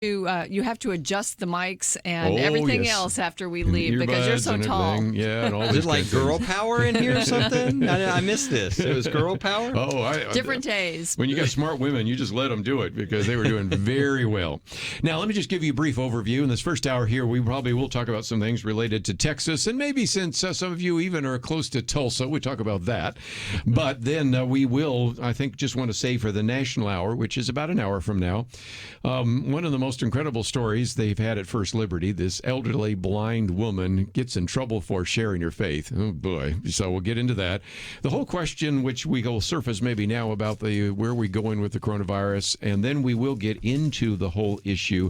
You have to adjust the mics and everything else after we leave because you're so tall. Yeah, and all Is it like girl power in here or something? I missed this. It was girl power? Different days. When you got smart women, you just let them do it because they were doing very well. Now, let me just give you a brief overview. In this first hour here, we probably will talk about some things related to Texas, and maybe since some of you even are close to Tulsa, we talk about that. But then we will, I think, just want to say for the national hour, which is about an hour from now, one of the most incredible stories they've had at First Liberty. This elderly blind woman gets in trouble for sharing her faith. Oh boy! So we'll get into that. The whole question, which we will surface maybe now about where are we going with the coronavirus, and then we will get into the whole issue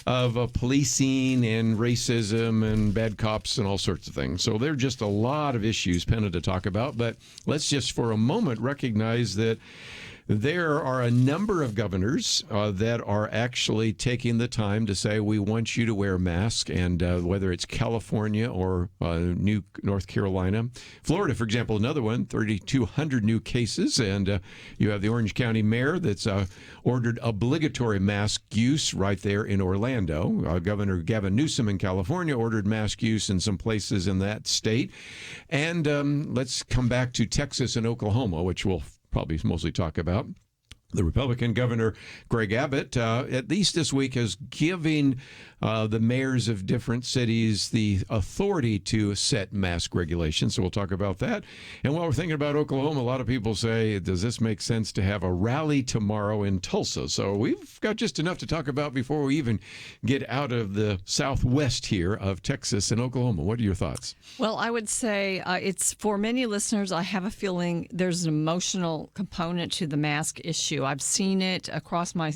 of policing and racism and bad cops and all sorts of things. So there are just a lot of issues, Penna, to talk about. But let's just for a moment recognize that there are a number of governors that are actually taking the time to say, we want you to wear a mask, and whether it's California or North Carolina. Florida, for example, another one, 3,200 new cases, and you have the Orange County mayor that's ordered obligatory mask use right there in Orlando. Governor Gavin Newsom in California ordered mask use in some places in that state. And let's come back to Texas and Oklahoma, which we'll probably mostly talk about. The Republican Governor Greg Abbott, at least this week, is giving the mayors of different cities the authority to set mask regulations. So we'll talk about that. And while we're thinking about Oklahoma, a lot of people say, does this make sense to have a rally tomorrow in Tulsa? So we've got just enough to talk about before we even get out of the southwest here of Texas and Oklahoma. What are your thoughts? Well, I would say it's for many listeners, I have a feeling there's an emotional component to the mask issue. I've seen it across my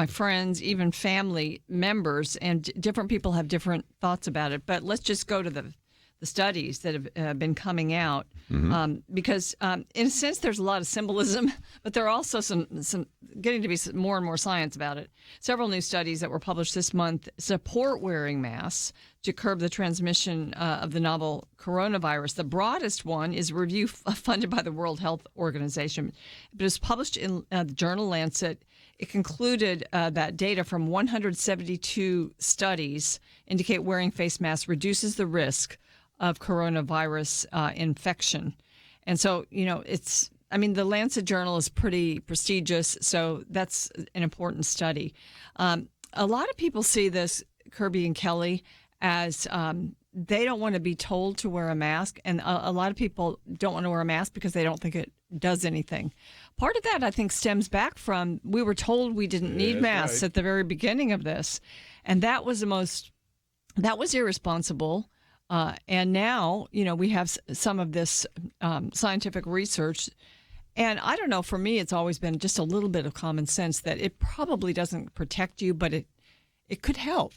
friends, even family members, and different people have different thoughts about it. But let's just go to the studies that have been coming out, because in a sense there's a lot of symbolism, but there are also some getting to be more and more science about it. Several new studies that were published this month support wearing masks to curb the transmission of the novel coronavirus. The broadest one is a review funded by the World Health Organization. It was published in the journal Lancet. It concluded that data from 172 studies indicate wearing face masks reduces the risk of coronavirus infection. And so, the Lancet journal is pretty prestigious, so that's an important study. A lot of people see this, Kerby and Kelly, as they don't want to be told to wear a mask, and a lot of people don't want to wear a mask because they don't think it does anything. Part of that, I think, stems back from we were told we didn't need masks at the very beginning of this, and that was irresponsible. And now, we have some of this scientific research. And I don't know, for me, it's always been just a little bit of common sense that it probably doesn't protect you, but it could help.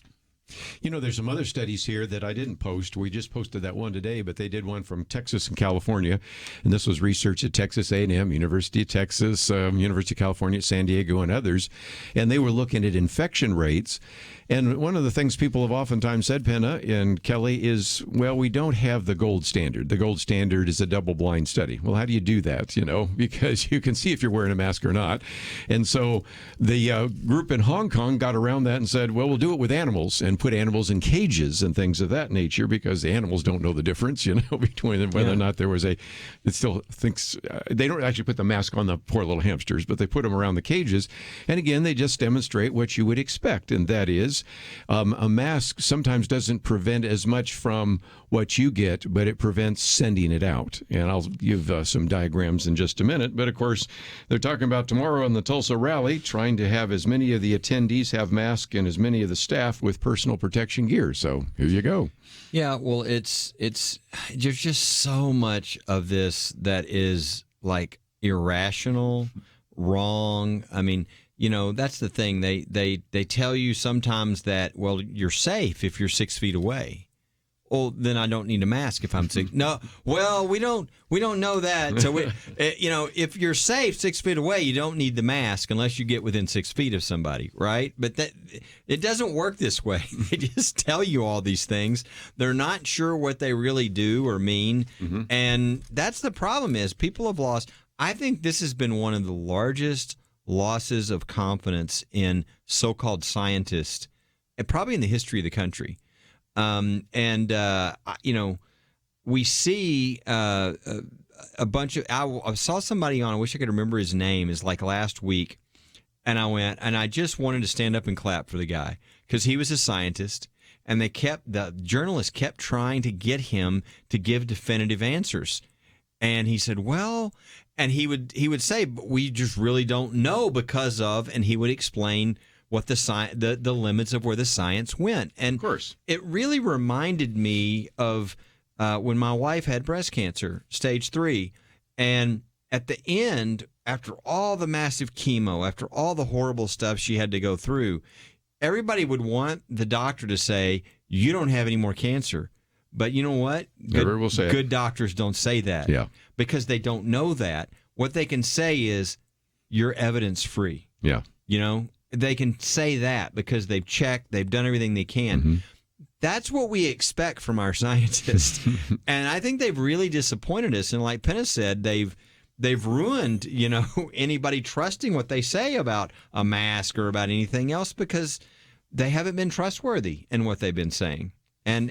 There's some other studies here that I didn't post. We just posted that one today, but they did one from Texas and California. And this was research at Texas A&M, University of Texas, University of California, San Diego, and others. And they were looking at infection rates. And one of the things people have oftentimes said, Penna and Kelly, is, well, we don't have the gold standard. The gold standard is a double-blind study. Well, how do you do that, Because you can see if you're wearing a mask or not. And so the group in Hong Kong got around that and said, well, we'll do it with animals and put animals in cages and things of that nature because the animals don't know the difference, between whether or not there was it still thinks, they don't actually put the mask on the poor little hamsters, but they put them around the cages. And again, they just demonstrate what you would expect, and that is a mask sometimes doesn't prevent as much from what you get, but it prevents sending it out. And I'll give some diagrams in just a minute. But of course, they're talking about tomorrow in the Tulsa rally, trying to have as many of the attendees have masks and as many of the staff with personal protection gear. So here you go. Yeah, well, it's there's just so much of this that is like irrational, wrong. I mean, that's the thing. They tell you sometimes that, well, you're safe if you're 6 feet away. Well, then I don't need a mask if I'm 6. No, well, we don't know that. So if you're safe 6 feet away, you don't need the mask unless you get within 6 feet of somebody, right? But it doesn't work this way. They just tell you all these things. They're not sure what they really do or mean, and that's the problem. Is people have lost. I think this has been one of the largest losses of confidence in so-called scientists, and probably in the history of the country. We see a bunch of. I saw somebody on. I wish I could remember his name. Is like last week, and I just wanted to stand up and clap for the guy because he was a scientist, and the journalists kept trying to get him to give definitive answers, and he said, "Well," and he would say, "But we just really don't know because of," and he would explain what the limits of where the science went, and of course, it really reminded me of. When my wife had breast cancer, stage 3, and at the end, after all the massive chemo, after all the horrible stuff she had to go through, everybody would want the doctor to say, "You don't have any more cancer." But you know what? Good doctors don't say that. Yeah. Because they don't know that. What they can say is, "You're evidence-free." Yeah. You know, they can say that because they've checked, they've done everything they can. Mm-hmm. That's what we expect from our scientists, and I think they've really disappointed us. And like Penna said, they've ruined anybody trusting what they say about a mask or about anything else because they haven't been trustworthy in what they've been saying. And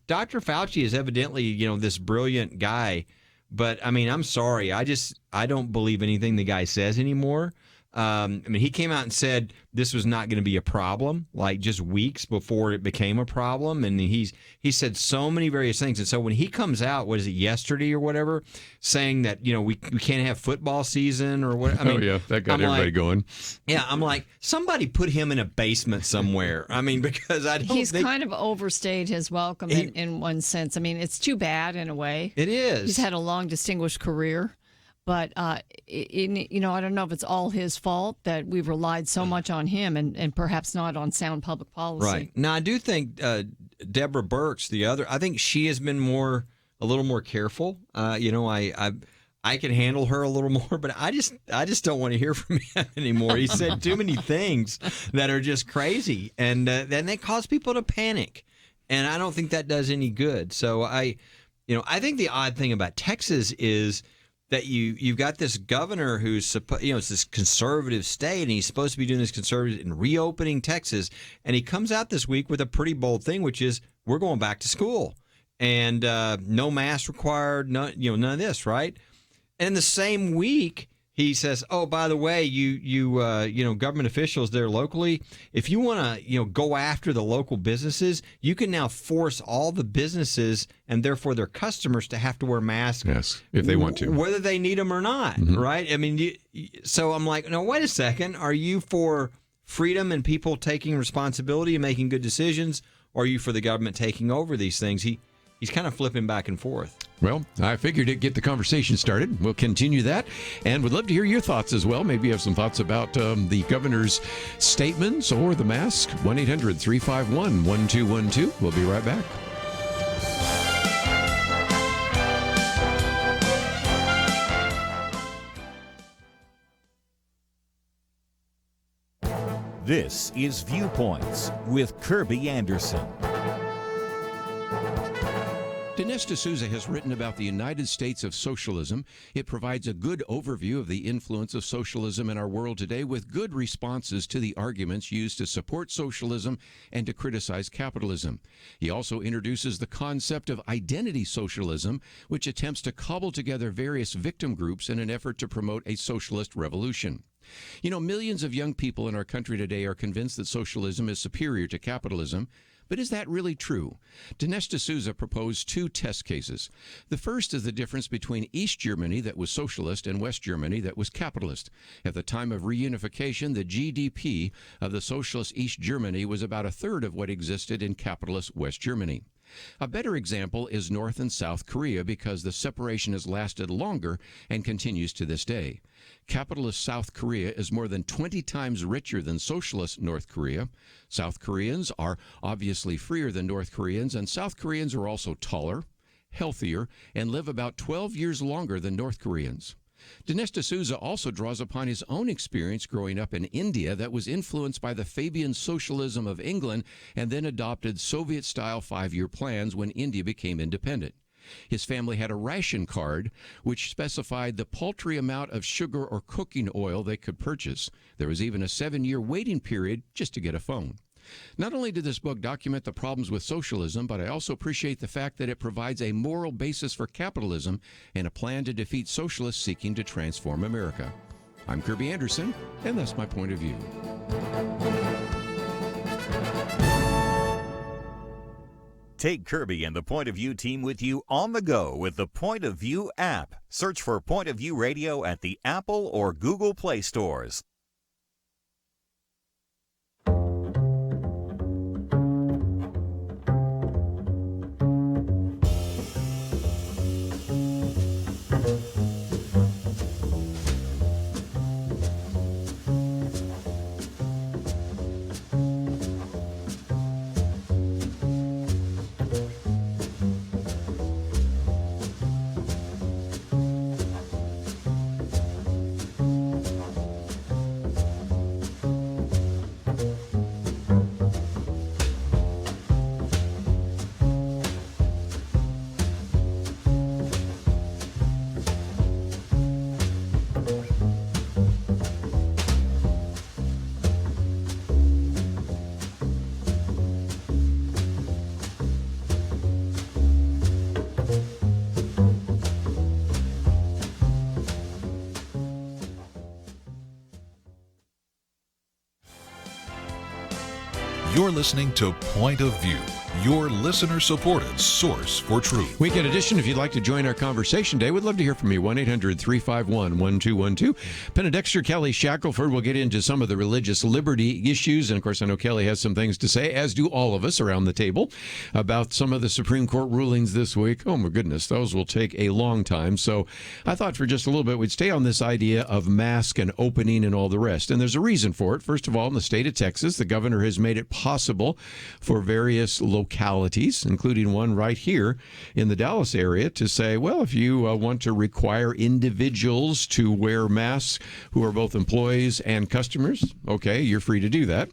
Dr. Fauci is evidently this brilliant guy, but I mean I'm sorry, I don't believe anything the guy says anymore. He came out and said this was not going to be a problem, like just weeks before it became a problem. And he said so many various things. And so when he comes out, what is it, yesterday or whatever, saying that, we can't have football season or what. That got everybody going. Yeah, I'm like, somebody put him in a basement somewhere. Because I don't He's kind of overstayed his welcome in one sense. It's too bad in a way. It is. He's had a long, distinguished career. But, I don't know if it's all his fault that we've relied so much on him and perhaps not on sound public policy. Right. Now, I do think Deborah Birx, I think she has been a little more careful. I can handle her a little more, but I just don't want to hear from him anymore. He said too many things that are just crazy, and then they cause people to panic. And I don't think that does any good. So I think the odd thing about Texas is that you've got this governor who's it's this conservative state, and he's supposed to be doing this conservative and reopening Texas, and he comes out this week with a pretty bold thing, which is we're going back to school, and no mask required, none of this, right? And the same week he says, "Oh, by the way, you government officials there locally, if you want to go after the local businesses, you can now force all the businesses and therefore their customers to have to wear masks, yes, if they want to, whether they need them or not." Mm-hmm. Right? So I'm like, no, wait a second. Are you for freedom and people taking responsibility and making good decisions, or are you for the government taking over these things? He's kind of flipping back and forth. Well, I figured it'd get the conversation started. We'll continue that, and would love to hear your thoughts as well. Maybe you have some thoughts about the governor's statements or the mask. 1-800-351-1212. We'll be right back. This is Viewpoints with Kerby Anderson. Dinesh D'Souza has written about the United States of Socialism. It provides a good overview of the influence of socialism in our world today with good responses to the arguments used to support socialism and to criticize capitalism. He also introduces the concept of identity socialism, which attempts to cobble together various victim groups in an effort to promote a socialist revolution. Millions of young people in our country today are convinced that socialism is superior to capitalism. But is that really true? Dinesh D'Souza proposed two test cases. The first is the difference between East Germany that was socialist and West Germany that was capitalist. At the time of reunification, the GDP of the socialist East Germany was about a third of what existed in capitalist West Germany. A better example is North and South Korea because the separation has lasted longer and continues to this day. Capitalist South Korea is more than 20 times richer than socialist North Korea. South Koreans are obviously freer than North Koreans, and South Koreans are also taller, healthier, and live about 12 years longer than North Koreans. Dinesh D'Souza also draws upon his own experience growing up in India that was influenced by the Fabian socialism of England and then adopted Soviet-style 5-year plans when India became independent. His family had a ration card which specified the paltry amount of sugar or cooking oil they could purchase. There was even a 7-year waiting period just to get a phone. Not only did this book document the problems with socialism, but I also appreciate the fact that it provides a moral basis for capitalism and a plan to defeat socialists seeking to transform America. I'm Kerby Anderson, and that's my point of view. Take Kerby and the Point of View team with you on the go with the Point of View app. Search for Point of View Radio at the Apple or Google Play stores. You're listening to Point of View, your listener-supported source for truth. Weekend edition, if you'd like to join our conversation today, we'd love to hear from you. 1-800-351-1212. Penna Dexter, Kelly Shackelford will get into some of the religious liberty issues. And, of course, I know Kelly has some things to say, as do all of us around the table, about some of the Supreme Court rulings this week. Oh, my goodness, those will take a long time. So I thought for just a little bit we'd stay on this idea of mask and opening and all the rest. And there's a reason for it. First of all, in the state of Texas, the governor has made it possible for various localities, including one right here in the Dallas area, to say, well, if you want to require individuals to wear masks who are both employees and customers, okay, you're free to do that.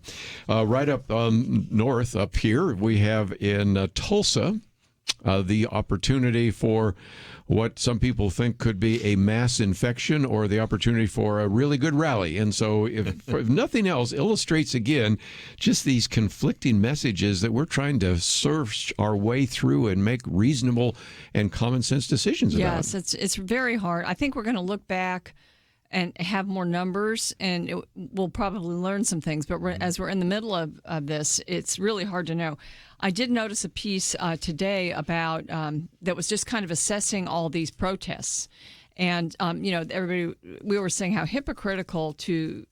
Right up north, up here, we have in Tulsa the opportunity for what some people think could be a mass infection or the opportunity for a really good rally. And so if nothing else, illustrates again just these conflicting messages that we're trying to search our way through and make reasonable and common sense decisions about. Yes, it's very hard. I think we're going to look back and have more numbers, and we'll probably learn some things. But as we're in the middle of this, it's really hard to know. I did notice a piece today about that was just kind of assessing all these protests. And, everybody, we were saying how hypocritical to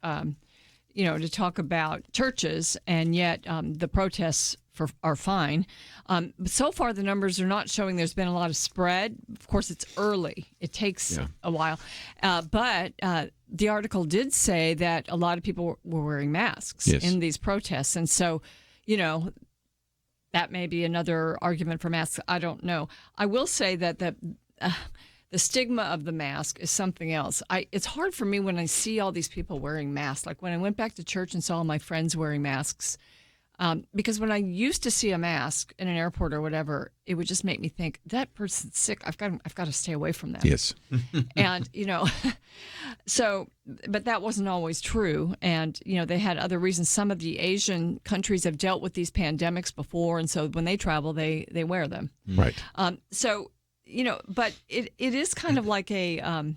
talk about churches, and yet the protests are fine. But so far, the numbers are not showing there's been a lot of spread. Of course, it's early. It takes a while. But the article did say that a lot of people were wearing masks in these protests. And so, that may be another argument for masks. I don't know. I will say that the stigma of the mask is something else. It's hard for me when I see all these people wearing masks. Like when I went back to church and saw all my friends wearing masks, because when I used to see a mask in an airport or whatever, it would just make me think, that person's sick. I've got to stay away from them. Yes. And, so, but that wasn't always true. And, they had other reasons. Some of the Asian countries have dealt with these pandemics before. And so when they travel, they wear them. Right. So, but it is kind of like a,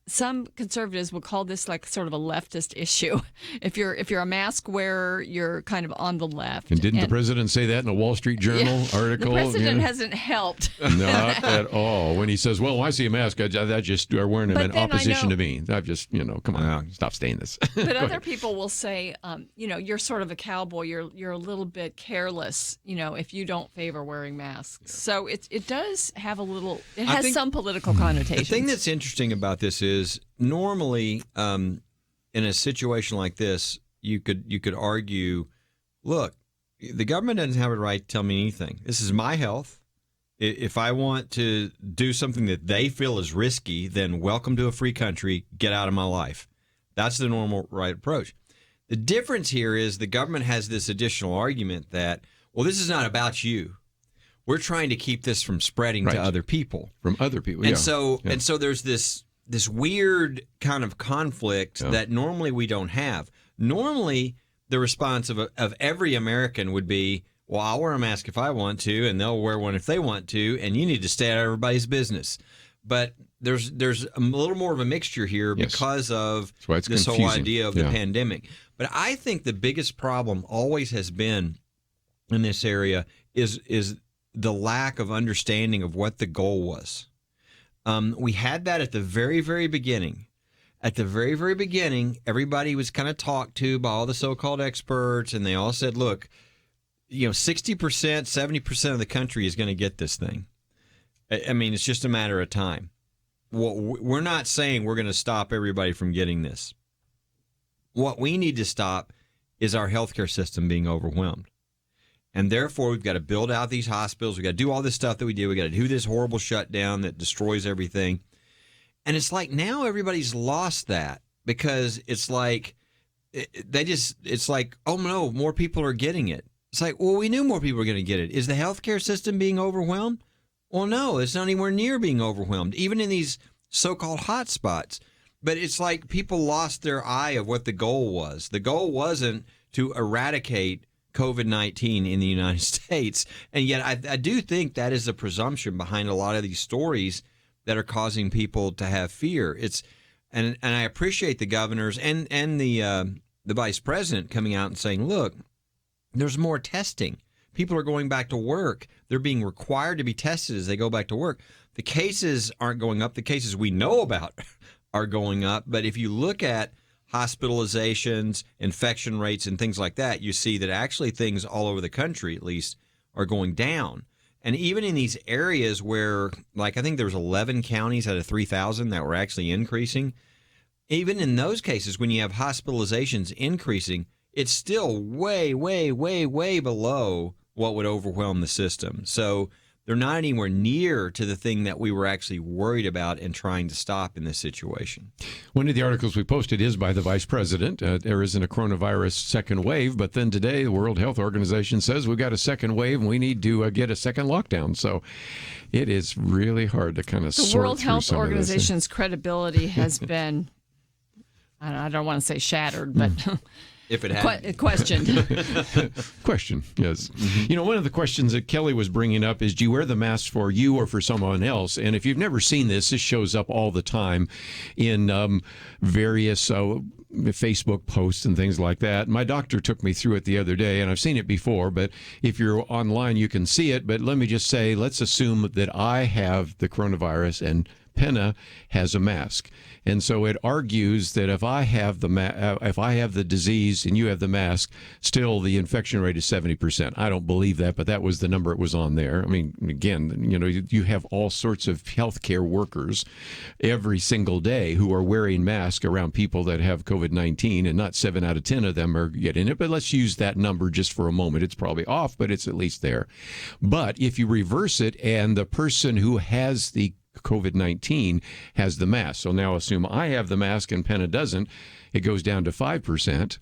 some conservatives would call this like sort of a leftist issue. If you're a mask wearer, you're kind of on the left. And didn't the president say that in a Wall Street Journal article? The president hasn't helped. Not at all. When he says, well, when I see a mask, I just are wearing them in opposition to me. I've just, come on, stop saying this. But other people will say, you're sort of a cowboy. You're a little bit careless, if you don't favor wearing masks. Yeah. So it does have it has some political connotations. The thing that's interesting about this is normally in a situation like this, you could argue, look, the government doesn't have a right to tell me anything. This is my health. If I want to do something that they feel is risky, then welcome to a free country. Get out of my life. That's the normal right approach. The difference here is the government has this additional argument that, well, this is not about you. we're trying to keep this from spreading Right. to other people. From other people. And yeah. so there's this weird kind of conflict that normally we don't have. Normally, the response of every American would be, well, I'll wear a mask if I want to, and they'll wear one if they want to, and you need to stay out of everybody's business. But there's a little more of a mixture here Yes. because of That's why it's this whole confusing. idea of the pandemic. But I think the biggest problem always has been in this area is the lack of understanding of what the goal was. We had that at the very, very beginning. At the very, very beginning, everybody was kind of talked to by all the so-called experts, and they all said, look, 60%, 70% of the country is going to get this thing. I mean, it's just a matter of time. Well, we're not saying we're going to stop everybody from getting this. What we need to stop is our healthcare system being overwhelmed. And therefore, we've got to build out these hospitals. We've got to do all this stuff that we do. We've got to do this horrible shutdown that destroys everything. And it's like now everybody's lost that because it's like it's like, oh, no, more people are getting it. It's like, well, we knew more people were going to get it. Is the healthcare system being overwhelmed? Well, no, it's not anywhere near being overwhelmed, even in these so-called hot spots. But it's like people lost their eye of what the goal was. The goal wasn't to eradicate COVID-19 in the United States. And yet I do think that is the presumption behind a lot of these stories that are causing people to have fear. And I appreciate the governors and the vice president coming out and saying, look, there's more testing. People are going back to work. They're being required to be tested as they go back to work. The cases aren't going up. The cases we know about are going up. But if you look at hospitalizations, infection rates, and things like that, you see that actually things all over the country, at least, are going down. And even in these areas where, like, I think there was 11 counties out of 3,000 that were actually increasing, even in those cases, when you have hospitalizations increasing, it's still way, way, way, way below what would overwhelm the system. So they're not anywhere near to the thing that we were actually worried about and trying to stop in this situation. One of the articles we posted is by the vice president. There isn't a coronavirus second wave, but then today the World Health Organization says we've got a second wave and we need to get a second lockdown. So it is really hard to kind of sort The through World Health some of this. Organization's credibility has been, I don't want to say shattered, but If it had questioned. Question, yes. One of the questions that Kelly was bringing up is, do you wear the mask for you or for someone else? And if you've never seen this shows up all the time in various Facebook posts and things like that. My doctor took me through it the other day, and I've seen it before, but if you're online, you can see it. But let me just say, let's assume that I have the coronavirus and Penna has a mask. And so it argues that if I have the disease and you have the mask, still the infection rate is 70%. I don't believe that, but that was the number it was on there. I mean, again, you have all sorts of healthcare workers every single day who are wearing masks around people that have COVID-19, and not 7 out of 10 of them are getting it. But let's use that number just for a moment. It's probably off, but it's at least there. But if you reverse it and the person who has the COVID-19 has the mask. So now assume I have the mask and Penna doesn't. It goes down to 5%.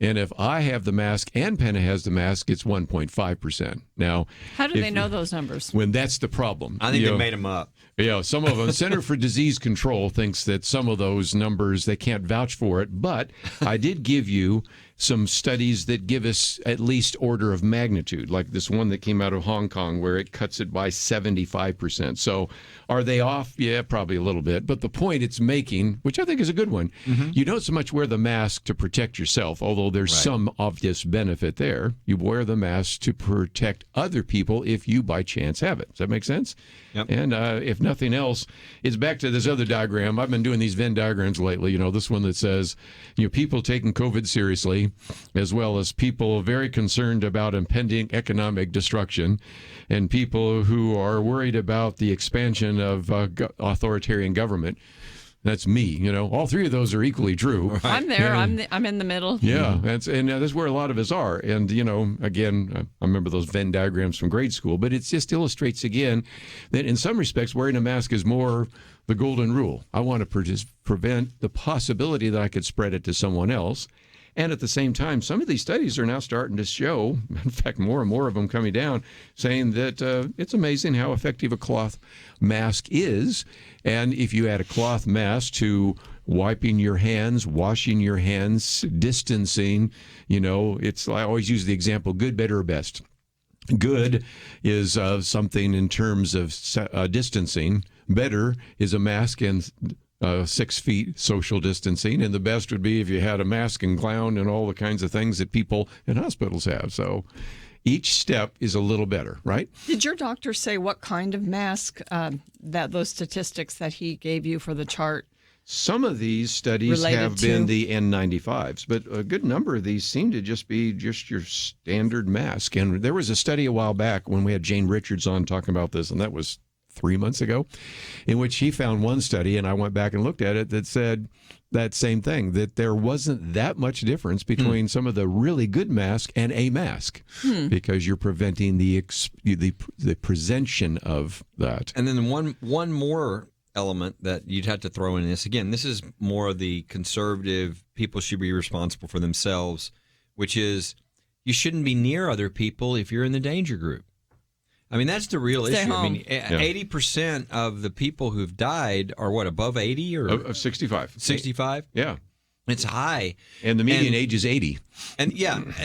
And if I have the mask and Penna has the mask, it's 1.5%. Now, How do they know those numbers? When that's the problem. I think they made them up. Yeah, some of them. Center for Disease Control thinks that some of those numbers, they can't vouch for it. But I did give you some studies that give us at least order of magnitude, like this one that came out of Hong Kong where it cuts it by 75%. So are they off? Yeah, probably a little bit. But the point it's making, which I think is a good one, you don't so much wear the mask to protect yourself, although there's some obvious benefit there. You wear the mask to protect other people if you by chance have it. Does that make sense? Yep. And if nothing else, it's back to this other diagram. I've been doing these Venn diagrams lately. This one that says, people taking COVID seriously, as well as people very concerned about impending economic destruction, and people who are worried about the expansion of authoritarian government. That's me. All three of those are equally true. Right. I'm there. I'm in the middle. Yeah, that's where a lot of us are. And, again, I remember those Venn diagrams from grade school, but it just illustrates again that in some respects, wearing a mask is more the golden rule. I want to prevent the possibility that I could spread it to someone else. And at the same time, some of these studies are now starting to show, in fact, more and more of them coming down, saying that it's amazing how effective a cloth mask is. And if you add a cloth mask to wiping your hands, washing your hands, distancing, I always use the example, good, better, or best. Good is something in terms of distancing. Better is a mask and 6 feet social distancing. And the best would be if you had a mask and clown and all the kinds of things that people in hospitals have. So each step is a little better, right? Did your doctor say what kind of mask, those statistics that he gave you for the chart? Some of these studies Related have been the N95s, but a good number of these seem to just be just your standard mask. And there was a study a while back when we had Jane Richards on talking about this, and that was 3 months ago, in which he found one study, and I went back and looked at it, that said that same thing, that there wasn't that much difference between some of the really good mask and a mask, because you're preventing the presentation of that. And then one more element that you'd have to throw in this. Again, this is more of the conservative, people should be responsible for themselves, which is you shouldn't be near other people if you're in the danger group. I mean, that's the real Stay issue. home. I mean, 80% of the people who've died are what, above 80 or Of 65. 65? Yeah. It's high. And the median age is 80. And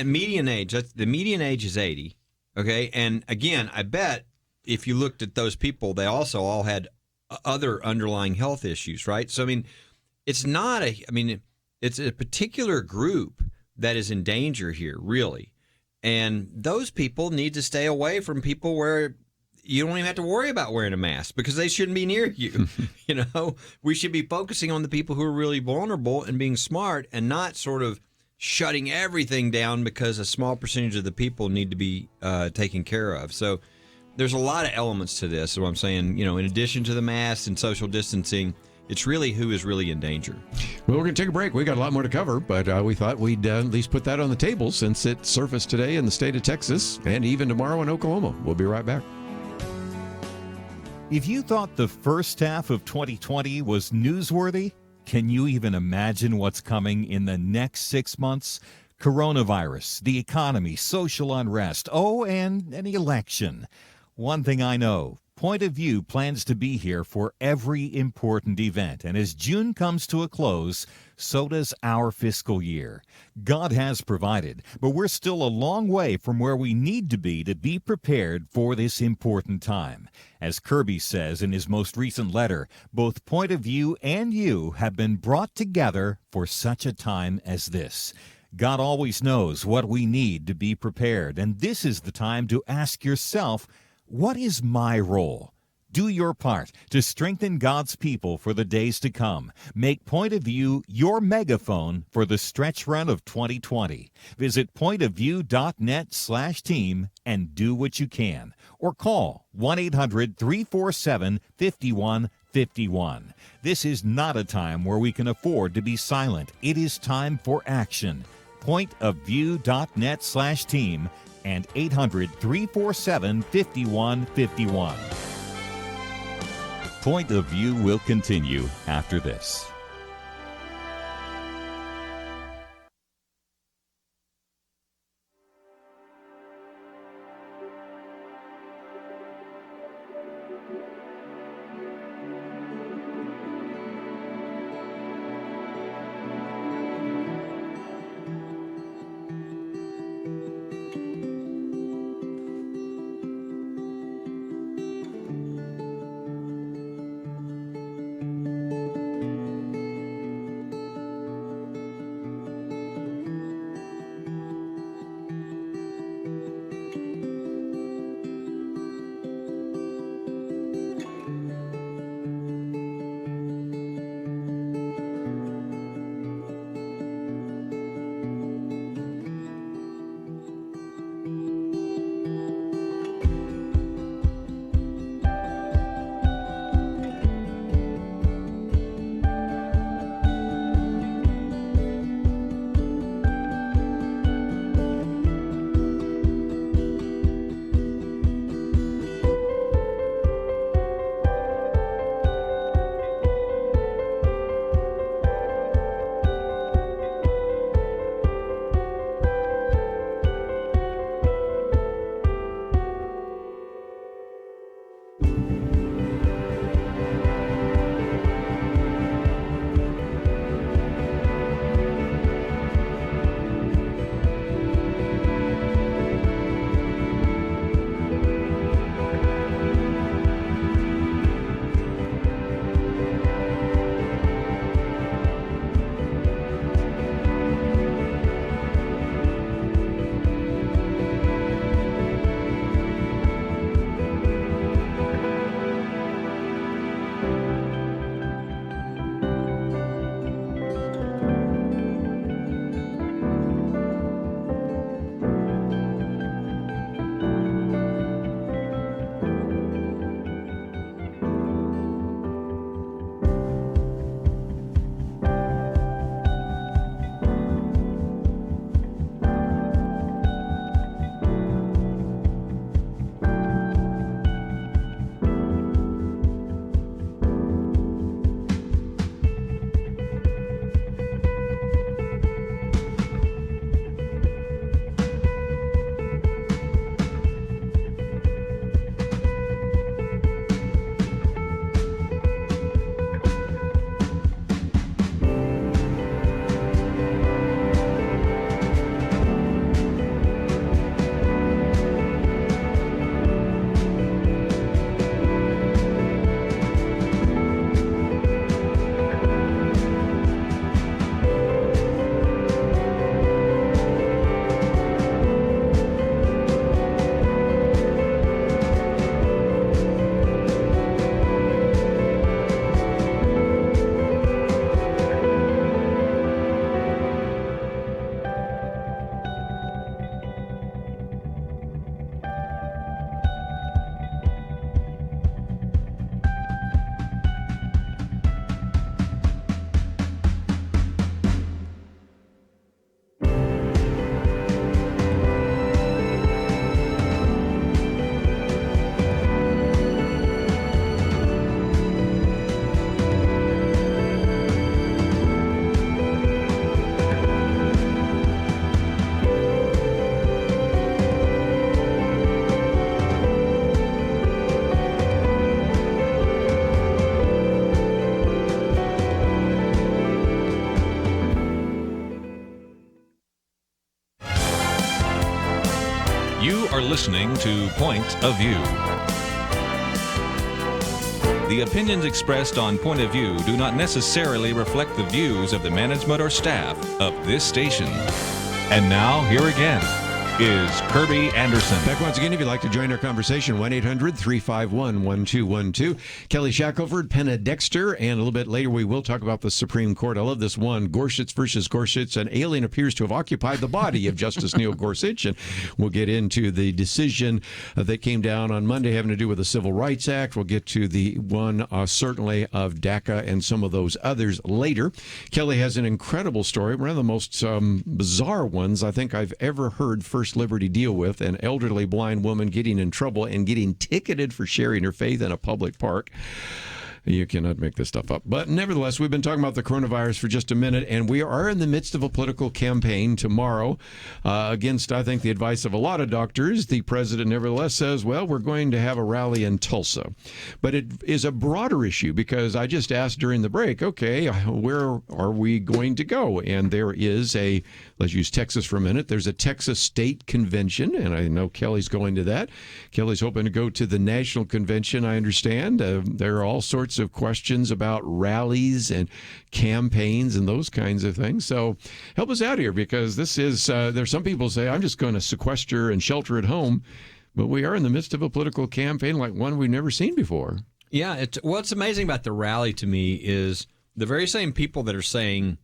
median age, the median age is 80. Okay. And again, I bet if you looked at those people, they also all had other underlying health issues, right? So, I mean, it's a particular group that is in danger here, really. And those people need to stay away from people where you don't even have to worry about wearing a mask because they shouldn't be near you. We should be focusing on the people who are really vulnerable and being smart and not sort of shutting everything down because a small percentage of the people need to be taken care of. So there's a lot of elements to this. So I'm saying, in addition to the masks and social distancing, it's really who is really in danger. Well, we're going to take a break. We got a lot more to cover, but we thought we'd at least put that on the table since it surfaced today in the state of Texas and even tomorrow in Oklahoma. We'll be right back. If you thought the first half of 2020 was newsworthy, can you even imagine what's coming in the next 6 months? Coronavirus, the economy, social unrest, and an election. One thing I know, Point of View plans to be here for every important event, and as June comes to a close, so does our fiscal year. God has provided, but we're still a long way from where we need to be prepared for this important time. As Kerby says in his most recent letter, both Point of View and you have been brought together for such a time as this. God always knows what we need to be prepared, and this is the time to ask yourself, what is my role? Do your part to strengthen God's people for the days to come. Make Point of View your megaphone for the stretch run of 2020. Visit pointofview.net/team and do what you can. Or call 1-800-347-5151. This is not a time where we can afford to be silent. It is time for action. Pointofview.net/team and 800-347-5151. Point of View will continue after this. You are listening to Point of View. The opinions expressed on Point of View do not necessarily reflect the views of the management or staff of this station. And now, here again is Kerby Anderson. Back once again, if you'd like to join our conversation, 1-800-351-1212. Kelly Shackelford, Penna Dexter, and a little bit later we will talk about the Supreme Court. I love this one, Gorsuch versus Gorsuch. An alien appears to have occupied the body of Justice Neil Gorsuch, and we'll get into the decision that came down on Monday having to do with the Civil Rights Act. We'll get to the one, certainly, of DACA and some of those others later. Kelly has an incredible story, one of the most bizarre ones I think I've ever heard First Liberty deal with, an elderly blind woman getting in trouble and getting ticketed for sharing her faith in a public park. You cannot make this stuff up. But nevertheless, we've been talking about the coronavirus for just a minute, and we are in the midst of a political campaign tomorrow against, I think, the advice of a lot of doctors. The president nevertheless says, well, we're going to have a rally in Tulsa. But it is a broader issue because I just asked during the break, okay, where are we going to go? And there is a, let's use Texas for a minute, there's a Texas State Convention, and I know Kelly's going to that. Kelly's hoping to go to the National Convention, I understand. There are all sorts of questions about rallies and campaigns and those kinds of things. So help us out here, because this is, there's some people say, I'm just going to sequester and shelter at home, but we are in the midst of a political campaign like one we've never seen before. Yeah, what's amazing about the rally to me is the very same people that are saying,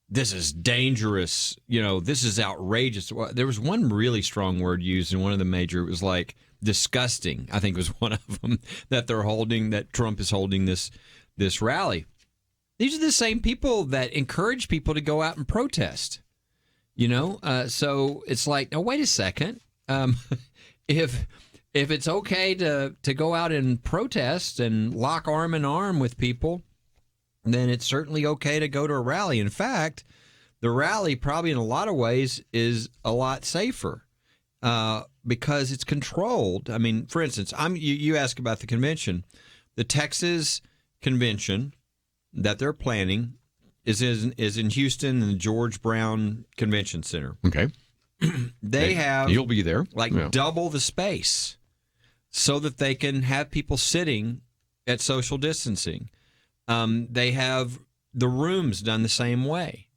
this is dangerous, this is outrageous. There was one really strong word used in one of the major, it was like disgusting, I think was one of them, that they're holding, that Trump is holding this rally. These are the same people that encourage people to go out and protest, so it's like, no, wait a second. If it's okay to go out and protest and lock arm in arm with people, then it's certainly okay to go to a rally. In fact, the rally probably in a lot of ways is a lot safer because it's controlled. I mean, for instance, you ask about the convention. The Texas convention that they're planning is in Houston in the George Brown Convention Center. Okay. You'll be there. Double the space so that they can have people sitting at social distancing. They have the rooms done the same way.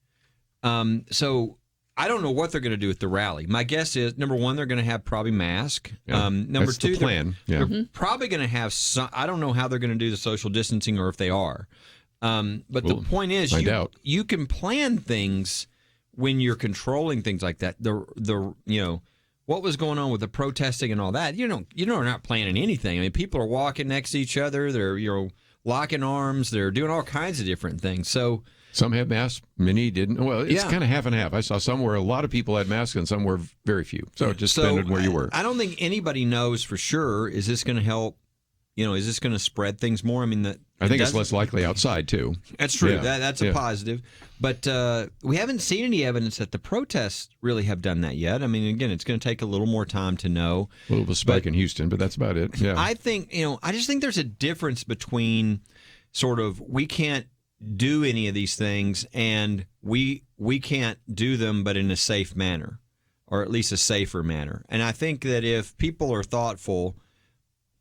So I don't know what they're going to do at the rally. My guess is, number one, they're going to have probably masks. Yeah, number two, the plan. They're probably going to have some, I don't know how they're going to do the social distancing or if they are. But the point is, you can plan things when you're controlling things like that. What was going on with the protesting and all that, you're not planning anything. I mean, people are walking next to each other. They're, locking arms. They're doing all kinds of different things. So some had masks, many didn't. Well, it's kind of half and half. I saw some where a lot of people had masks and some were very few. So it just depended where you were. I don't think anybody knows for sure. Is this going to help? Is this going to spread things more? I mean, I think it's less likely outside, too. That's true. Yeah. That's a positive. But we haven't seen any evidence that the protests really have done that yet. I mean, again, it's going to take a little more time to know. A little bit of a spike in Houston, but that's about it. Yeah. I think, I just think there's a difference between sort of we can't do any of these things and we can't do them, but in a safe manner, or at least a safer manner. And I think that if people are thoughtful,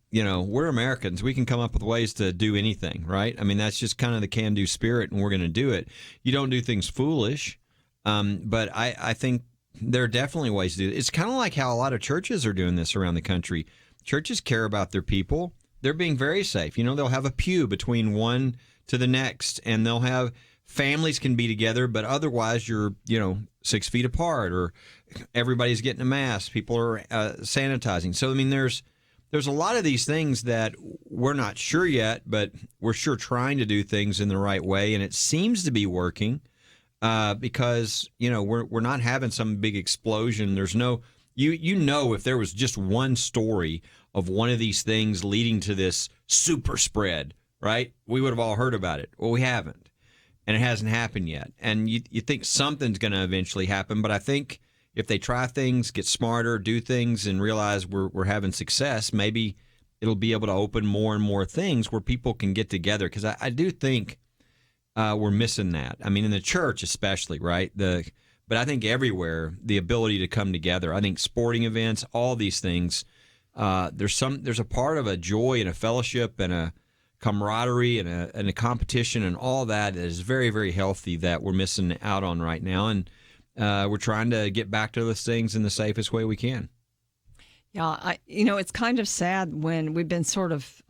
we're Americans. We can come up with ways to do anything, right? I mean, that's just kind of the can-do spirit, and we're going to do it. You don't do things foolish, but I think there are definitely ways to do it. It's kind of like how a lot of churches are doing this around the country. Churches care about their people. They're being very safe. They'll have a pew between one to the next, and they'll have families can be together, but otherwise you're, 6 feet apart, or everybody's getting a mask. People are sanitizing. So, I mean, there's a lot of these things that we're not sure yet, but we're sure trying to do things in the right way, and it seems to be working because we're not having some big explosion. There's no if there was just one story of one of these things leading to this super spread, right? We would have all heard about it. Well, we haven't, and it hasn't happened yet. And you think something's going to eventually happen, but I think if they try things, get smarter, do things, and realize we're having success, maybe it'll be able to open more and more things where people can get together. Because I do think we're missing that. I mean, in the church especially, right? But I think everywhere, the ability to come together. I think sporting events, all these things, there's a part of a joy and a fellowship and a camaraderie and a competition and all that is very, very healthy that we're missing out on right now. And we're trying to get back to those things in the safest way we can. Yeah, it's kind of sad when we've been sort of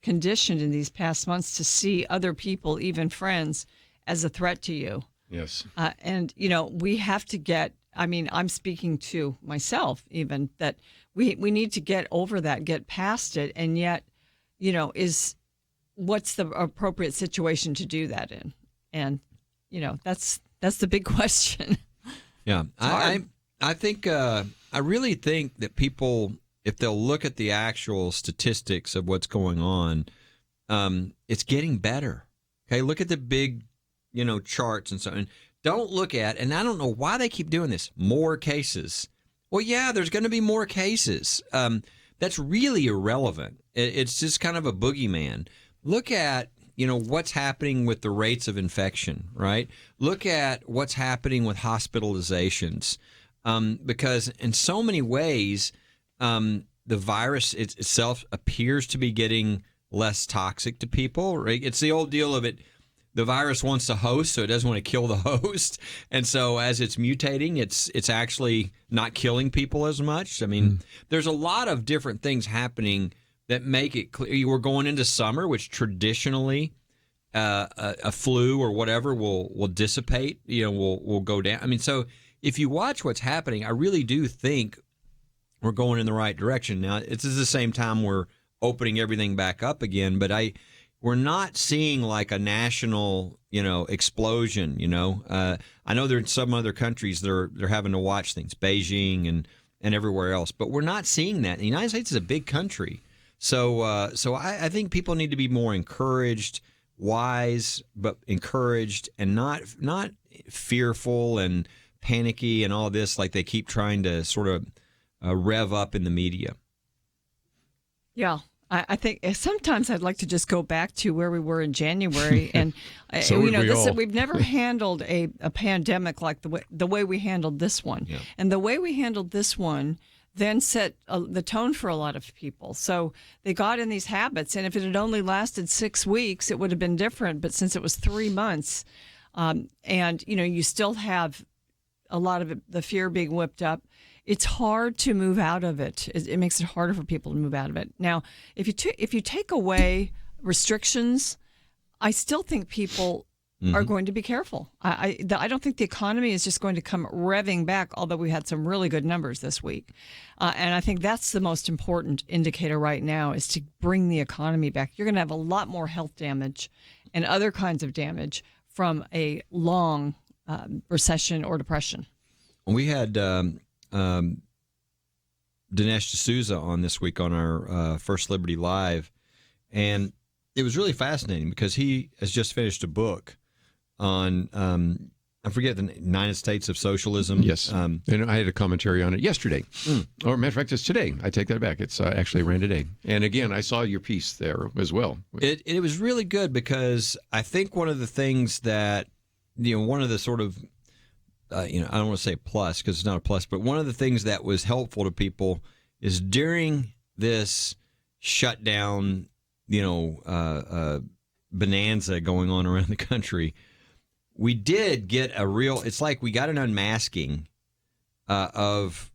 conditioned in these past months to see other people, even friends, as a threat to you. Yes. And we have to get, I'm speaking to myself even, that we need to get over that, get past it. And yet, what's the appropriate situation to do that in? And, that's the big question. Yeah. I think, I really think that people, if they'll look at the actual statistics of what's going on, it's getting better. Okay. Look at the big, charts and so on. Don't look at, and I don't know why they keep doing this, more cases. Well, yeah, there's going to be more cases. That's really irrelevant. It's just kind of a boogeyman. Look at, what's happening with the rates of infection, right? Look at what's happening with hospitalizations. Because in so many ways, the virus itself appears to be getting less toxic to people, right? It's the old deal of it. The virus wants to host, so it doesn't want to kill the host. And so as it's mutating, it's actually not killing people as much. There's a lot of different things happening that make it clear. We're going into summer, which traditionally a flu or whatever will dissipate, will go down. So if you watch what's happening, I really do think we're going in the right direction. Now, it's at the same time we're opening everything back up again, but we're not seeing like a national, explosion. I know there are some other countries they're having to watch things, Beijing and everywhere else, but we're not seeing that. The United States is a big country, so I think people need to be more encouraged, wise, but encouraged, and not fearful and panicky and all this like they keep trying to sort of rev up in the media. Yeah. I think sometimes I'd like to just go back to where we were in January, and we've never handled a pandemic like the way we handled this one, yeah. And the way we handled this one then set the tone for a lot of people. So they got in these habits, and if it had only lasted 6 weeks, it would have been different. But since it was 3 months, and you still have a lot of the fear being whipped up. It's hard to move out of it. It makes it harder for people to move out of it. Now, if you take away restrictions, I still think people are going to be careful. I don't think the economy is just going to come revving back, although we had some really good numbers this week. And I think that's the most important indicator right now is to bring the economy back. You're going to have a lot more health damage and other kinds of damage from a long recession or depression. We had Dinesh D'Souza on this week on our First Liberty Live, and it was really fascinating because he has just finished a book on I forget the United States of Socialism. Yes, and I had a commentary on it yesterday. Or matter of fact, it's today. I take that back. It's actually ran today. And again, I saw your piece there as well. It was really good because I think one of the things that one of the sort of I don't want to say plus because it's not a plus, but one of the things that was helpful to people is during this shutdown, bonanza going on around the country, we did get it's like we got an unmasking of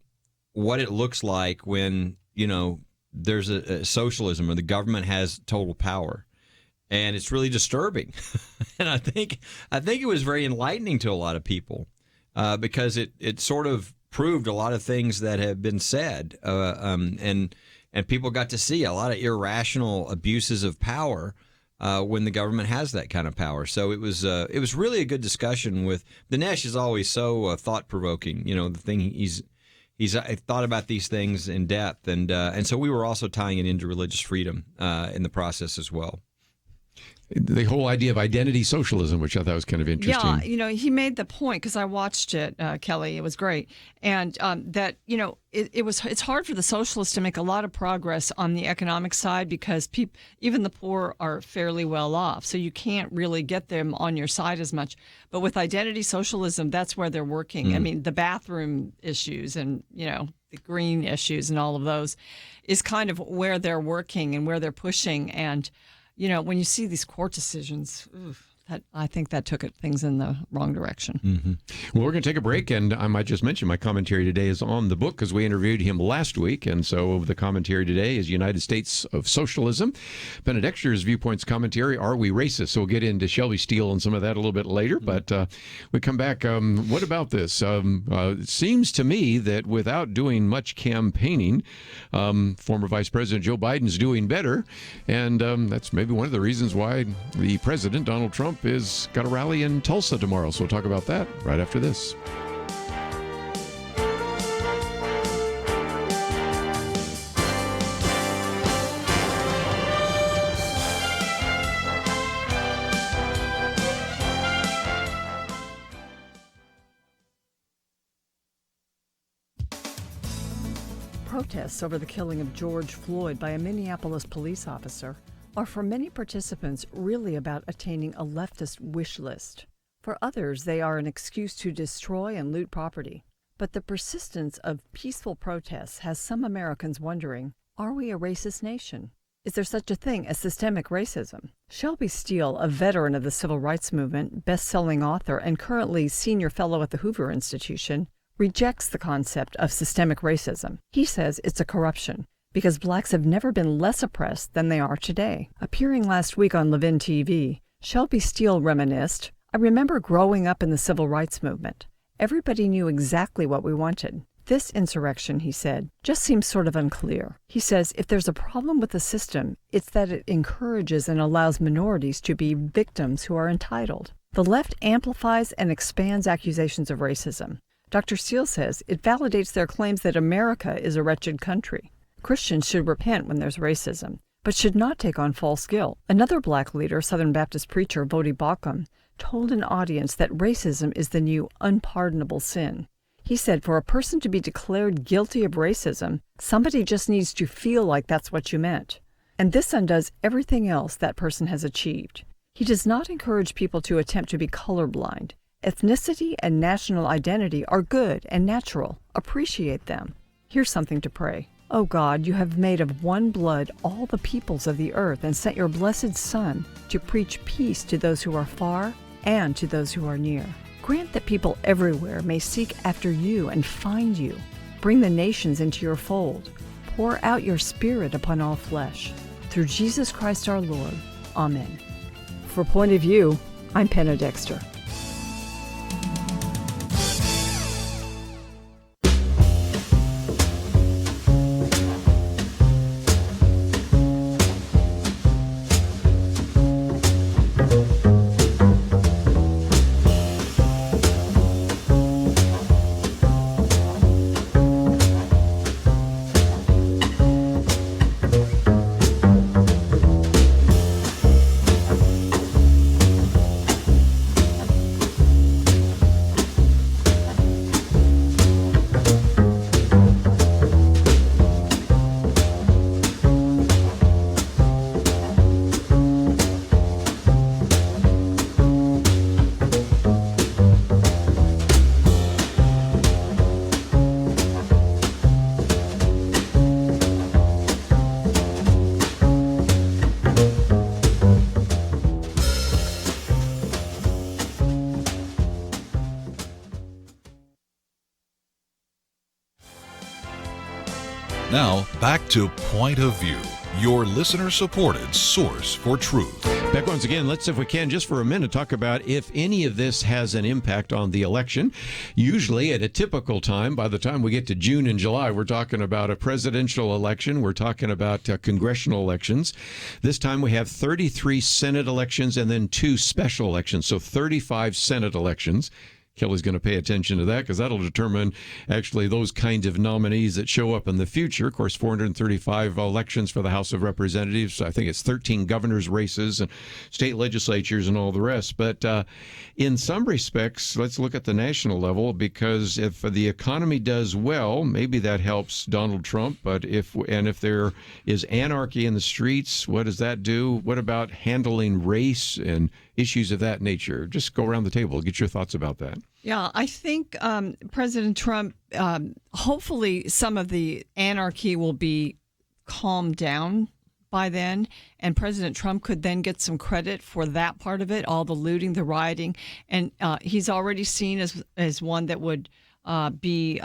what it looks like when, there's a socialism or the government has total power. And it's really disturbing. And I think it was very enlightening to a lot of people. Because it sort of proved a lot of things that have been said, and people got to see a lot of irrational abuses of power when the government has that kind of power. So it was really a good discussion with Dinesh. Is always so thought provoking. The thing he's thought about these things in depth, and so we were also tying it into religious freedom in the process as well. the whole idea of identity socialism, which I thought was kind of interesting. Yeah, he made the point, because I watched it, Kelly. It was great, and that it's hard for the socialists to make a lot of progress on the economic side because even the poor are fairly well off, so you can't really get them on your side as much. But with identity socialism, that's where they're working. I mean, the bathroom issues and the green issues and all of those is kind of where they're working and where they're pushing. And when you see these court decisions, I think that took things in the wrong direction. Mm-hmm. Well, we're going to take a break, and I might just mention my commentary today is on the book because we interviewed him last week, and so the commentary today is United States of Socialism. Penna Dexter's Viewpoints commentary, Are We Racist? So we'll get into Shelby Steele and some of that a little bit later, but we come back. What about this? It seems to me that without doing much campaigning, former Vice President Joe Biden's doing better, and that's maybe one of the reasons why the president, Donald Trump, is got a rally in Tulsa tomorrow. So we'll talk about that right after this. Protests over the killing of George Floyd by a Minneapolis police officer are for many participants really about attaining a leftist wish list. For others, they are an excuse to destroy and loot property. But the persistence of peaceful protests has some Americans wondering, are we a racist nation? Is there such a thing as systemic racism? Shelby Steele, a veteran of the civil rights movement, best-selling author, and currently senior fellow at the Hoover Institution, rejects the concept of systemic racism. He says it's a corruption, because blacks have never been less oppressed than they are today. Appearing last week on Levin TV, Shelby Steele reminisced, I remember growing up in the civil rights movement. Everybody knew exactly what we wanted. This insurrection, he said, just seems sort of unclear. He says if there's a problem with the system, it's that it encourages and allows minorities to be victims who are entitled. The left amplifies and expands accusations of racism. Dr. Steele says it validates their claims that America is a wretched country. Christians should repent when there's racism, but should not take on false guilt. Another black leader, Southern Baptist preacher Vodi Bakum, told an audience that racism is the new unpardonable sin. He said for a person to be declared guilty of racism, somebody just needs to feel like that's what you meant. And this undoes everything else that person has achieved. He does not encourage people to attempt to be colorblind. Ethnicity and national identity are good and natural. Appreciate them. Here's something to pray. O God, you have made of one blood all the peoples of the earth and sent your blessed Son to preach peace to those who are far and to those who are near. Grant that people everywhere may seek after you and find you. Bring the nations into your fold. Pour out your Spirit upon all flesh. Through Jesus Christ our Lord. Amen. For Point of View, I'm Penna Dexter. Now, back to Point of View, your listener-supported source for truth. Back once again, let's, if we can, just for a minute, talk about if any of this has an impact on the election. Usually at a typical time, by the time we get to June and July, we're talking about a presidential election. We're talking about congressional elections. This time we have 33 Senate elections and then 2 special elections, so 35 Senate elections. Kelly's going to pay attention to that because that'll determine actually those kinds of nominees that show up in the future. Of course, 435 elections for the House of Representatives. I think it's 13 governors' races and state legislatures and all the rest. But in some respects, let's look at the national level, because if the economy does well, maybe that helps Donald Trump. But if there is anarchy in the streets, what does that do? What about handling race and issues of that nature? Just go around the table. Get your thoughts about that. Yeah, I think President Trump, hopefully some of the anarchy will be calmed down by then, and President Trump could then get some credit for that part of it, all the looting, the rioting, and he's already seen as one that would be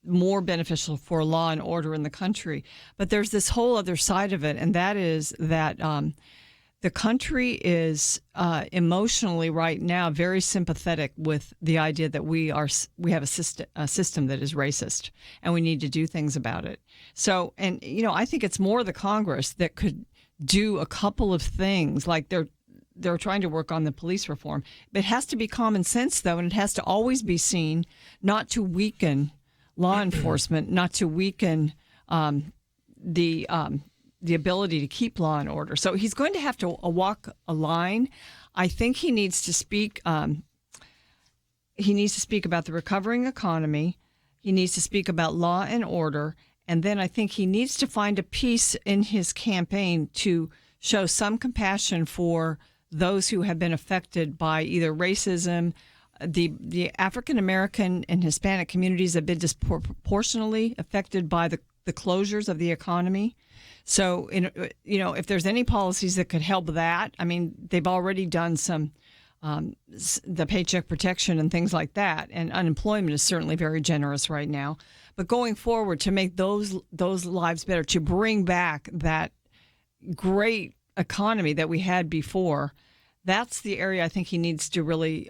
more beneficial for law and order in the country. But there's this whole other side of it, and that is that the country is emotionally right now very sympathetic with the idea that we have a system that is racist, and we need to do things about it. So, and I think it's more the Congress that could do a couple of things, like they're trying to work on the police reform. But it has to be common sense, though, and it has to always be seen not to weaken law enforcement, not to weaken the ability to keep law and order. So he's going to have to walk a line. I think he needs to speak. He needs to speak about the recovering economy. He needs to speak about law and order. And then I think he needs to find a piece in his campaign to show some compassion for those who have been affected by either racism. The African American and Hispanic communities have been disproportionately affected by the closures of the economy. So, if there's any policies that could help that, I mean, they've already done some, the paycheck protection and things like that. And unemployment is certainly very generous right now. But going forward, to make those lives better, to bring back that great economy that we had before, that's the area I think he needs to really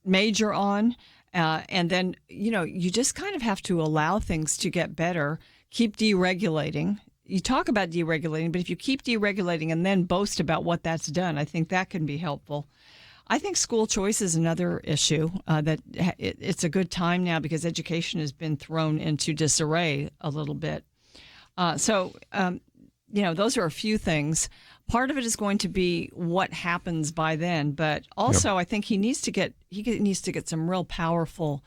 major on. And then, you just kind of have to allow things to get better, keep deregulating. You talk about deregulating, but if you keep deregulating and then boast about what that's done, I think that can be helpful. I think school choice is another issue that it's a good time now because education has been thrown into disarray a little bit. So those are a few things. Part of it is going to be what happens by then, but also I think he needs to get some real powerful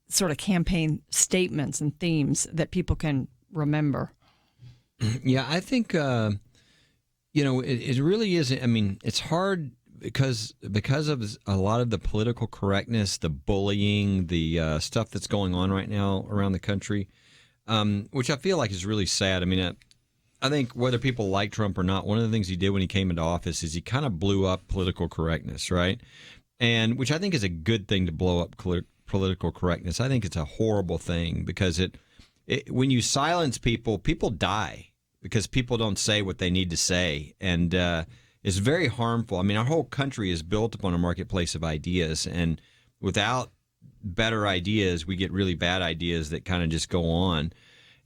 sort of campaign statements and themes that people can remember. Yeah, I think it really is. I mean, it's hard because of a lot of the political correctness, the bullying, the stuff that's going on right now around the country, which I feel like is really sad. I mean, I think whether people like Trump or not, one of the things he did when he came into office is he kind of blew up political correctness, right? And which I think is a good thing to blow up political correctness. I think it's a horrible thing because when you silence people, people die because people don't say what they need to say. And it's very harmful. I mean, our whole country is built upon a marketplace of ideas. And without better ideas, we get really bad ideas that kind of just go on.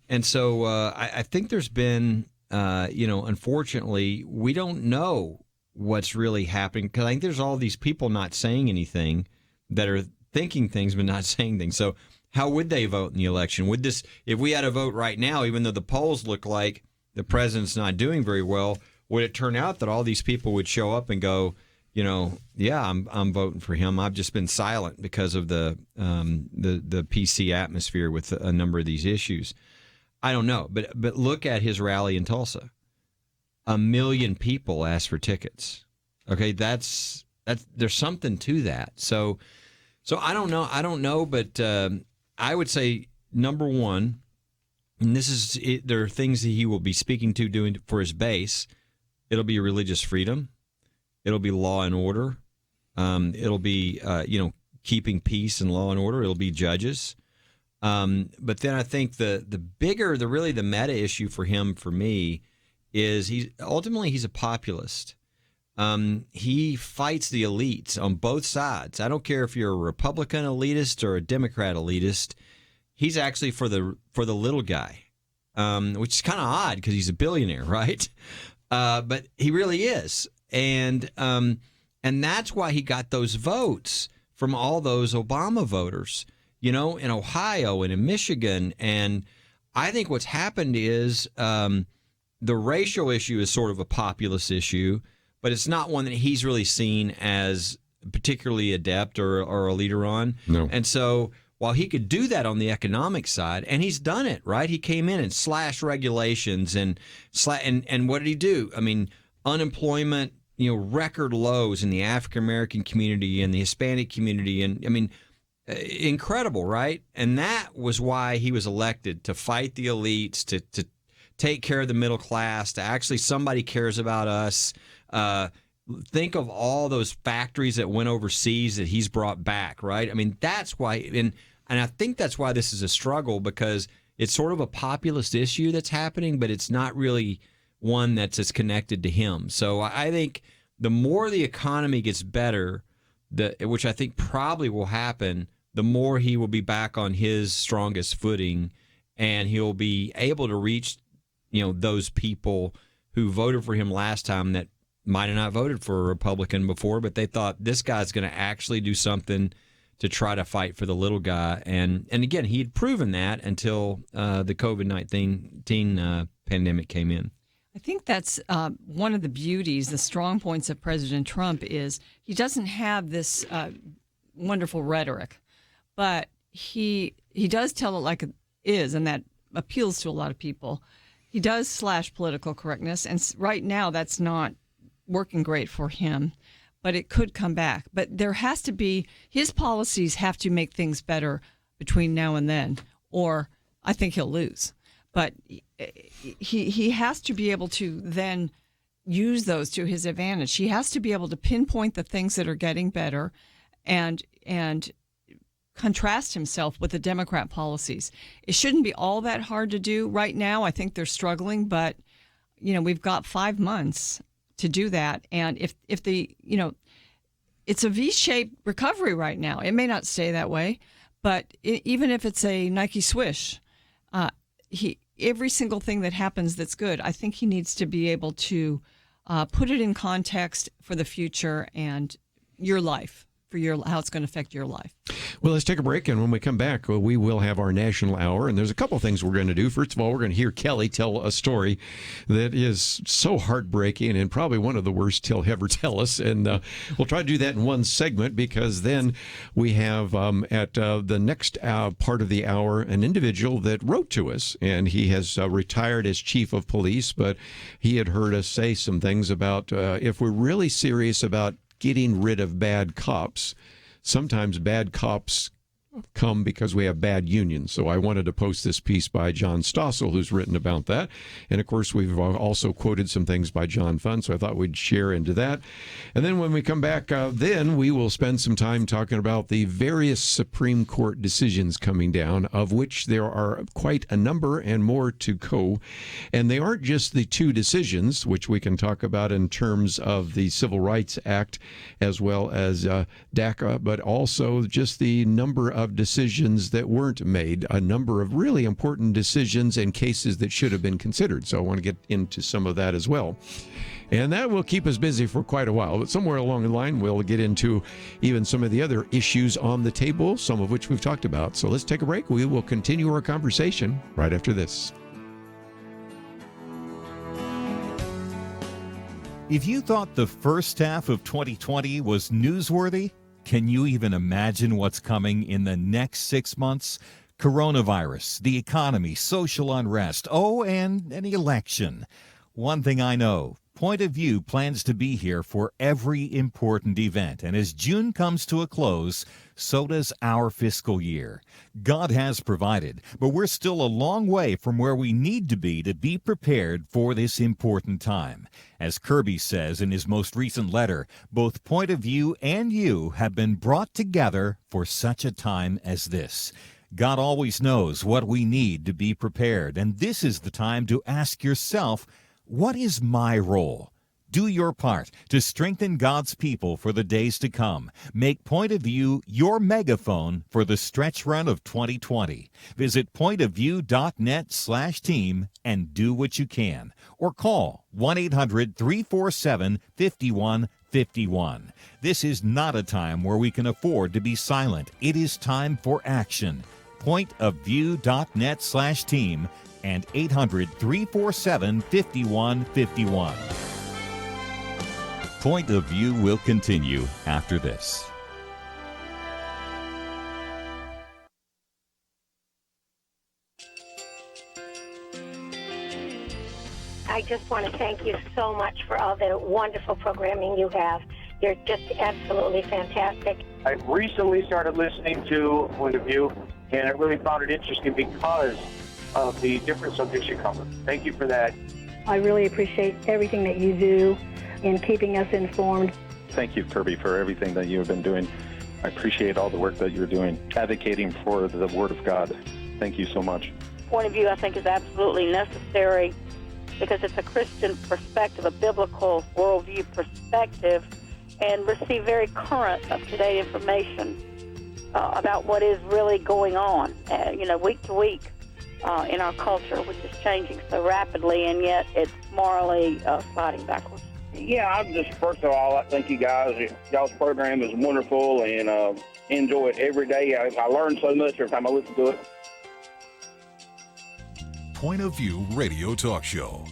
And so I think there's been, unfortunately, we don't know what's really happening because I think there's all these people not saying anything that are thinking things but not saying things. So how would they vote in the election? If we had a vote right now, even though the polls look like the president's not doing very well, would it turn out that all these people would show up and go, yeah, I'm voting for him. I've just been silent because of the PC atmosphere with a number of these issues. I don't know, but look at his rally in Tulsa. 1 million people asked for tickets. Okay, that's there's something to that. So I don't know, but I would say number one, and this is it, there are things that he will be speaking to doing for his base. It'll be religious freedom. It'll be law and order. It'll be keeping peace and law and order. It'll be judges. But then I think the meta issue for him, for me, is he's a populist. He fights the elites on both sides. I don't care if you're a Republican elitist or a Democrat elitist. He's actually for the little guy, which is kind of odd because he's a billionaire, right? But he really is, and that's why he got those votes from all those Obama voters, in Ohio and in Michigan. And I think what's happened is the racial issue is sort of a populist issue, but it's not one that he's really seen as particularly adept or a leader on. No. And so while he could do that on the economic side, and he's done it, right? He came in and slashed regulations and what did he do? I mean, unemployment, record lows in the African American community and the Hispanic community, and I mean, incredible, right? And that was why he was elected, to fight the elites, to take care of the middle class, to actually somebody cares about us. Think of all those factories that went overseas that he's brought back, right? I mean, that's why, and I think that's why this is a struggle, because it's sort of a populist issue that's happening, but it's not really one that's as connected to him. So I think the more the economy gets better, which I think probably will happen, the more he will be back on his strongest footing, and he'll be able to reach, those people who voted for him last time that might have not voted for a Republican before, but they thought this guy's going to actually do something to try to fight for the little guy. And again, he had proven that until the COVID-19 pandemic came in. I think that's one of the beauties, the strong points of President Trump is he doesn't have this wonderful rhetoric, but he does tell it like it is, and that appeals to a lot of people. He does slash political correctness, and right now that's not working great for him, but it could come back. But there has to be, his policies have to make things better between now and then, or I think he'll lose. But he has to be able to then use those to his advantage. He has to be able to pinpoint the things that are getting better and contrast himself with the Democrat policies. It shouldn't be all that hard to do. Right now, I think they're struggling, but we've got 5 months to do that. And if the, it's a V-shaped recovery right now. It may not stay that way, but even if it's a Nike swish, every single thing that happens that's good, I think he needs to be able to put it in context for the future and your life, for how it's going to affect your life. Well, let's take a break, and when we come back, we will have our national hour, and there's a couple of things we're going to do. First of all, we're going to hear Kelly tell a story that is so heartbreaking and probably one of the worst he'll ever tell us, and we'll try to do that in one segment, because then we have at the next part of the hour an individual that wrote to us, and he has retired as chief of police, but he had heard us say some things about if we're really serious about getting rid of bad cops, sometimes bad cops come because we have bad unions. So I wanted to post this piece by John Stossel, who's written about that. And of course, we've also quoted some things by John Funn, so I thought we'd share into that. And then when we come back, then we will spend some time talking about the various Supreme Court decisions coming down, of which there are quite a number and more to go. And they aren't just the two decisions, which we can talk about in terms of the Civil Rights Act as well as DACA, but also just the number of decisions that weren't made, a number of really important decisions and cases that should have been considered. So I want to get into some of that as well. And that will keep us busy for quite a while. But somewhere along the line, we'll get into even some of the other issues on the table, some of which we've talked about. So let's take a break. We will continue our conversation right after this. If you thought the first half of 2020 was newsworthy, can you even imagine what's coming in the next 6 months? Coronavirus, the economy, social unrest, and an election. One thing I know, Point of View plans to be here for every important event, and as June comes to a close, so does our fiscal year. God has provided, but we're still a long way from where we need to be prepared for this important time. As Kerby says in his most recent letter, both Point of View and you have been brought together for such a time as this. God always knows what we need to be prepared, and this is the time to ask yourself, what is my role? Do your part to strengthen God's people for the days to come. Make Point of View your megaphone for the stretch run of 2020. Visit pointofview.net/team and do what you can. Or call 1-800-347-51 51. This is not a time where we can afford to be silent. It is time for action. pointofview.net/team and 800-347-5151. Point of View will continue after this. I just want to thank you so much for all the wonderful programming you have. You're just absolutely fantastic. I recently started listening to Point of View, and I really found it interesting because of the different subjects you cover. Thank you for that. I really appreciate everything that you do in keeping us informed. Thank you, Kerby, for everything that you have been doing. I appreciate all the work that you're doing, advocating for the Word of God. Thank you so much. Point of View, I think, is absolutely necessary because it's a Christian perspective, a biblical worldview perspective, and receive very current, up-to-date information about what is really going on, week to week in our culture, which is changing so rapidly, and yet it's morally sliding backwards. Yeah, first of all, I thank you guys. Y'all's program is wonderful, and enjoy it every day. I learn so much every time I listen to it. Point of View Radio Talk Show.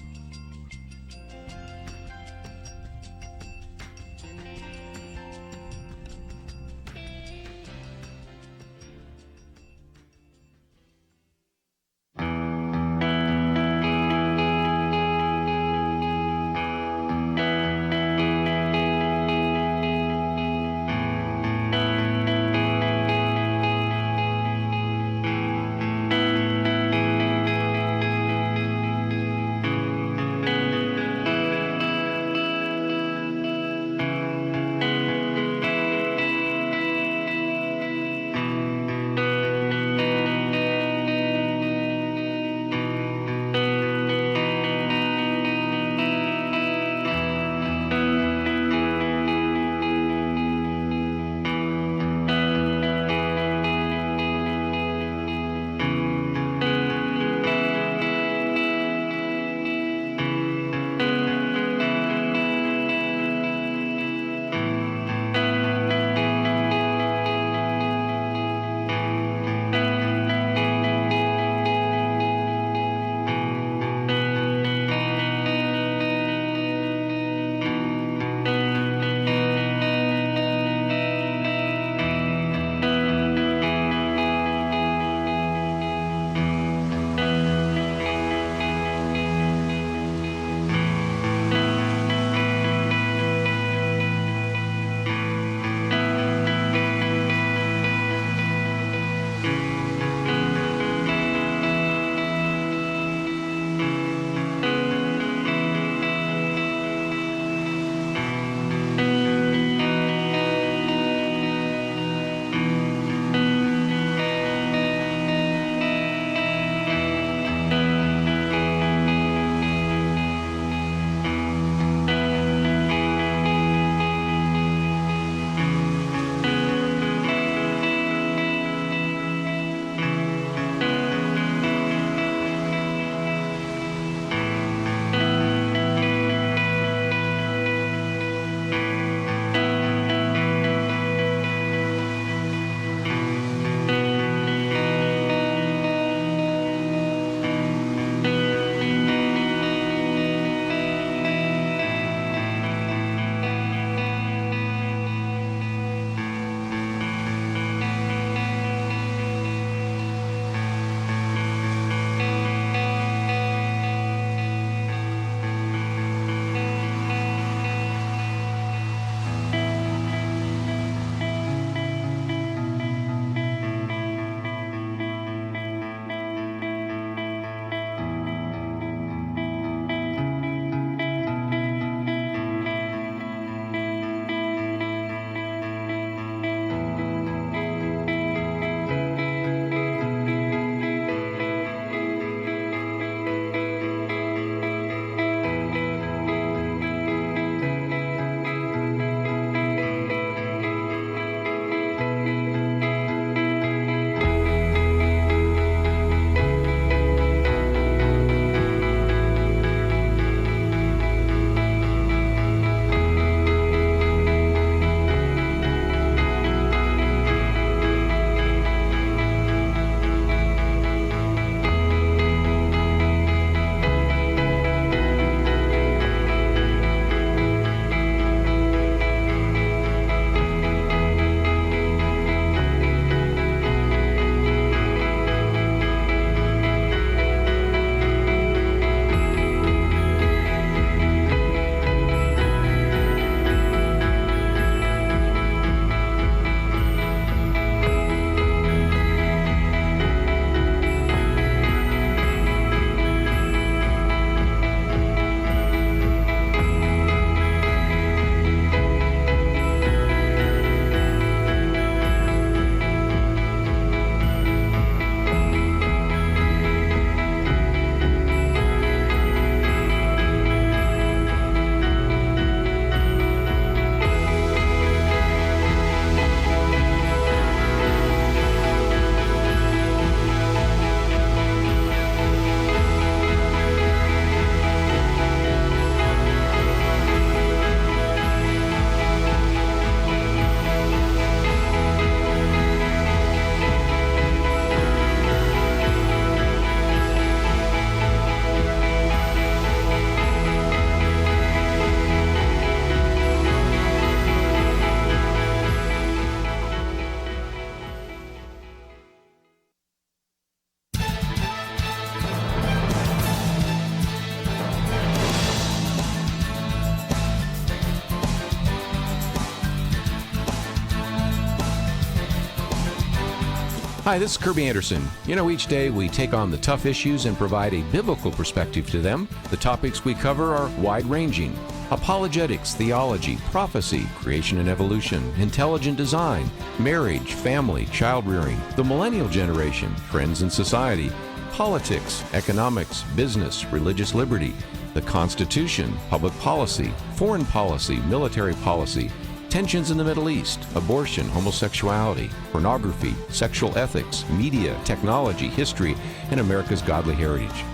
Hi, this is Kerby Anderson. Each day we take on the tough issues and provide a biblical perspective to them. The topics we cover are wide-ranging: apologetics, theology, prophecy, creation and evolution, intelligent design, marriage, family, child-rearing, the millennial generation, trends in society, politics, economics, business, religious liberty, the Constitution, public policy, foreign policy, military policy, tensions in the Middle East, abortion, homosexuality, pornography, sexual ethics, media, technology, history, and America's godly heritage.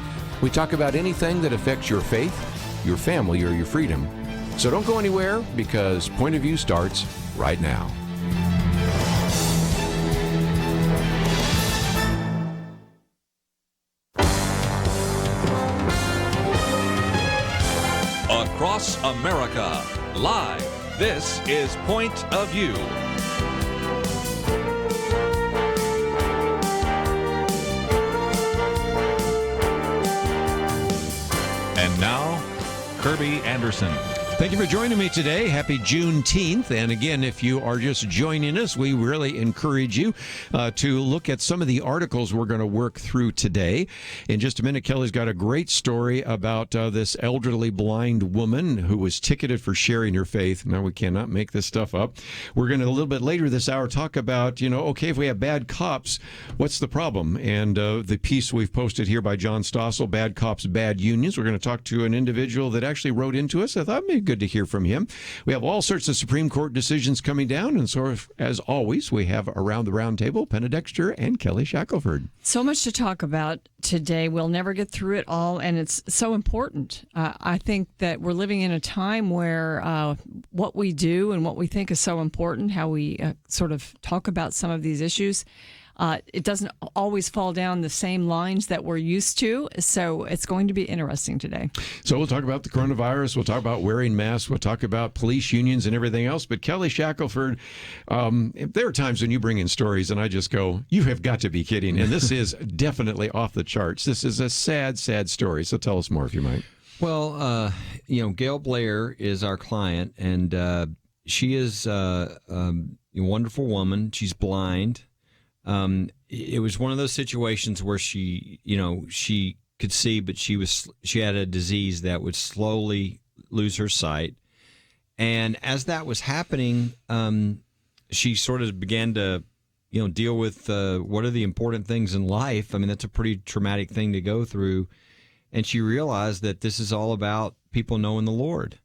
We talk about anything that affects your faith, your family, or your freedom. So don't go anywhere, because Point of View starts right now. Across America, live. This is Point of View. And now, Kerby Anderson. Thank you for joining me today. Happy Juneteenth. And again, if you are just joining us, we really encourage you to look at some of the articles we're going to work through today. In just a minute, Kelly's got a great story about this elderly blind woman who was ticketed for sharing her faith. Now, we cannot make this stuff up. We're going to, a little bit later this hour, talk about, okay, if we have bad cops, what's the problem? And the piece we've posted here by John Stossel, Bad Cops, Bad Unions. We're going to talk to an individual that actually wrote into us. I thought maybe good to hear from him. We have all sorts of Supreme Court decisions coming down, and so as always, we have around the round table Penna Dexter and Kelly Shackelford. So much to talk about today. We'll never get through it all, and it's so important. I think that we're living in a time where what we do and what we think is so important, how we sort of talk about some of these issues, it doesn't always fall down the same lines that we're used to. So it's going to be interesting today. So we'll talk about the coronavirus. We'll talk about wearing masks. We'll talk about police unions and everything else. But Kelly Shackelford, there are times when you bring in stories and I just go, you have got to be kidding. And this is definitely off the charts. This is a sad, sad story. So tell us more if you might. Well, Gail Blair is our client, and she is a wonderful woman. She's blind. It was one of those situations where she could see, but she had a disease that would slowly lose her sight. And as that was happening, she sort of began to, deal with what are the important things in life. I mean, that's a pretty traumatic thing to go through. And she realized that this is all about people knowing the Lord.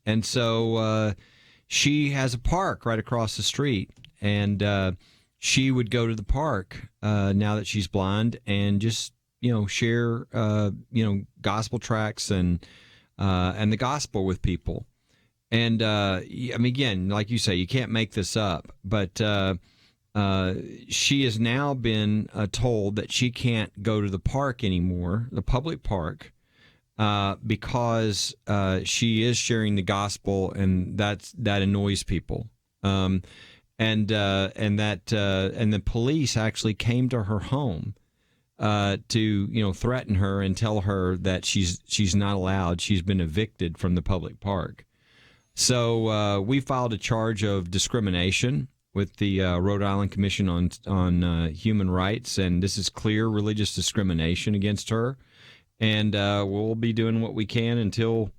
And so she has a park right across the street, and she would go to the park now that she's blind and just, share, gospel tracts and the gospel with people. And, again, like you say, you can't make this up, but she has now been told that she can't go to the park anymore, the public park, because she is sharing the gospel, and that annoys people. And the police actually came to her home to threaten her and tell her that she's not allowed. She's been evicted from the public park. So we filed a charge of discrimination with the Rhode Island Commission on Human Rights, and this is clear religious discrimination against her. And we'll be doing what we can until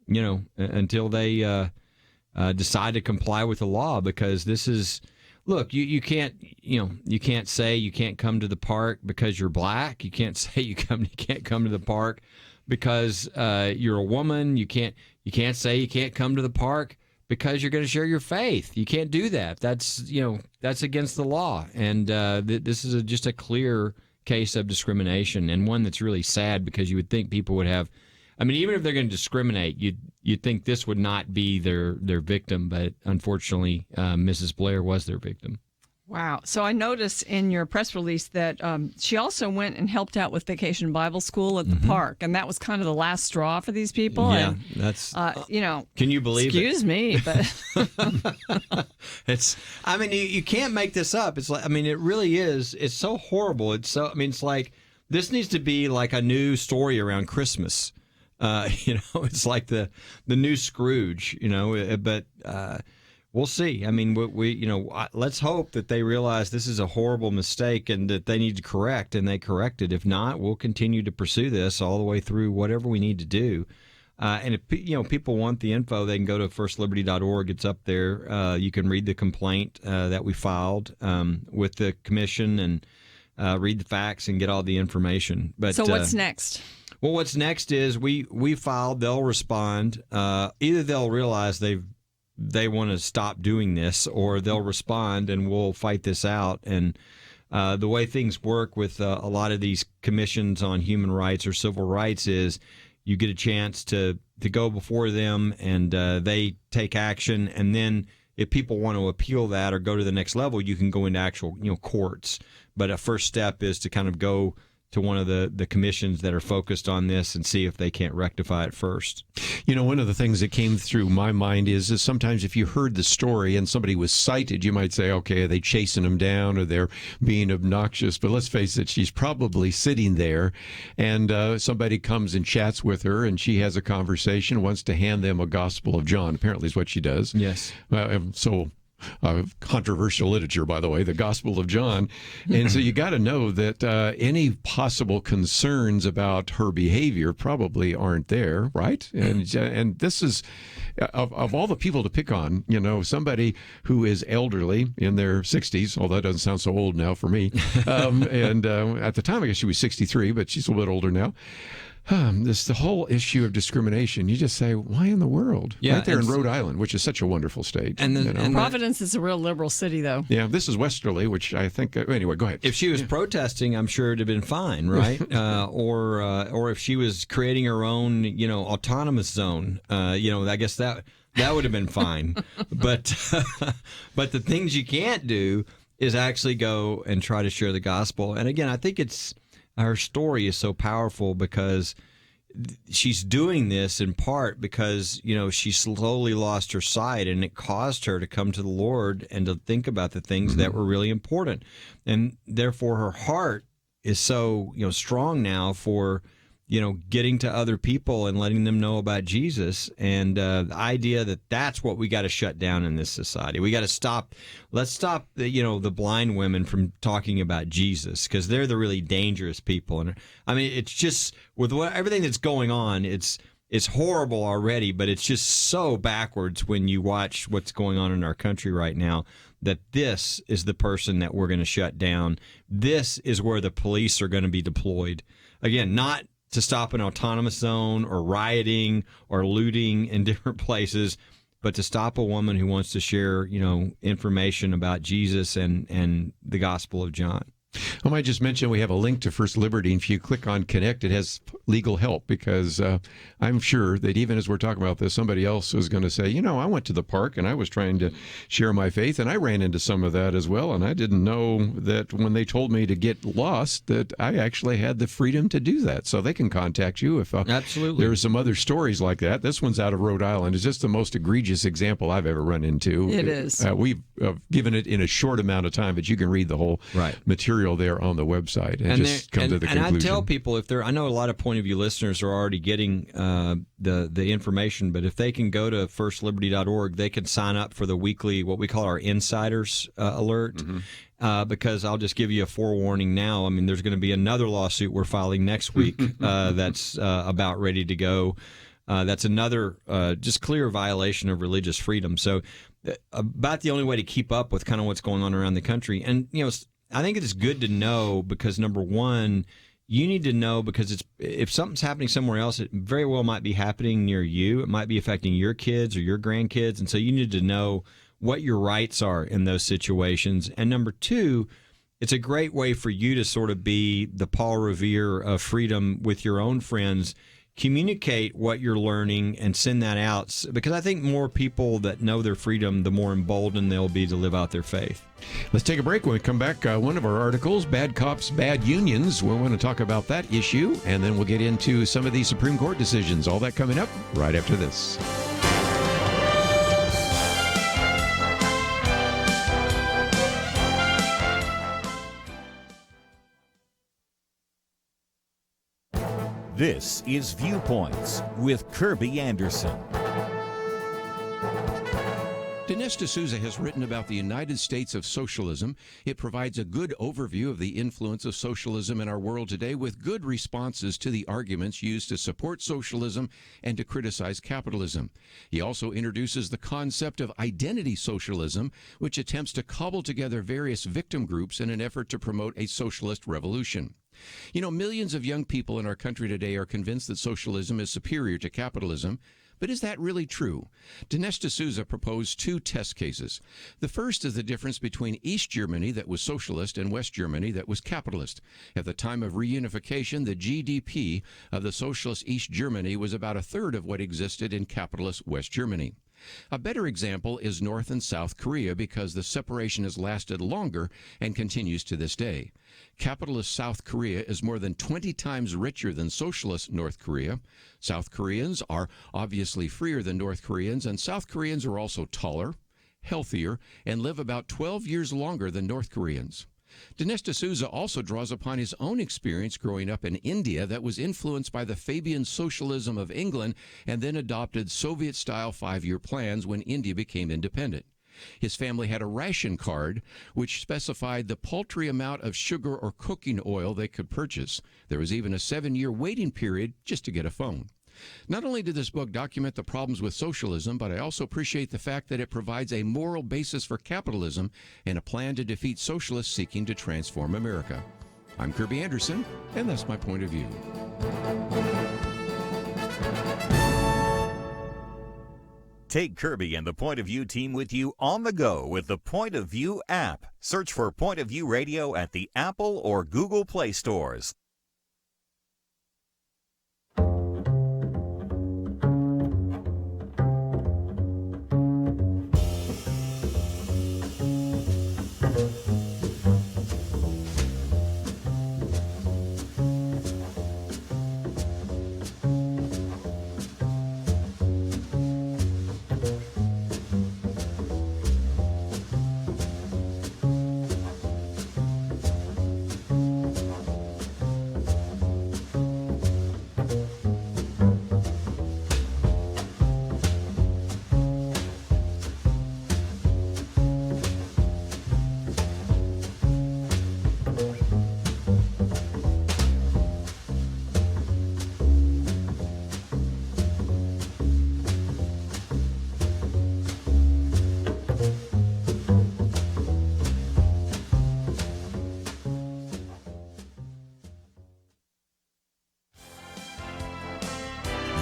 they decide to comply with the law, because this is, look, you can't say you can't come to the park because you're black. You can't say you can't come to the park because you're a woman. You can't say you can't come to the park because you're going to share your faith. You can't do that. That's against the law. And this is just a clear case of discrimination, and one that's really sad, because you would think people would have, even if they're going to discriminate, you'd think this would not be their victim, but unfortunately, Mrs. Blair was their victim. Wow. So I noticed in your press release that she also went and helped out with Vacation Bible School at the park, and that was kind of the last straw for these people. Yeah, and, that's Can you believe excuse it? me, but it's. You can't make this up. It's like, it really is. It's so horrible. It's so. It's like this needs to be like a new story around Christmas. It's like the new Scrooge. But we'll see. I mean, let's hope that they realize this is a horrible mistake and that they need to correct, and they correct it. If not, we'll continue to pursue this all the way through whatever we need to do. And if people want the info, they can go to firstliberty.org. It's up there. You can read the complaint that we filed with the commission and read the facts and get all the information. But so what's next? Well, what's next is we filed. They'll respond. Either they'll realize they want to stop doing this, or they'll respond and we'll fight this out. And the way things work with a lot of these commissions on human rights or civil rights is you get a chance to go before them and they take action. And then if people want to appeal that or go to the next level, you can go into actual courts. But a first step is to kind of go to one of the commissions that are focused on this and see if they can't rectify it first. One of the things that came through my mind is sometimes if you heard the story and somebody was cited, you might say, okay, are they chasing them down or they're being obnoxious? But let's face it, she's probably sitting there and somebody comes and chats with her and she has a conversation, wants to hand them a Gospel of John, apparently is what she does. Yes. Controversial literature, by the way, the Gospel of John. And so you got to know that any possible concerns about her behavior probably aren't there, right? And this is, of all the people to pick on, somebody who is elderly in their 60s, although that doesn't sound so old now for me. And at the time, I guess she was 63, but she's a little bit older now. The whole issue of discrimination, you just say, why in the world? Yeah, right there in Rhode Island, which is such a wonderful state. And Providence is a real liberal city, though. Yeah, this is Westerly, which I think, anyway, go ahead. If she was protesting, I'm sure it'd have been fine, right? Or if she was creating her own, autonomous zone, I guess that would have been fine. But the things you can't do is actually go and try to share the gospel. And again, I think her story is so powerful because she's doing this in part because, she slowly lost her sight and it caused her to come to the Lord and to think about the things that were really important. And therefore her heart is so, strong now for, getting to other people and letting them know about Jesus. And the idea that that's what we got to shut down in this society. We got to stop. Let's stop the blind women from talking about Jesus because they're the really dangerous people. And I mean, it's just with everything that's going on, it's horrible already, but it's just so backwards when you watch what's going on in our country right now, that this is the person that we're going to shut down. This is where the police are going to be deployed. Again, not to stop an autonomous zone or rioting or looting in different places, but to stop a woman who wants to share, information about Jesus and the Gospel of John. I might just mention we have a link to First Liberty, and if you click on Connect, it has legal help because I'm sure that even as we're talking about this, somebody else is going to say, I went to the park and I was trying to share my faith, and I ran into some of that as well, and I didn't know that when they told me to get lost that I actually had the freedom to do that. So they can contact you if absolutely. There are some other stories like that. This one's out of Rhode Island. It's just the most egregious example I've ever run into. It is. We've given it in a short amount of time, but you can read the whole material there on the website and just come to the conclusion. And I tell people I know a lot of Point of View listeners are already getting the information, but if they can go to firstliberty.org, they can sign up for the weekly, what we call our insiders alert. Because I'll just give you a forewarning now. I mean, there's going to be another lawsuit we're filing next week that's about ready to go. That's another just clear violation of religious freedom. So about the only way to keep up with kind of what's going on around the country. And, I think it's good to know because, number one, you need to know because if something's happening somewhere else, it very well might be happening near you. It might be affecting your kids or your grandkids. And so you need to know what your rights are in those situations. And number two, it's a great way for you to sort of be the Paul Revere of freedom with your own friends. Communicate what you're learning and send that out because I think more people that know their freedom, the more emboldened they'll be to live out their faith. Let's take a break. When we come back, one of our articles, Bad Cops, Bad Unions. We want to talk about that issue, and then we'll get into some of these Supreme Court decisions. All that coming up right after this. This is Viewpoints with Kerby Anderson. Did Dinesh D'Souza has written about the United States of Socialism. It provides a good overview of the influence of socialism in our world today with good responses to the arguments used to support socialism and to criticize capitalism. He also introduces the concept of identity socialism, which attempts to cobble together various victim groups in an effort to promote a socialist revolution. You know, millions of young people in our country today are convinced that socialism is superior to capitalism. But is that really true? Dinesh D'Souza proposed two test cases. The first is the difference between East Germany that was socialist and West Germany that was capitalist. At the time of reunification, the GDP of the socialist East Germany was about a third of what existed in capitalist West Germany. A better example is North and South Korea because the separation has lasted longer and continues to this day. Capitalist South Korea is more than 20 times richer than socialist North Korea. South Koreans are obviously freer than North Koreans, and South Koreans are also taller, healthier, and live about 12 years longer than North Koreans. Dinesh D'Souza also draws upon his own experience growing up in India that was influenced by the Fabian socialism of England and then adopted Soviet-style 5-year plans when India became independent. His family had a ration card which specified the paltry amount of sugar or cooking oil they could purchase. There was even a 7-year waiting period just to get a phone. Not only did this book document the problems with socialism, but I also appreciate the fact that it provides a moral basis for capitalism and a plan to defeat socialists seeking to transform America. I'm Kerby Anderson, and that's my point of view. Take Kerby and the Point of View team with you on the go with the Point of View app. Search for Point of View Radio at the Apple or Google Play stores.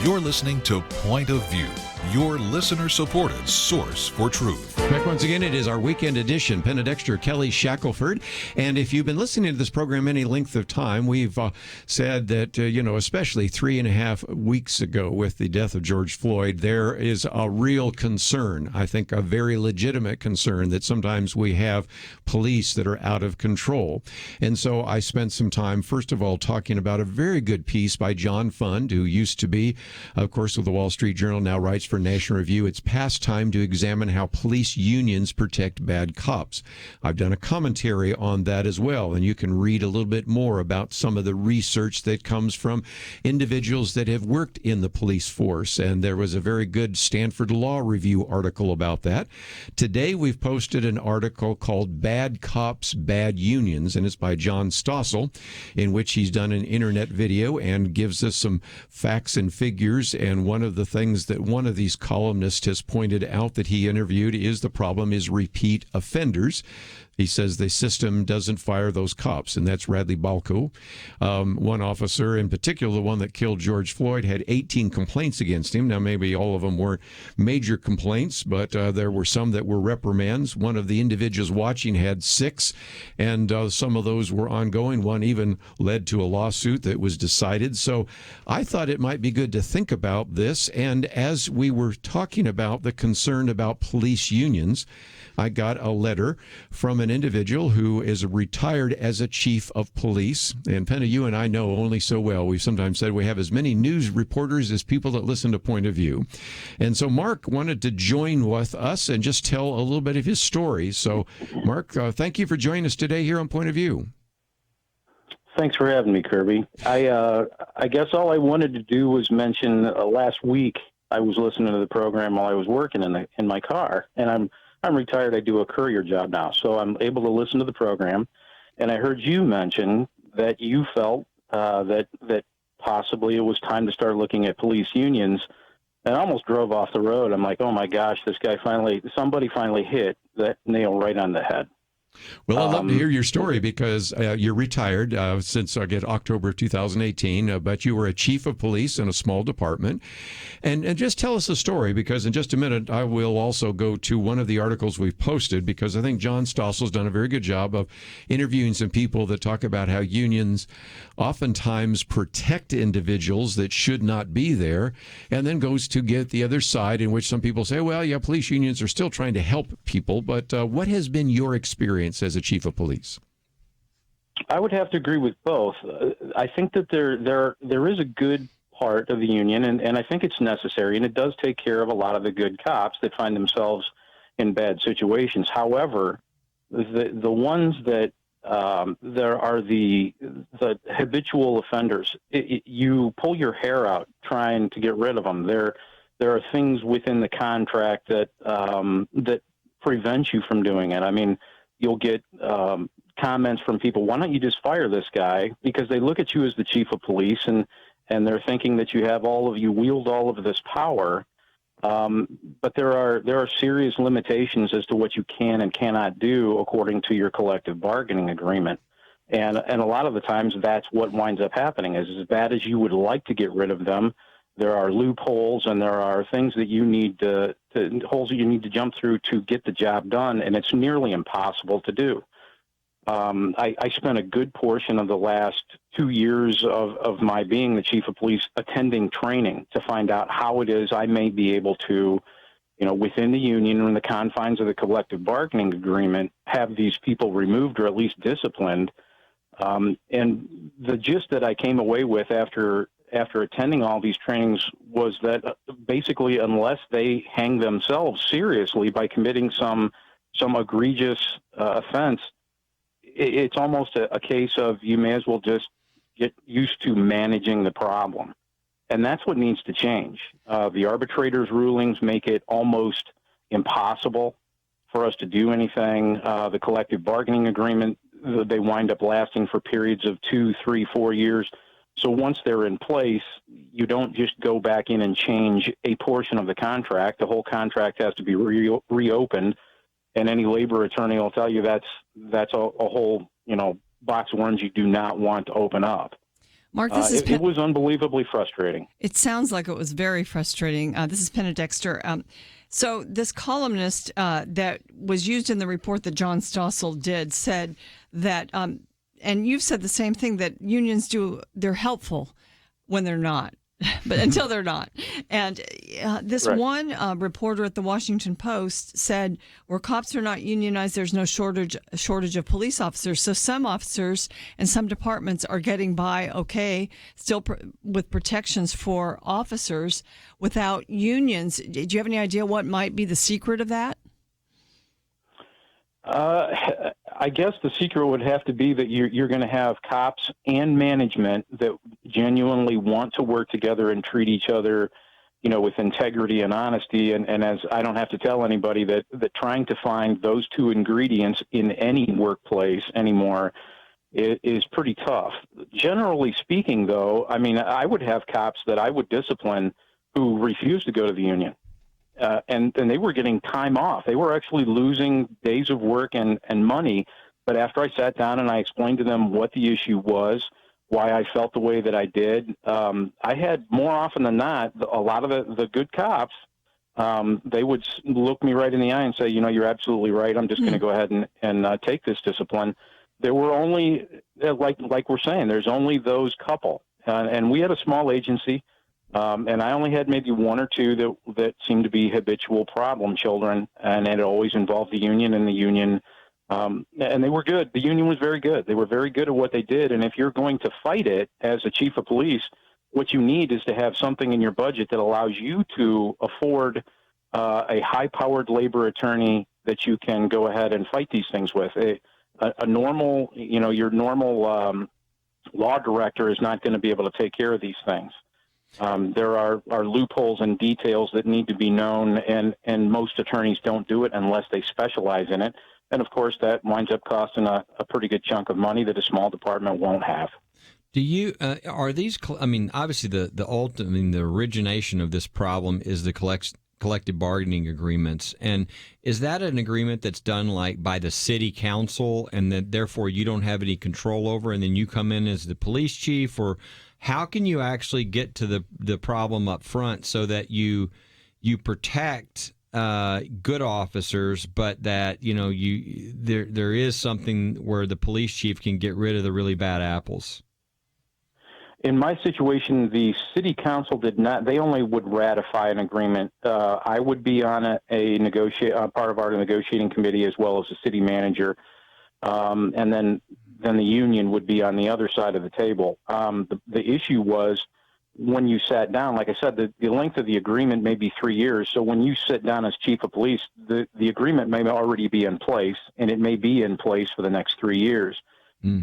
You're listening to Point of View, your listener-supported source for truth. Back once again, it is our weekend edition. Penna Dexter, Kelly Shackelford. And if you've been listening to this program any length of time, we've said that, especially 3.5 weeks ago with the death of George Floyd, there is a real concern, I think a very legitimate concern, that sometimes we have police that are out of control. And so I spent some time, first of all, talking about a very good piece by John Fund, who used to be, of course, with the Wall Street Journal, now writes for National Review. It's past time to examine how police unions protect bad cops. I've done a commentary on that as well, and you can read a little bit more about some of the research that comes from individuals that have worked in the police force, and there was a very good Stanford Law Review article about that. Today we've posted an article called Bad Cops, Bad Unions, and it's by John Stossel, in which he's done an internet video and gives us some facts and figures, and one of the things that one of these columnists has pointed out that he interviewed is the problem is repeat offenders. He says the system doesn't fire those cops, and that's Radley Balco. One officer in particular, the one that killed George Floyd, had 18 complaints against him. Now, maybe all of them weren't major complaints, but there were some that were reprimands. One of the individuals watching had 6, and some of those were ongoing. One even led to a lawsuit that was decided. So I thought it might be good to think about this. And as we were talking about the concern about police unions, I got a letter from an individual who is retired as a chief of police. And Penna, you and I know only so well. We've sometimes said we have as many news reporters as people that listen to Point of View. And so Mark wanted to join with us and just tell a little bit of his story. So Mark, thank you for joining us today here on Point of View. Thanks for having me, Kerby. I guess all I wanted to do was mention last week I was listening to the program while I was working in my car, and I'm retired. I do a courier job now, so I'm able to listen to the program. And I heard you mention that you felt that possibly it was time to start looking at police unions. And I almost drove off the road. I'm like, oh my gosh, somebody finally hit that nail right on the head. Well, I'd love to hear your story because you're retired since October of 2018, but you were a chief of police in a small department. And just tell us the story, because in just a minute, I will also go to one of the articles we've posted, because I think John Stossel's done a very good job of interviewing some people that talk about how unions oftentimes protect individuals that should not be there, and then goes to get the other side, in which some people say, well, yeah, police unions are still trying to help people. But what has been your experience as a chief of police? I would have to agree with both. I think that there is a good part of the union, and I think it's necessary, and it does take care of a lot of the good cops that find themselves in bad situations. However, the ones that there are the habitual offenders, you pull your hair out trying to get rid of them. There are things within the contract that prevent you from doing it. I mean, you'll get comments from people, why don't you just fire this guy? Because they look at you as the chief of police, and they're thinking that you wield all of this power. But there are serious limitations as to what you can and cannot do according to your collective bargaining agreement. And a lot of the times that's what winds up happening. Is as bad as you would like to get rid of them, there are loopholes and there are things that you need holes that you need to jump through to get the job done, and it's nearly impossible to do. I spent a good portion of the last 2 years of my being the chief of police attending training to find out how it is I may be able to, within the union and the confines of the collective bargaining agreement, have these people removed or at least disciplined. And the gist that I came away with after attending all these trainings was that basically, unless they hang themselves seriously by committing some egregious offense, it's almost a case of you may as well just get used to managing the problem. And that's what needs to change. The arbitrators' rulings make it almost impossible for us to do anything. The collective bargaining agreement, they wind up lasting for periods of 2, 3, 4 years. So once they're in place, you don't just go back in and change a portion of the contract. The whole contract has to be reopened. And any labor attorney will tell you that's a whole, box of worms you do not want to open up. Mark, it was unbelievably frustrating. It sounds like it was very frustrating. This is Penna Dexter. So this columnist that was used in the report that John Stossel did said that, and you've said the same thing, that unions they're helpful when they're not. But until they're not. And this right. one reporter at the Washington Post said, where cops are not unionized, there's no shortage of police officers. So some officers and some departments are getting by okay, still with protections for officers without unions. Do you have any idea what might be the secret of that? I guess the secret would have to be that you're going to have cops and management that genuinely want to work together and treat each other, with integrity and honesty. And as I don't have to tell anybody that trying to find those two ingredients in any workplace anymore is pretty tough. Generally speaking, though, I mean, I would have cops that I would discipline who refuse to go to the union. And they were getting time off. They were actually losing days of work and money. But after I sat down and I explained to them what the issue was, why I felt the way that I did, I had more often than not, a lot of the good cops, they would look me right in the eye and say, you're absolutely right. I'm just going to go ahead and take this discipline. There were only, like we're saying, there's only those couple. And we had a small agency. And I only had maybe one or two that seemed to be habitual problem children, and it always involved the union, and the union, and they were good. The union was very good. They were very good at what they did. And if you're going to fight it as a chief of police, what you need is to have something in your budget that allows you to afford a high-powered labor attorney that you can go ahead and fight these things with. A normal, your normal law director is not going to be able to take care of these things. There are loopholes and details that need to be known, and most attorneys don't do it unless they specialize in it. And, of course, that winds up costing a pretty good chunk of money that a small department won't have. Do you are these? I mean, obviously, the origination of this problem is the collective bargaining agreements, and is that an agreement that's done like by the city council, and that therefore you don't have any control over, and then you come in as the police chief, or how can you actually get to the problem up front so that you protect good officers, but that there is something where the police chief can get rid of the really bad apples? In my situation, the city council did not. They only would ratify an agreement. I would be on a part of our negotiating committee, as well as the city manager, and then the union would be on the other side of the table. The issue was when you sat down. Like I said, the length of the agreement may be 3 years. So when you sit down as chief of police, the agreement may already be in place, and it may be in place for the next 3 years.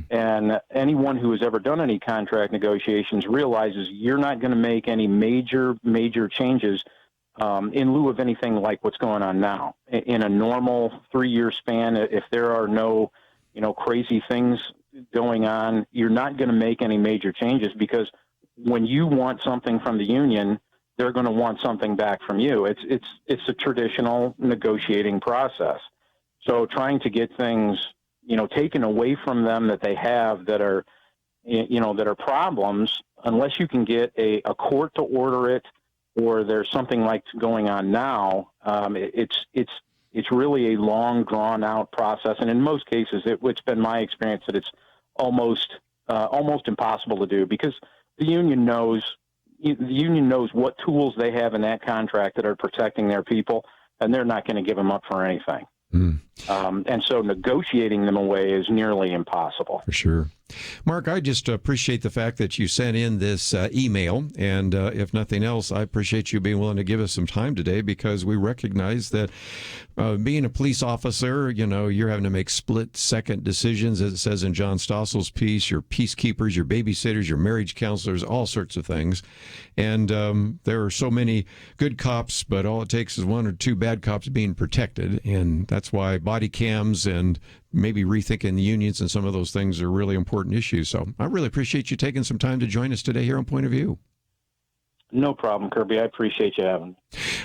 And anyone who has ever done any contract negotiations realizes you're not going to make any major changes in lieu of anything like what's going on now. In a normal 3-year span, if there are no crazy things going on, you're not going to make any major changes, because when you want something from the union, they're going to want something back from you. It's a traditional negotiating process. So trying to get things taken away from them that they have that are problems, unless you can get a court to order it, or there's something like going on now, it's really a long, drawn out process. And in most cases, it's been my experience that it's almost impossible to do, because the union knows what tools they have in that contract that are protecting their people, and they're not going to give them up for anything. And so negotiating them away is nearly impossible. For sure. Mark, I just appreciate the fact that you sent in this email. And if nothing else, I appreciate you being willing to give us some time today, because we recognize that being a police officer, you're having to make split-second decisions, as it says in John Stossel's piece, your peacekeepers, your babysitters, your marriage counselors, all sorts of things. And there are so many good cops, but all it takes is one or two bad cops being protected. And that's why body cams and maybe rethinking the unions and some of those things are really important issues. So I really appreciate you taking some time to join us today here on Point of View. No problem, Kirby. I appreciate you having me.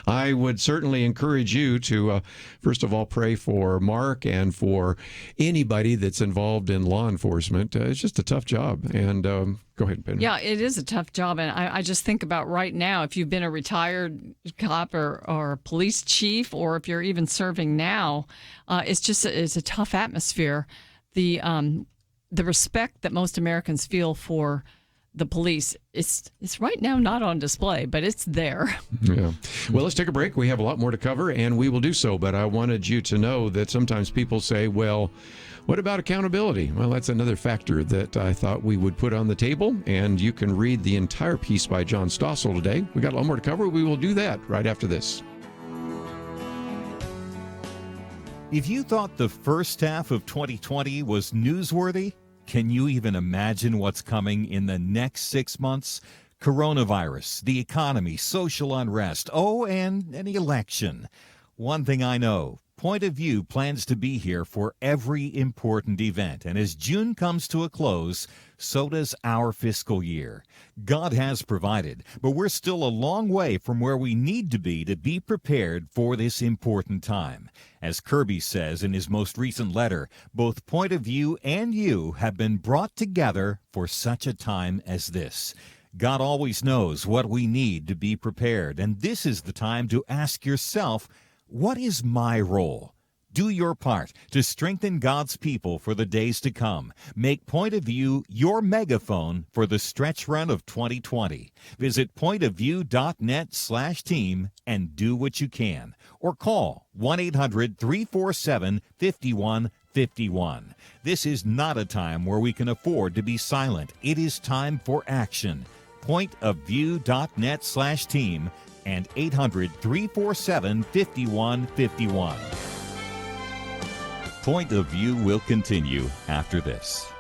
I would certainly encourage you to, first of all, pray for Mark and for anybody that's involved in law enforcement. It's just a tough job. And go ahead, Penna. Yeah, it is a tough job. And I just think about right now, if you've been a retired cop or a police chief, or if you're even serving now, it's a tough atmosphere. The respect that most Americans feel for the police, it's right now not on display, but it's there. Yeah. Well, let's take a break. We have a lot more to cover, and we will do so. But I wanted you to know that sometimes people say, well, what about accountability? Well, that's another factor that I thought we would put on the table, and you can read the entire piece by John Stossel today. We got a lot more to cover. We will do that right after this. If you thought the first half of 2020 was newsworthy, can you even imagine what's coming in the next 6 months? Coronavirus, the economy, social unrest, and an election. One thing I know, Point of View plans to be here for every important event. And as June comes to a close, so does our fiscal year. God has provided, but we're still a long way from where we need to be prepared for this important time. As Kerby says in his most recent letter, both Point of View and you have been brought together for such a time as this. God always knows what we need to be prepared, and this is the time to ask yourself, what is my role? Do your part to strengthen God's people for the days to come. Make Point of View your megaphone for the stretch run of 2020. Visit pointofview.net/team and do what you can. Or call 1-800-347-5151. This is not a time where we can afford to be silent. It is time for action. Pointofview.net/team and 800-347-5151. Point of View will continue after this.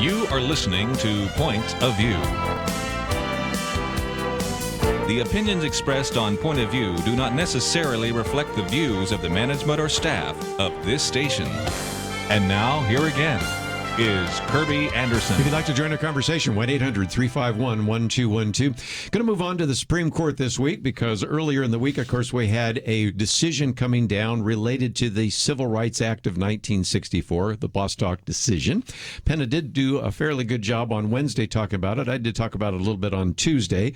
You are listening to Point of View. The opinions expressed on Point of View do not necessarily reflect the views of the management or staff of this station. And now, here again is Kerby Anderson. If you'd like to join our conversation, 1-800-351-1212. Going to move on to the Supreme Court this week because earlier in the week, of course, we had a decision coming down related to the Civil Rights Act of 1964, the Bostock decision. Penna did do a fairly good job on Wednesday talking about it. I did talk about it a little bit on Tuesday,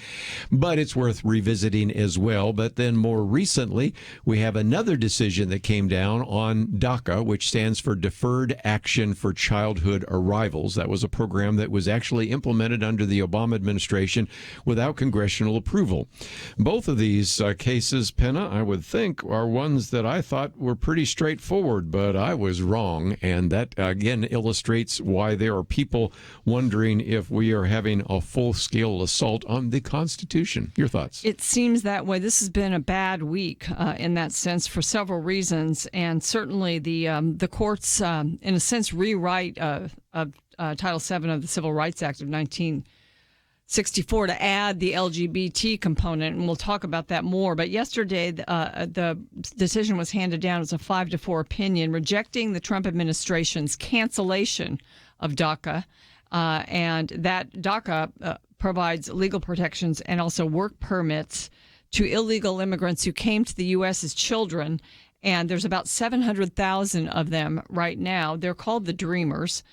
but it's worth revisiting as well. But then more recently, we have another decision that came down on DACA, which stands for Deferred Action for Childhood Arrivals. That was a program that was actually implemented under the Obama administration without congressional approval. Both of these cases, Penna, I would think, are ones that I thought were pretty straightforward, but I was wrong. And that, again, illustrates why there are people wondering if we are having a full-scale assault on the Constitution. Your thoughts? It seems that way. This has been a bad week in that sense for several reasons, and certainly the courts, in a sense, rewrite of Title VII of the Civil Rights Act of 1964 to add the LGBT component, and we'll talk about that more. But yesterday, the decision was handed down as a 5-4 opinion, rejecting the Trump administration's cancellation of DACA, and that DACA provides legal protections and also work permits to illegal immigrants who came to the U.S. as children. And there's about 700,000 of them right now. They're called the Dreamers.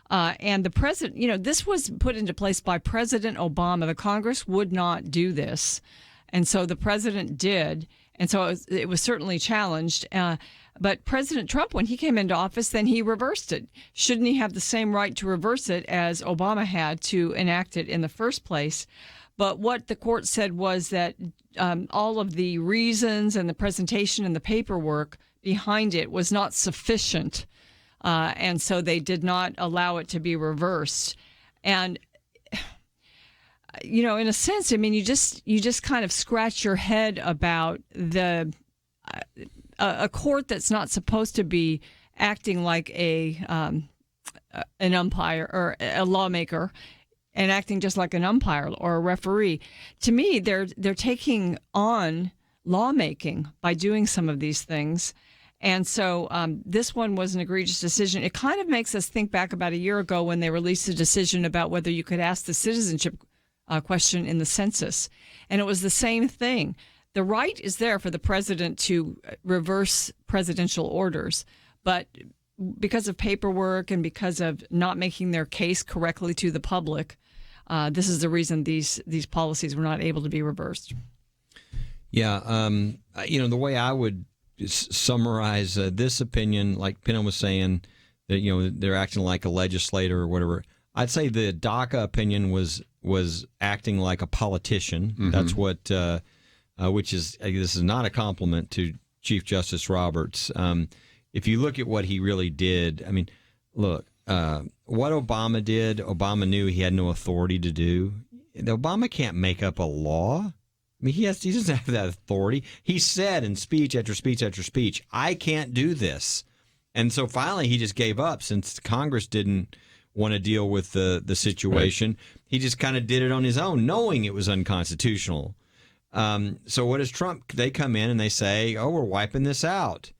And the president, this was put into place by President Obama. The Congress would not do this. And so the president did. And so it was certainly challenged. But President Trump, when he came into office, then he reversed it. Shouldn't he have the same right to reverse it as Obama had to enact it in the first place? But what the court said was that all of the reasons and the presentation and the paperwork behind it was not sufficient. And so they did not allow it to be reversed. And, in a sense, I mean, you just kind of scratch your head about a court that's not supposed to be acting like an umpire or a lawmaker and acting just like an umpire or a referee. To me, they're taking on lawmaking by doing some of these things. And so this one was an egregious decision. It kind of makes us think back about a year ago when they released a decision about whether you could ask the citizenship question in the census. And it was the same thing. The right is there for the president to reverse presidential orders, but because of paperwork and because of not making their case correctly to the public, this is the reason these policies were not able to be reversed. Yeah, the way I would summarize this opinion, like Penna was saying, that they're acting like a legislator or whatever. I'd say the DACA opinion was acting like a politician. Mm-hmm. That's what, this is not a compliment to Chief Justice Roberts. If you look at what he really did, I mean, look, what Obama did, Obama knew he had no authority to do. Obama can't make up a law. I mean, he doesn't have that authority. He said in speech after speech after speech, I can't do this. And so finally he just gave up since Congress didn't want to deal with the situation. Right. He just kind of did it on his own, knowing it was unconstitutional. So what does Trump? They come in and they say, "Oh, we're wiping this out,"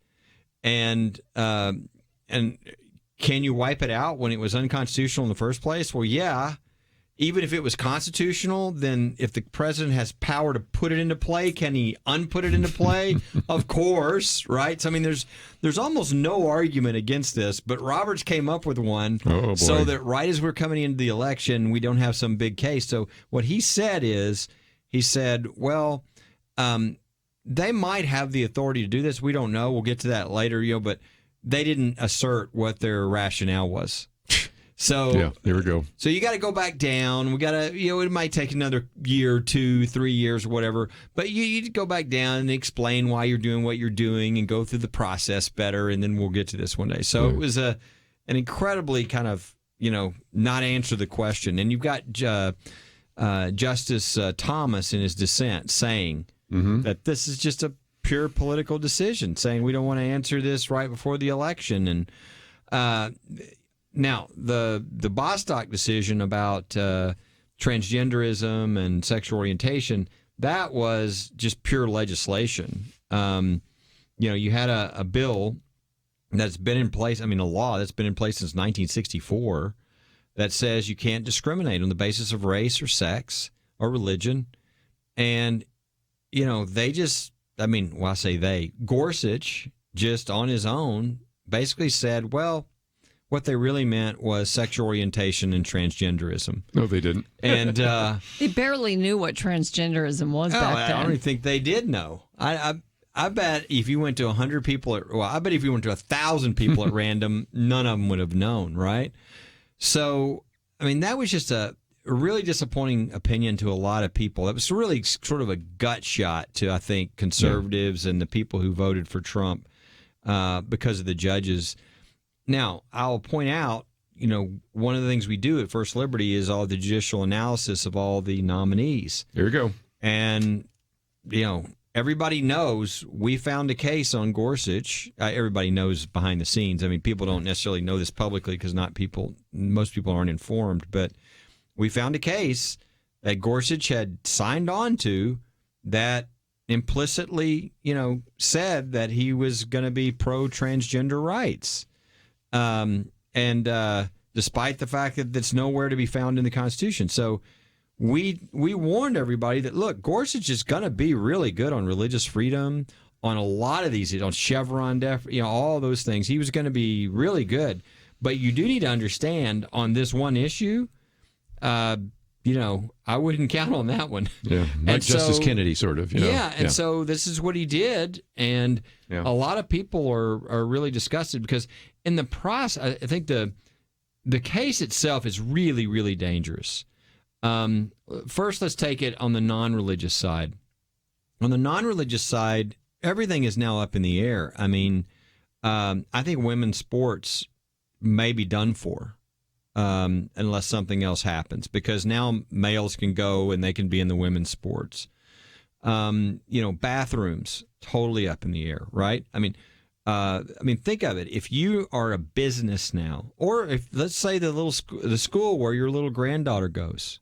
and can you wipe it out when it was unconstitutional in the first place? Well, yeah. Even if it was constitutional, then if the president has power to put it into play, can he unput it into play? Of course, right? So, I mean, there's almost no argument against this, but Roberts came up with one so that right as we're coming into the election, we don't have some big case. So what he said is, well, they might have the authority to do this. We don't know. We'll get to that later, but they didn't assert what their rationale was. So yeah, there we go. So you got to go back down. We got to, it might take another year, 2, 3 years, or whatever. But you go back down and explain why you're doing what you're doing and go through the process better, and then we'll get to this one day. So it was an incredibly kind of, not answer the question. And you've got Justice Thomas in his dissent saying that this is just a pure political decision, saying we don't want to answer this right before the election. And Now, the Bostock decision about transgenderism and sexual orientation, that was just pure legislation. You had a bill that's been in place, a law that's been in place since 1964 that says you can't discriminate on the basis of race or sex or religion. And, they just, I say they, Gorsuch just on his own basically said, well, what they really meant was sexual orientation and transgenderism. No, they didn't. And they barely knew what transgenderism was back then. I don't even think they did know. I bet if you went to 100 people, I bet if you went to 1,000 people at random, none of them would have known, right? So, that was just a really disappointing opinion to a lot of people. It was really sort of a gut shot to, I think, conservatives and the people who voted for Trump because of the judges. Now, I'll point out, one of the things we do at First Liberty is all the judicial analysis of all the nominees. There you go. And, everybody knows we found a case on Gorsuch. Everybody knows behind the scenes. People don't necessarily know this publicly because most people aren't informed. But we found a case that Gorsuch had signed on to that implicitly, said that he was going to be pro-transgender rights. Despite the fact that it's nowhere to be found in the Constitution. So we warned everybody that, look, Gorsuch is going to be really good on religious freedom, on a lot of these, on Chevron, all those things. He was going to be really good. But you do need to understand on this one issue, I wouldn't count on that one. Yeah, like Justice Kennedy, sort of. So this is what he did, and a lot of people are really disgusted because in the process, I think the case itself is really, really dangerous. First, let's take it on the non-religious side. On the non-religious side, everything is now up in the air. I think women's sports may be done for. Unless something else happens, because now males can go and they can be in the women's sports. Bathrooms, totally up in the air, right? Think of it. If you are a business now, or if, let's say, the school where your little granddaughter goes,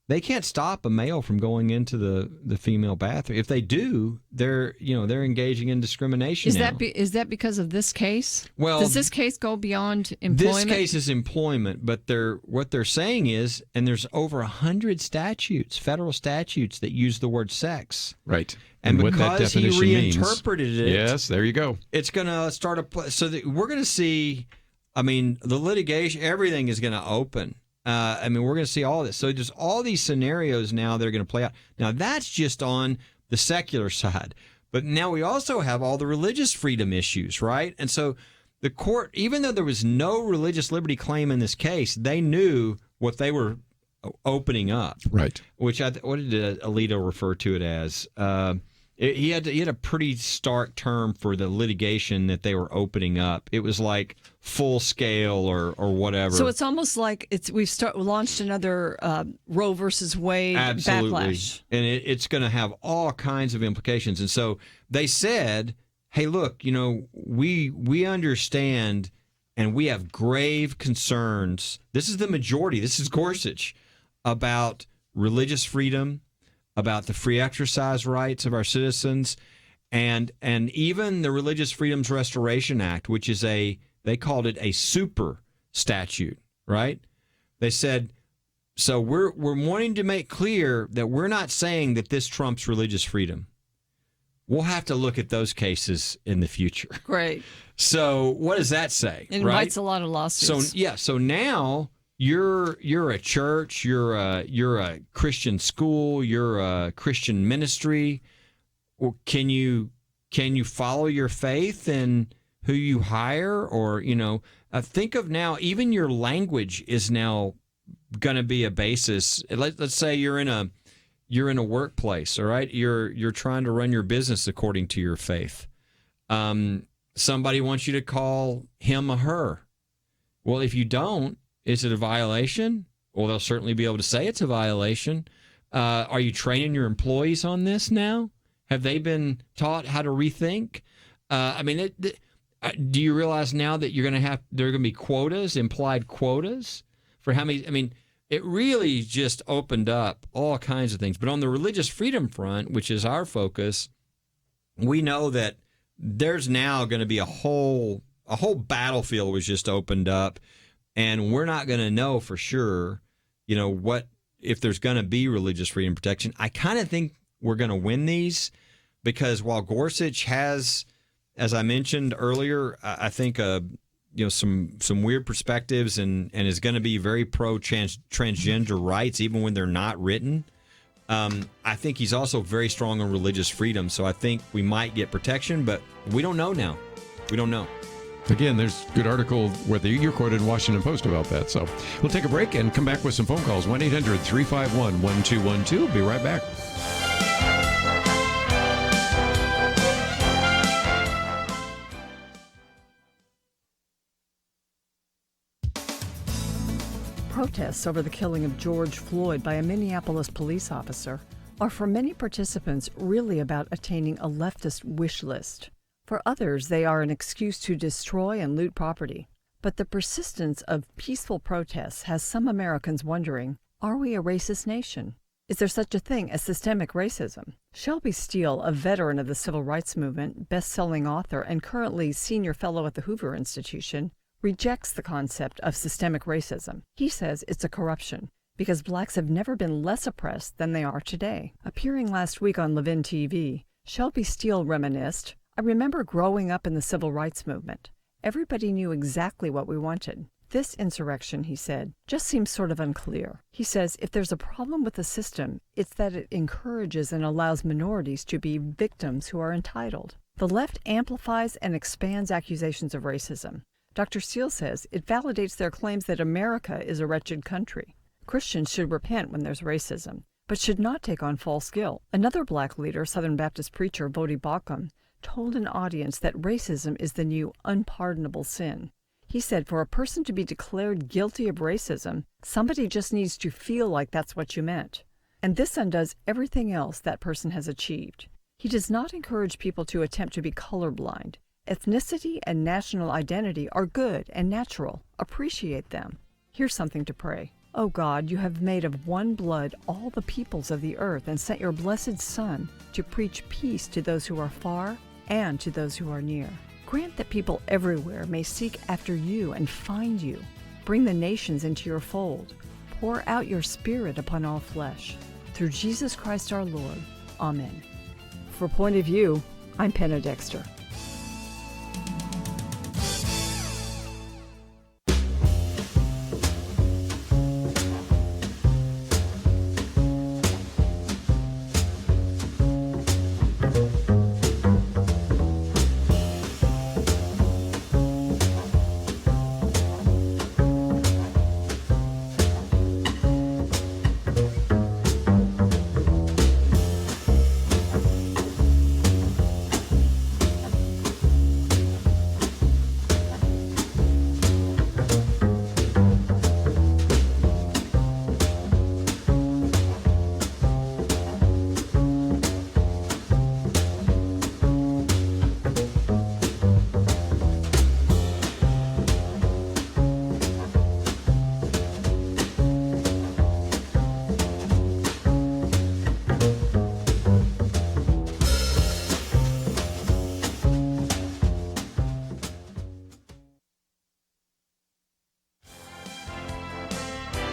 they can't stop a male from going into the female bathroom. If they do, they're engaging in discrimination. Is that because of this case? Well, does this case go beyond employment? This case is employment, but what they're saying is, and there's over 100 statutes, federal statutes, that use the word sex. Right. And what that because he definition reinterpreted means. it, yes, there you go. It's going to start so that we're going to see. The litigation, everything is going to open. We're going to see all this. So there's all these scenarios now that are going to play out. Now, that's just on the secular side. But now we also have all the religious freedom issues, right? And so the court, even though there was no religious liberty claim in this case, they knew what they were opening up. Right. Which, what did Alito refer to it as? He had a pretty stark term for the litigation that they were opening up. It was like full scale or whatever. So it's almost like we've launched another Roe versus Wade backlash. And it's going to have all kinds of implications. And so they said, hey, look, we understand and we have grave concerns. This is the majority. This is Gorsuch, about religious freedom, about the free exercise rights of our citizens, and even the Religious Freedoms Restoration Act, which is they called it a super statute, right? They said, so we're wanting to make clear that we're not saying that this trumps religious freedom. We'll have to look at those cases in the future. Great. So what does that say? It invites a lot of lawsuits. So now You're a church, you're a Christian school, you're a Christian ministry. Or can you follow your faith in who you hire? Or think of now, even your language is now going to be a basis. Let's say you're in a workplace, all right? You're trying to run your business according to your faith. Somebody wants you to call him or her. Well, if you don't, is it a violation? Well, they'll certainly be able to say it's a violation. Are you training your employees on this now? Have they been taught how to rethink? Do you realize now that there are going to be quotas, implied quotas for how many? I mean, it really just opened up all kinds of things. But on the religious freedom front, which is our focus, we know that there's now going to be a whole battlefield was just opened up, and we're not going to know for sure, what if there's going to be religious freedom protection. I kind of think we're going to win these because while Gorsuch has, as I mentioned earlier, I think some weird perspectives and is going to be very pro transgender rights even when they're not written. I think he's also very strong on religious freedom, so I think we might get protection, but we don't know now. We don't know. Again, there's a good article whether you're quoted in Washington Post about that. So we'll take a break and come back with some phone calls. 1-800-351-1212. We'll be right back. Protests over the killing of George Floyd by a Minneapolis police officer are for many participants really about attaining a leftist wish list. For others, they are an excuse to destroy and loot property. But the persistence of peaceful protests has some Americans wondering, are we a racist nation? Is there such a thing as systemic racism? Shelby Steele, a veteran of the civil rights movement, best-selling author, and currently senior fellow at the Hoover Institution, rejects the concept of systemic racism. He says it's a corruption because blacks have never been less oppressed than they are today. Appearing last week on Levin TV, Shelby Steele reminisced, I remember growing up in the civil rights movement. Everybody knew exactly what we wanted. This insurrection, he said, just seems sort of unclear. He says if there's a problem with the system, it's that it encourages and allows minorities to be victims who are entitled. The left amplifies and expands accusations of racism. Dr. Steele says it validates their claims that America is a wretched country. Christians should repent when there's racism, but should not take on false guilt. Another black leader, Southern Baptist preacher Vodi Bakum, told an audience that racism is the new unpardonable sin. He said for a person to be declared guilty of racism, somebody just needs to feel like that's what you meant. And this undoes everything else that person has achieved. He does not encourage people to attempt to be colorblind. Ethnicity and national identity are good and natural. Appreciate them. Here's something to pray. O God, you have made of one blood all the peoples of the earth and sent your blessed Son to preach peace to those who are far and to those who are near. Grant that people everywhere may seek after you and find you. Bring the nations into your fold. Pour out your Spirit upon all flesh. Through Jesus Christ our Lord. Amen. For Point of View, I'm Penna Dexter.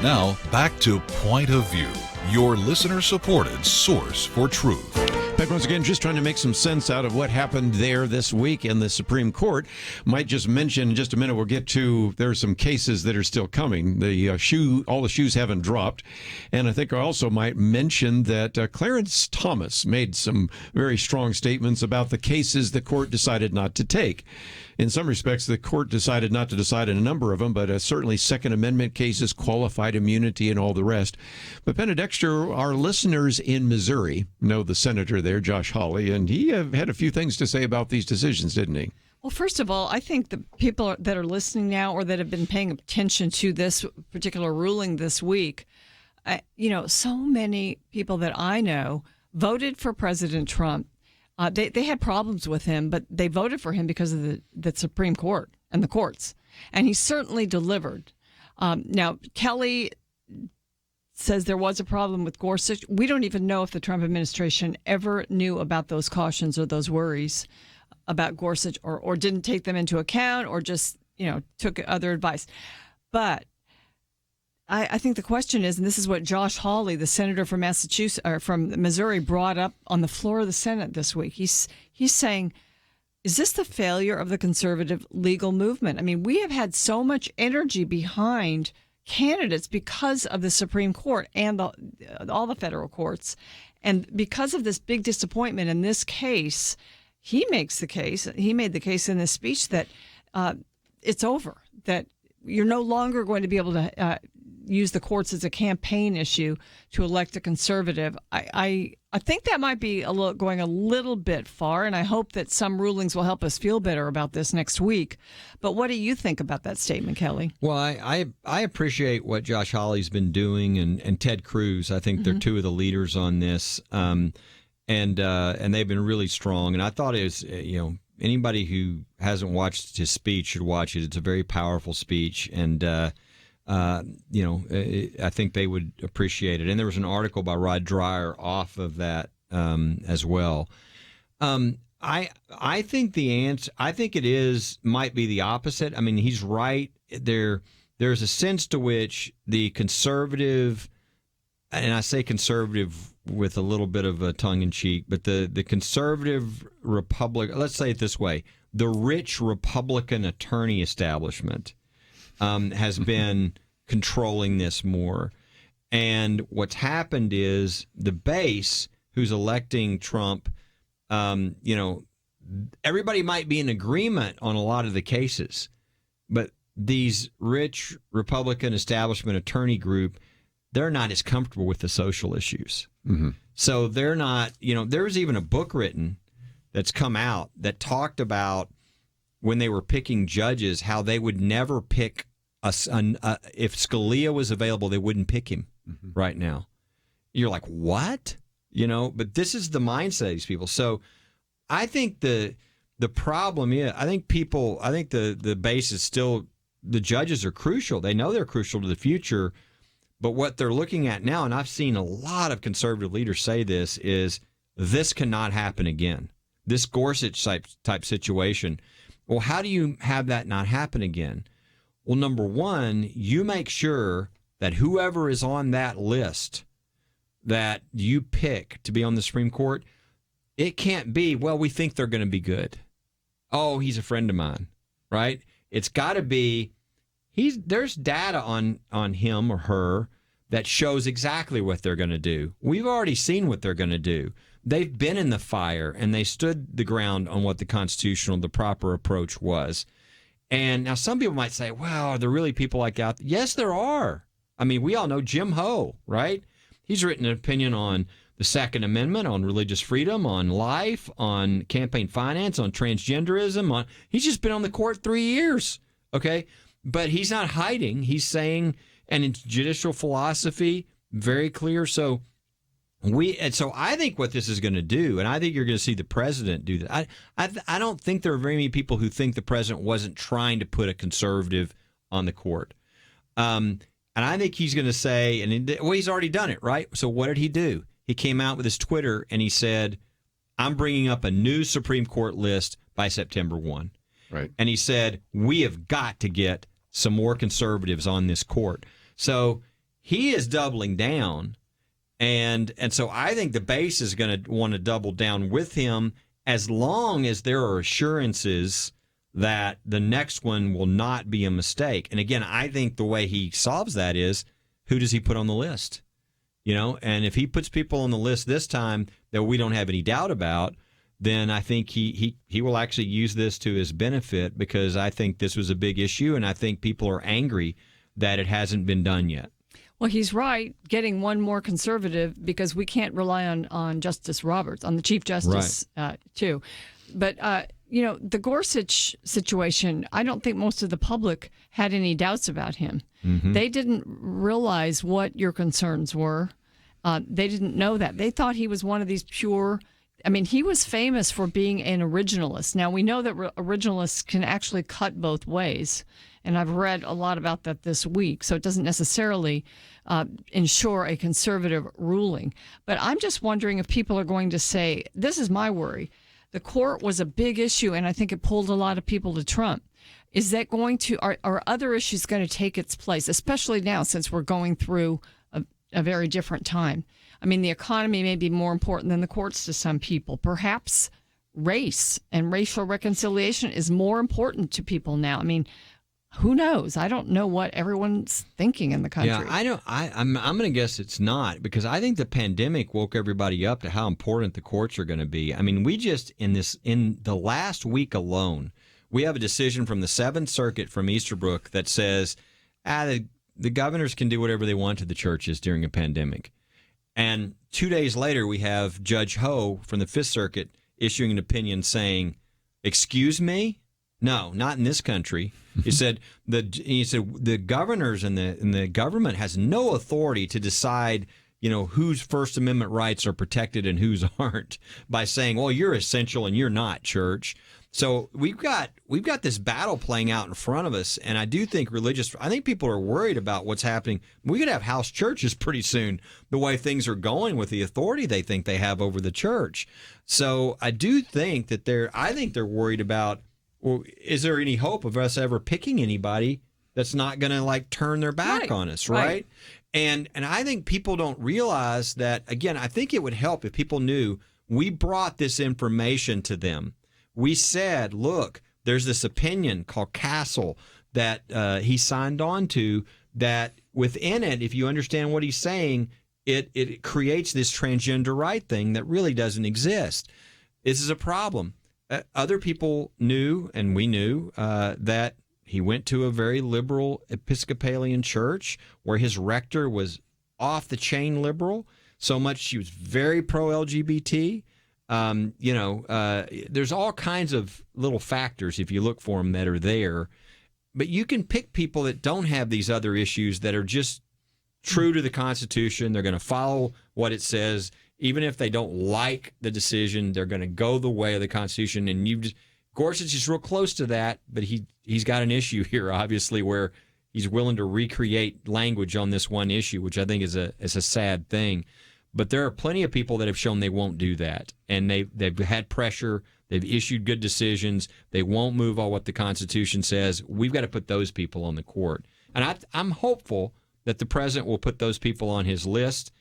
Now, back to Point of View, your listener-supported source for truth. Back once again, just trying to make some sense out of what happened there this week in the Supreme Court. Might just mention in just a minute, we'll get to, there are some cases that are still coming. All the shoes haven't dropped. And I think I also might mention that Clarence Thomas made some very strong statements about the cases the court decided not to take. In some respects, the court decided not to decide in a number of them, but certainly Second Amendment cases, qualified immunity, and all the rest. But Penna Dexter, our listeners in Missouri know the senator there, Josh Hawley, and he had a few things to say about these decisions, didn't he? Well, first of all, I think the people that are listening now or that have been paying attention to this particular ruling this week, so many people that I know voted for President Trump They had problems with him, but they voted for him because of the Supreme Court and the courts. And he certainly delivered. Now, Kelly says there was a problem with Gorsuch. We don't even know if the Trump administration ever knew about those cautions or those worries about Gorsuch, or didn't take them into account, or just, took other advice. But I think the question is, and this is what Josh Hawley, the senator from Massachusetts or from Missouri, brought up on the floor of the Senate this week. He's saying, is this the failure of the conservative legal movement? I mean, we have had so much energy behind candidates because of the Supreme Court and all the federal courts. And because of this big disappointment in this case, he made the case in this speech that it's over, that you're no longer going to be able to use the courts as a campaign issue to elect a conservative. I think that might be going a little bit far, and I hope that some rulings will help us feel better about this next week. But what do you think about that statement, Kelly? Well, I appreciate what Josh Hawley's been doing, and Ted Cruz. I think they're two of the leaders on this, and they've been really strong. And I thought it was, anybody who hasn't watched his speech should watch it. It's a very powerful speech, and I think they would appreciate it. And there was an article by Rod Dreyer off of that as well. I think the answer, might be the opposite. I mean, he's right. There's a sense to which the conservative, and I say conservative with a little bit of a tongue in cheek, but the conservative let's say it this way, the rich Republican attorney establishment has been controlling this more. And what's happened is the base who's electing Trump, everybody might be in agreement on a lot of the cases, but these rich Republican establishment attorney group, they're not as comfortable with the social issues. Mm-hmm. So they're not, there was even a book written that's come out that talked about when they were picking judges, how they would never pick if Scalia was available, they wouldn't pick him right now. You're like, what? But this is the mindset of these people. So I think the problem is, I think the base is still, the judges are crucial. They know they're crucial to the future. But what they're looking at now, and I've seen a lot of conservative leaders say this, is this cannot happen again. This Gorsuch type situation. Well, how do you have that not happen again? Well, number one, you make sure that whoever is on that list that you pick to be on the Supreme Court, it can't be, well, we think they're going to be good. Oh, he's a friend of mine, right? It's got to be, there's data on him or her that shows exactly what they're going to do. We've already seen what they're going to do. They've been in the fire, and they stood the ground on what the proper approach was. And now some people might say, well, are there really people like out there? Yes, there are. I mean, we all know Jim Ho, right? He's written an opinion on the Second Amendment, on religious freedom, on life, on campaign finance, on transgenderism. He's just been on the court 3 years, okay? But he's not hiding. He's saying, and in judicial philosophy, very clear. So I think what this is going to do, and I think you're going to see the president do that. I don't think there are very many people who think the president wasn't trying to put a conservative on the court. And I think he's going to say, he's already done it, right? So what did he do? He came out with his Twitter and he said, I'm bringing up a new Supreme Court list by September 1. Right. And he said, we have got to get some more conservatives on this court. So he is doubling down. And so I think the base is going to want to double down with him as long as there are assurances that the next one will not be a mistake. And again, I think the way he solves that is, who does he put on the list? And if he puts people on the list this time that we don't have any doubt about, then I think he will actually use this to his benefit, because I think this was a big issue, and I think people are angry that it hasn't been done yet. Well, he's right, getting one more conservative, because we can't rely on Justice Roberts, on the Chief Justice, too. But, the Gorsuch situation, I don't think most of the public had any doubts about him. Mm-hmm. They didn't realize what your concerns were. They didn't know that. They thought he was one of these pure I mean, he was famous for being an originalist. Now, we know that originalists can actually cut both ways, and I've read a lot about that this week, so it doesn't necessarily ensure a conservative ruling. But I'm just wondering if people are going to say, this is my worry, the court was a big issue, and I think it pulled a lot of people to Trump. Is that going to, are other issues going to take its place, especially now since we're going through a very different time? I mean, the economy may be more important than the courts to some people. Perhaps race and racial reconciliation is more important to people now. I mean, who knows? I don't know what everyone's thinking in the country. Yeah, I don't. I'm going to guess it's not, because I think the pandemic woke everybody up to how important the courts are going to be. I mean, we just in the last week alone, we have a decision from the Seventh Circuit from Easterbrook that says, the governors can do whatever they want to the churches during a pandemic. And 2 days later, we have Judge Ho from the Fifth Circuit issuing an opinion saying, "Excuse me? No, not in this country." He said the governors and the government has no authority to decide, whose First Amendment rights are protected and whose aren't, by saying, "Well, you're essential and you're not, church." So we've got this battle playing out in front of us, and I do think I think people are worried about what's happening. We could have house churches pretty soon, the way things are going with the authority they think they have over the church. So I do think that they're worried about, well, is there any hope of us ever picking anybody that's not going to turn their back on us, right? And I think people don't realize that. Again, I think it would help if people knew we brought this information to them. We said, look, there's this opinion called Castle that he signed on to, that within it, if you understand what he's saying, it creates this transgender right thing that really doesn't exist. This is a problem. Other people knew, and we knew, that he went to a very liberal Episcopalian church where his rector was off the chain liberal, so much she was very pro-LGBT. There's all kinds of little factors, if you look for them, that are there. But you can pick people that don't have these other issues, that are just true to the Constitution. They're going to follow what it says. Even if they don't like the decision, they're going to go the way of the Constitution. And Gorsuch is real close to that, but he's got an issue here, obviously, where he's willing to recreate language on this one issue, which I think is a sad thing. But there are plenty of people that have shown they won't do that, and they've had pressure. They've issued good decisions. They won't move on what the Constitution says. We've got to put those people on the court, and I'm hopeful that the president will put those people on his list.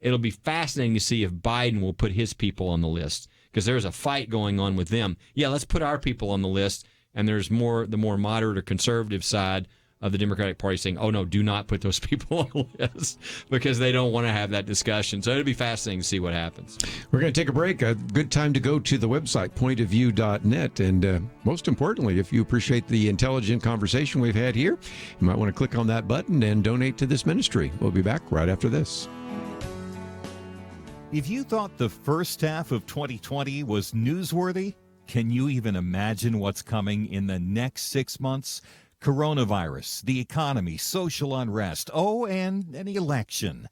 It'll be fascinating to see if Biden will put his people on the list, because there's a fight going on with them. Yeah, let's put our people on the list, and there's the more moderate or conservative side of the Democratic Party saying, "Oh no, do not put those people on the list," because they don't want to have that discussion. So it'll be fascinating to see what happens. We're going to take a break. A good time to go to the website, pointofview.net. And most importantly, if you appreciate the intelligent conversation we've had here, you might want to click on that button and donate to this ministry. We'll be back right after this. If you thought the first half of 2020 was newsworthy, can you even imagine what's coming in the next 6 months? Coronavirus, the economy, social unrest, and an election.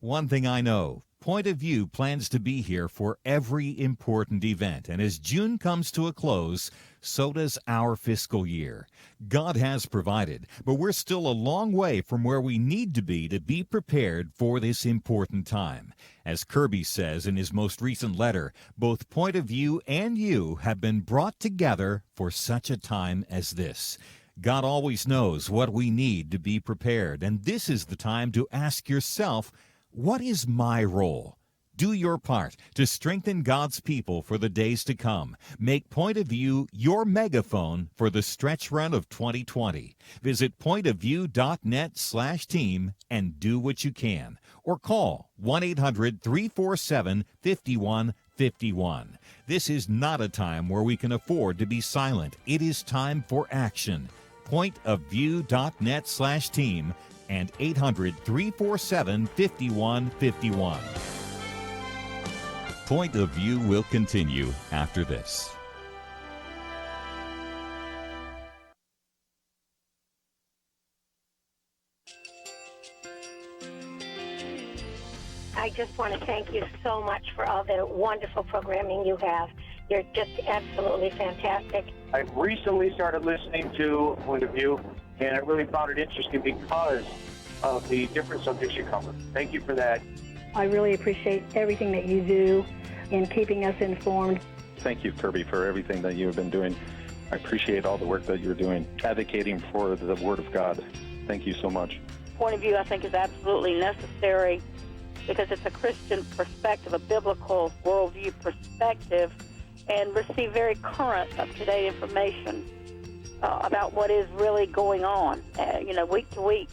One thing I know, Point of View plans to be here for every important event. And as June comes to a close, so does our fiscal year. God has provided, but we're still a long way from where we need to be prepared for this important time. As Kerby says in his most recent letter, both Point of View and you have been brought together for such a time as this. God always knows what we need to be prepared, and this is the time to ask yourself, what is my role? Do your part to strengthen God's people for the days to come. Make Point of View your megaphone for the stretch run of 2020. Visit pointofview.net/team and do what you can. Or call 1-800-347-5151. This is not a time where we can afford to be silent. It is time for action. pointofview.net/team and 800-347-5151. Point of View will continue after this. I just want to thank you so much for all the wonderful programming you have. You're just absolutely fantastic. I recently started listening to Point of View, and I really found it interesting because of the different subjects you cover. Thank you for that. I really appreciate everything that you do in keeping us informed. Thank you, Kerby, for everything that you have been doing. I appreciate all the work that you're doing, advocating for the Word of God. Thank you so much. Point of view, I think, is absolutely necessary because it's a Christian perspective, a biblical worldview perspective, and receive very current, up-to-date information about what is really going on, week to week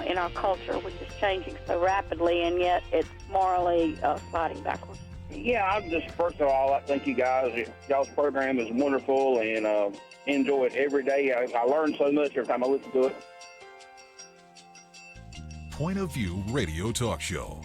in our culture, which is changing so rapidly, and yet it's morally sliding backwards. Yeah, I'm just, first of all, I thank you guys. Y'all's program is wonderful, and enjoy it every day. I learn so much every time I listen to it. Point of View Radio Talk Show.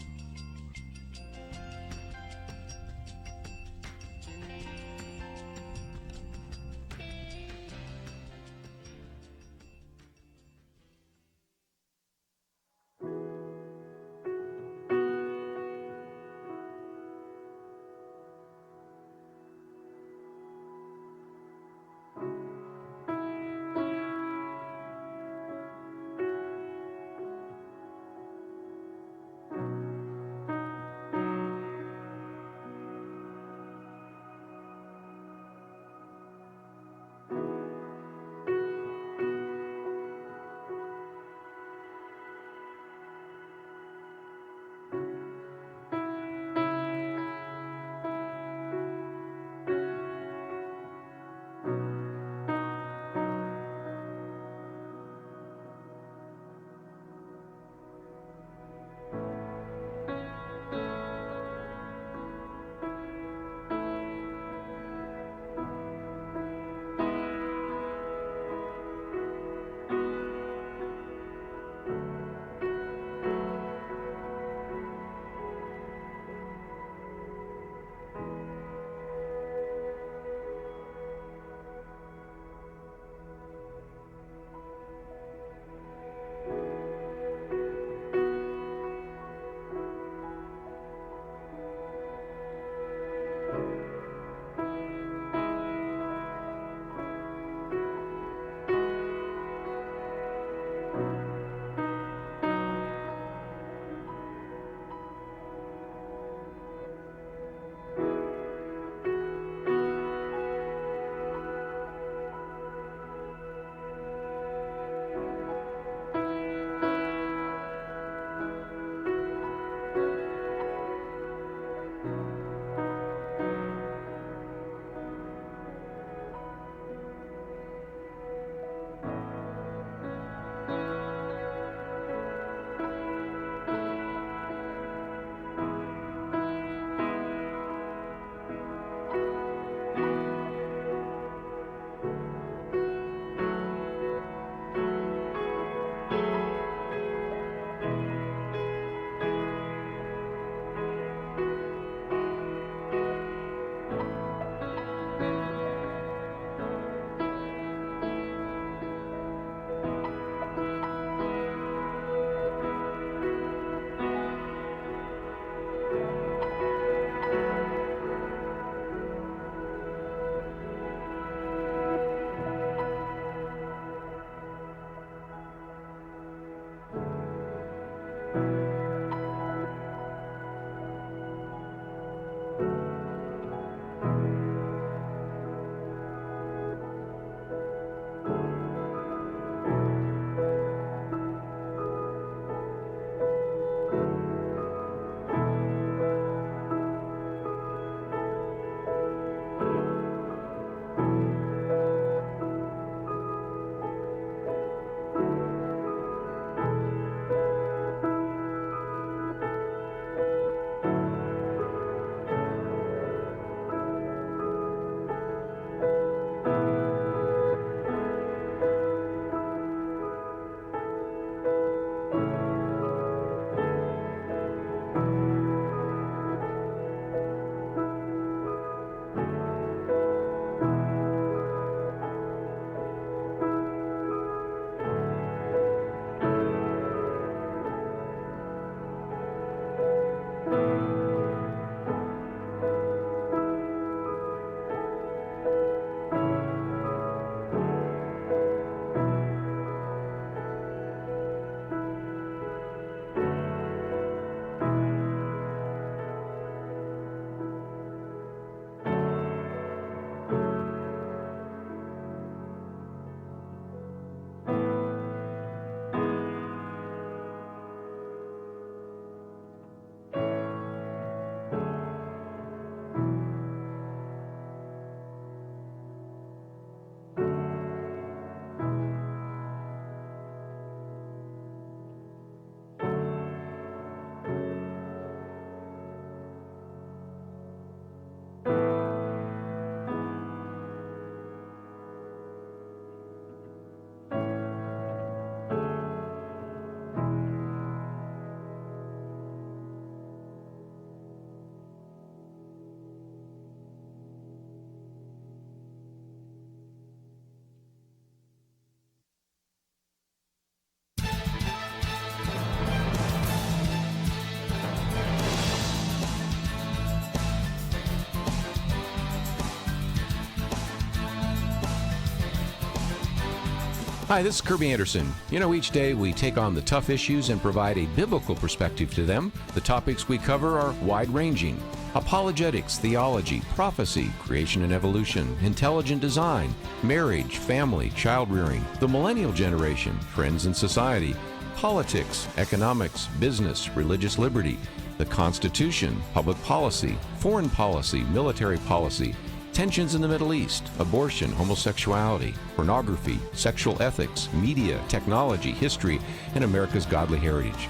Hi, this is Kerby Anderson. You know, each day we take on the tough issues and provide a biblical perspective to them. The topics we cover are wide-ranging: apologetics, theology, prophecy, creation and evolution, intelligent design, marriage, family, child-rearing, the millennial generation, trends in society, politics, economics, business, religious liberty, the Constitution, public policy, foreign policy, military policy, tensions in the Middle East, abortion, homosexuality, pornography, sexual ethics, media, technology, history, and America's godly heritage.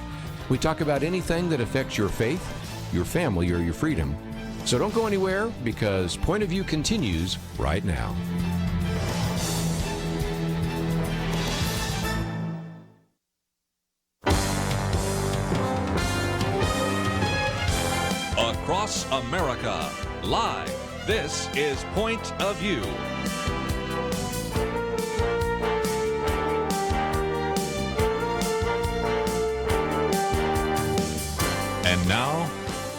We talk about anything that affects your faith, your family, or your freedom. So don't go anywhere, because Point of View continues right now. Across America, live. This is Point of View. And now,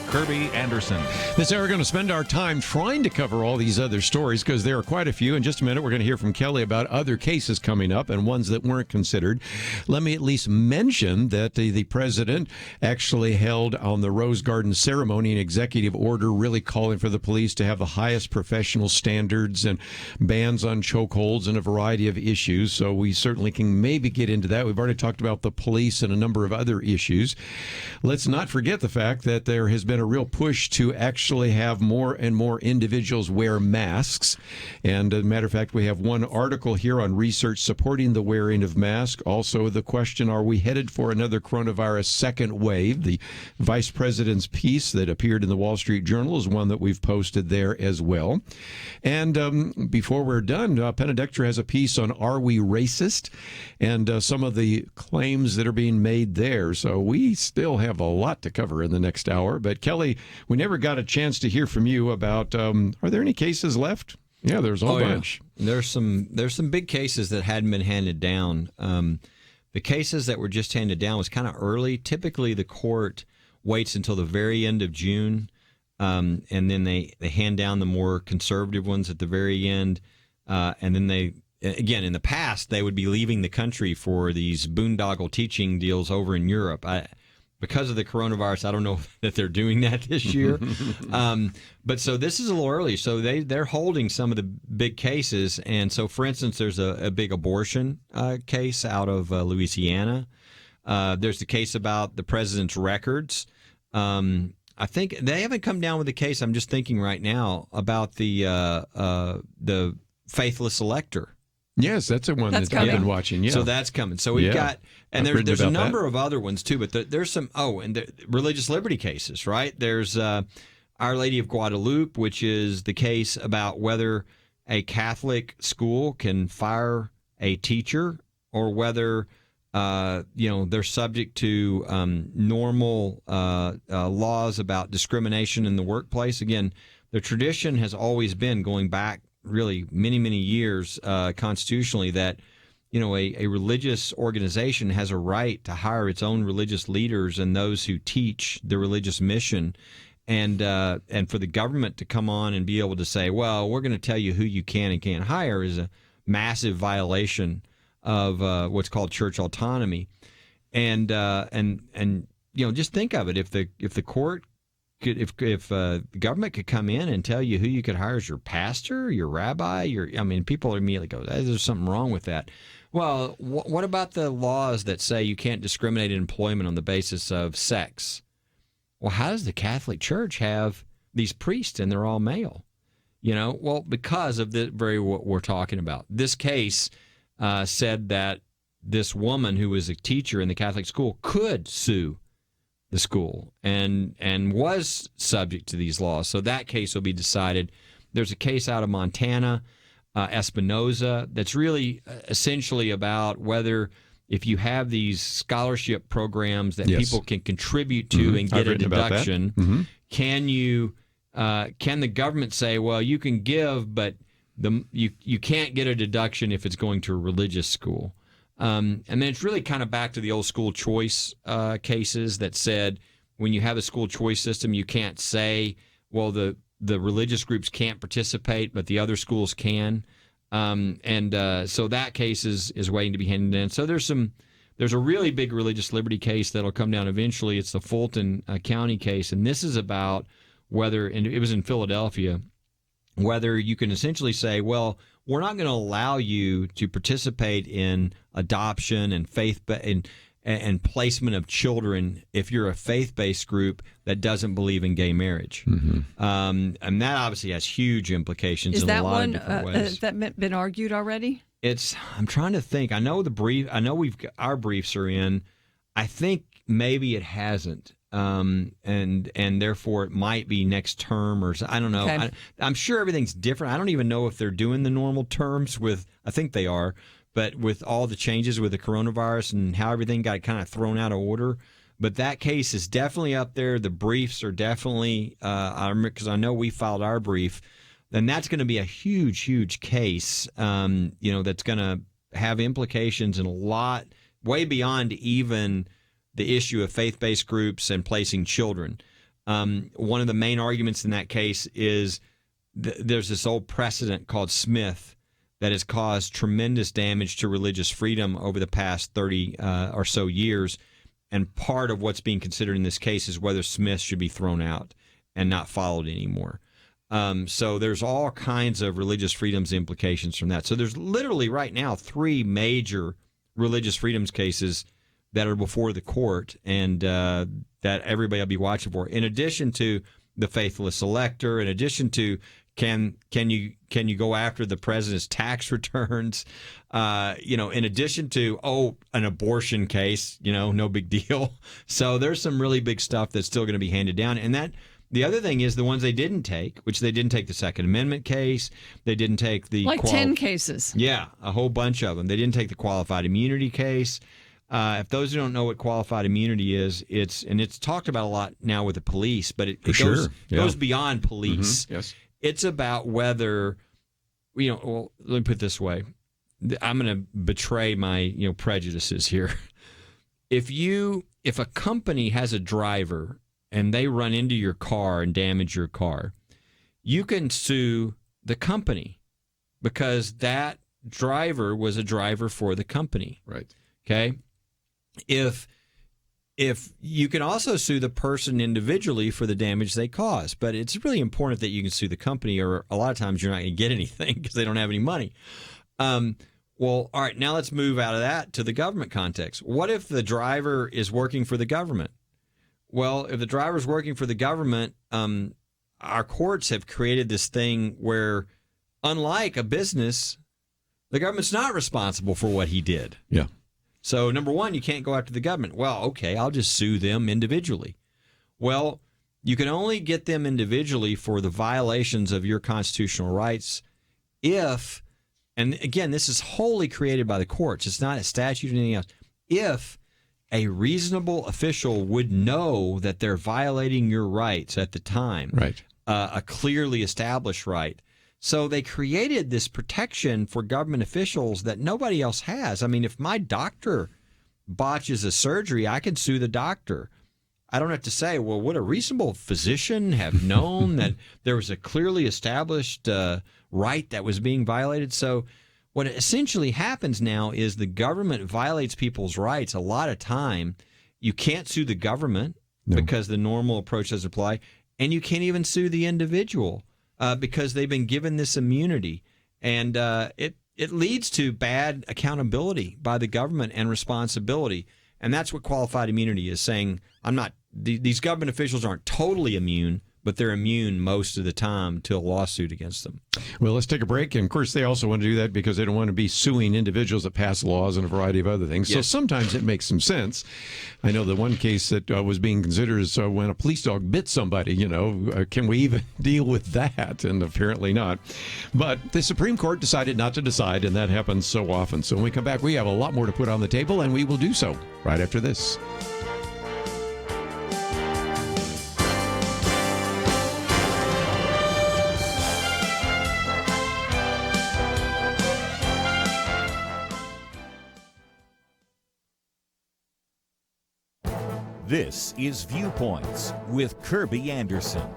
Kerby Anderson. This hour, we're going to spend our time trying to cover all these other stories, because there are quite a few. In just a minute, we're going to hear from Kelly about other cases coming up and ones that weren't considered. Let me at least mention that the president actually held on the Rose Garden ceremony an executive order really calling for the police to have the highest professional standards and bans on chokeholds and a variety of issues. So we certainly can maybe get into that. We've already talked about the police and a number of other issues. Let's not forget the fact that there has been a real push to actually have more and more individuals wear masks. And as a matter of fact, we have one article here on research supporting the wearing of masks. Also, the question, are we headed for another coronavirus second wave? The vice president's piece that appeared in the Wall Street Journal is one that we've posted there as well. And before we're done, Penna Dexter has a piece on Are We Racist? And some of the claims that are being made there. So we still have a lot to cover in the next hour. But Kelly, we never got a chance to hear from you about, are there any cases left? Yeah, there's a whole bunch. Yeah. There's some big cases that hadn't been handed down. The cases that were just handed down was kind of early. Typically, the court waits until the very end of June, and then they hand down the more conservative ones at the very end. And then they, again, in the past, they would be leaving the country for these boondoggle teaching deals over in Europe. Because of the coronavirus, I don't know that they're doing that this year. But so this is a little early. So they're holding some of the big cases. And so, for instance, there's a big abortion case out of Louisiana. There's the case about the president's records. I think they haven't come down with the case. I'm just thinking right now about the faithless elector. Yes, that's the one that I've been watching. Yeah. So that's coming. So we've got, and there's a number of other ones too, but there's some, and the religious liberty cases, right? There's Our Lady of Guadalupe, which is the case about whether a Catholic school can fire a teacher or whether, they're subject to normal laws about discrimination in the workplace. Again, the tradition has always been, going back really many, many years constitutionally, that a religious organization has a right to hire its own religious leaders and those who teach the religious mission, and for the government to come on and be able to say, well, we're going to tell you who you can and can't hire, is a massive violation of what's called church autonomy. And just think of it, if the court if the government could come in and tell you who you could hire as your pastor, your rabbi, people immediately go, there's something wrong with that. Well, what about the laws that say you can't discriminate in employment on the basis of sex? Well, how does the Catholic Church have these priests and they're all male? Well, because of the very what we're talking about. This case said that this woman who was a teacher in the Catholic school could sue the school and was subject to these laws. So that case will be decided. There's a case out of Montana, Espinoza, that's really essentially about whether, if you have these scholarship programs that people can contribute to and get a deduction, can the government say, well, you can give, but you can't get a deduction if it's going to a religious school? And then it's really kind of back to the old school choice cases that said, when you have a school choice system, you can't say, well, the religious groups can't participate, but the other schools can. So that case is waiting to be handed in. So there's a really big religious liberty case that'll come down eventually. It's the Fulton County case, and this is about whether, and it was in Philadelphia, whether you can essentially say, well, we're not going to allow you to participate in adoption and and placement of children if you're a faith-based group that doesn't believe in gay marriage. And that obviously has huge implications in a lot of different ways. Is that been argued already? I'm trying to think. I know our briefs are in. I think maybe it hasn't. And therefore it might be next term or I don't know. Okay. I'm sure everything's different. I don't even know if they're doing the normal terms I think they are, but with all the changes with the coronavirus and how everything got kind of thrown out of order. But that case is definitely up there. The briefs are definitely, because I know we filed our brief, and that's going to be a huge, huge case, that's going to have implications in a lot, way beyond even the issue of faith-based groups and placing children. One of the main arguments in that case is there's this old precedent called Smith that has caused tremendous damage to religious freedom over the past 30 or so years. And part of what's being considered in this case is whether Smith should be thrown out and not followed anymore. So there's all kinds of religious freedoms implications from that. So there's literally right now 3 major religious freedoms cases that are before the court and that everybody will be watching for. In addition to the faithless elector, in addition to can you go after the president's tax returns, in addition to an abortion case, no big deal. So there's some really big stuff that's still going to be handed down. And that the other thing is the ones they didn't take, which they didn't take the Second Amendment case, they didn't take the 10 cases. Yeah, a whole bunch of them. They didn't take the qualified immunity case. If those who don't know what qualified immunity is, it's talked about a lot now with the police, but it goes beyond police. Mm-hmm. Yes. It's about whether, let me put it this way. I'm going to betray my, prejudices here. If a company has a driver and they run into your car and damage your car, you can sue the company because that driver was a driver for the company. Right. Okay. If you can also sue the person individually for the damage they caused, but it's really important that you can sue the company, or a lot of times you're not going to get anything because they don't have any money. Well, all right, now let's move out of that to the government context. What if the driver is working for the government? Well, if the driver's working for the government, our courts have created this thing where, unlike a business, the government's not responsible for what he did. Yeah. So, number one, you can't go after the government. Well, okay, I'll just sue them individually. Well, you can only get them individually for the violations of your constitutional rights if, and again, this is wholly created by the courts. It's not a statute or anything else. If a reasonable official would know that they're violating your rights at the time, right, a clearly established right. So they created this protection for government officials that nobody else has. I mean, if my doctor botches a surgery, I can sue the doctor. I don't have to say, well, would a reasonable physician have known that there was a clearly established right that was being violated? So what essentially happens now is the government violates people's rights a lot of time. You can't sue the government because the normal approach doesn't apply, and you can't even sue the individual. Because they've been given this immunity, and it leads to bad accountability by the government and responsibility, and that's what qualified immunity is saying. These government officials aren't totally immune, but they're immune most of the time to a lawsuit against them. Well, let's take a break. And, of course, they also want to do that because they don't want to be suing individuals that pass laws and a variety of other things. Yes. So sometimes it makes some sense. I know the one case that was being considered is when a police dog bit somebody, can we even deal with that? And apparently not. But the Supreme Court decided not to decide, and that happens so often. So when we come back, we have a lot more to put on the table, and we will do so right after this. This is Viewpoints with Kerby Anderson.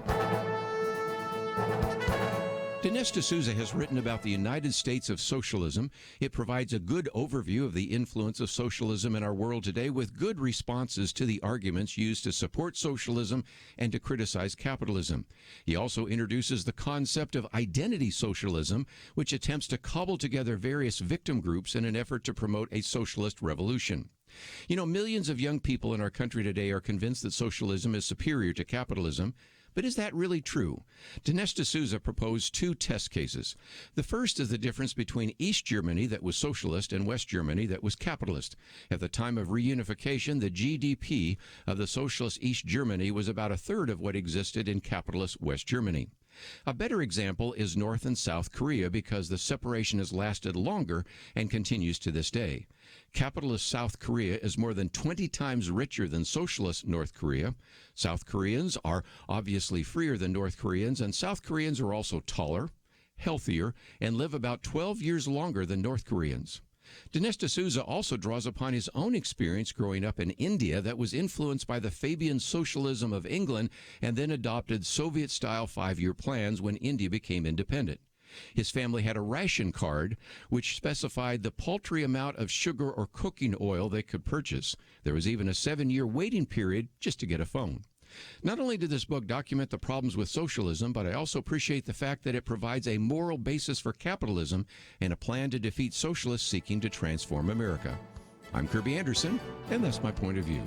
Dinesh D'Souza has written about the United States of Socialism. It provides a good overview of the influence of socialism in our world today with good responses to the arguments used to support socialism and to criticize capitalism. He also introduces the concept of identity socialism, which attempts to cobble together various victim groups in an effort to promote a socialist revolution. You know, millions of young people in our country today are convinced that socialism is superior to capitalism. But is that really true? Dinesh D'Souza proposed two test cases. The first is the difference between East Germany that was socialist and West Germany that was capitalist. At the time of reunification, the GDP of the socialist East Germany was about a third of what existed in capitalist West Germany. A better example is North and South Korea because the separation has lasted longer and continues to this day. Capitalist South Korea is more than 20 times richer than socialist North Korea. South Koreans are obviously freer than North Koreans, and South Koreans are also taller, healthier, and live about 12 years longer than North Koreans. Dinesh D'Souza also draws upon his own experience growing up in India that was influenced by the Fabian socialism of England and then adopted Soviet-style 5-year plans when India became independent. His family had a ration card which specified the paltry amount of sugar or cooking oil they could purchase. There was even a 7-year waiting period just to get a phone. Not only did this book document the problems with socialism, but I also appreciate the fact that it provides a moral basis for capitalism and a plan to defeat socialists seeking to transform America. I'm Kerby Anderson, and that's my point of view.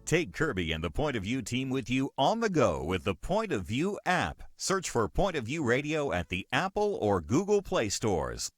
Take Kerby and the Point of View team with you on the go with the Point of View app. Search for Point of View Radio at the Apple or Google Play stores.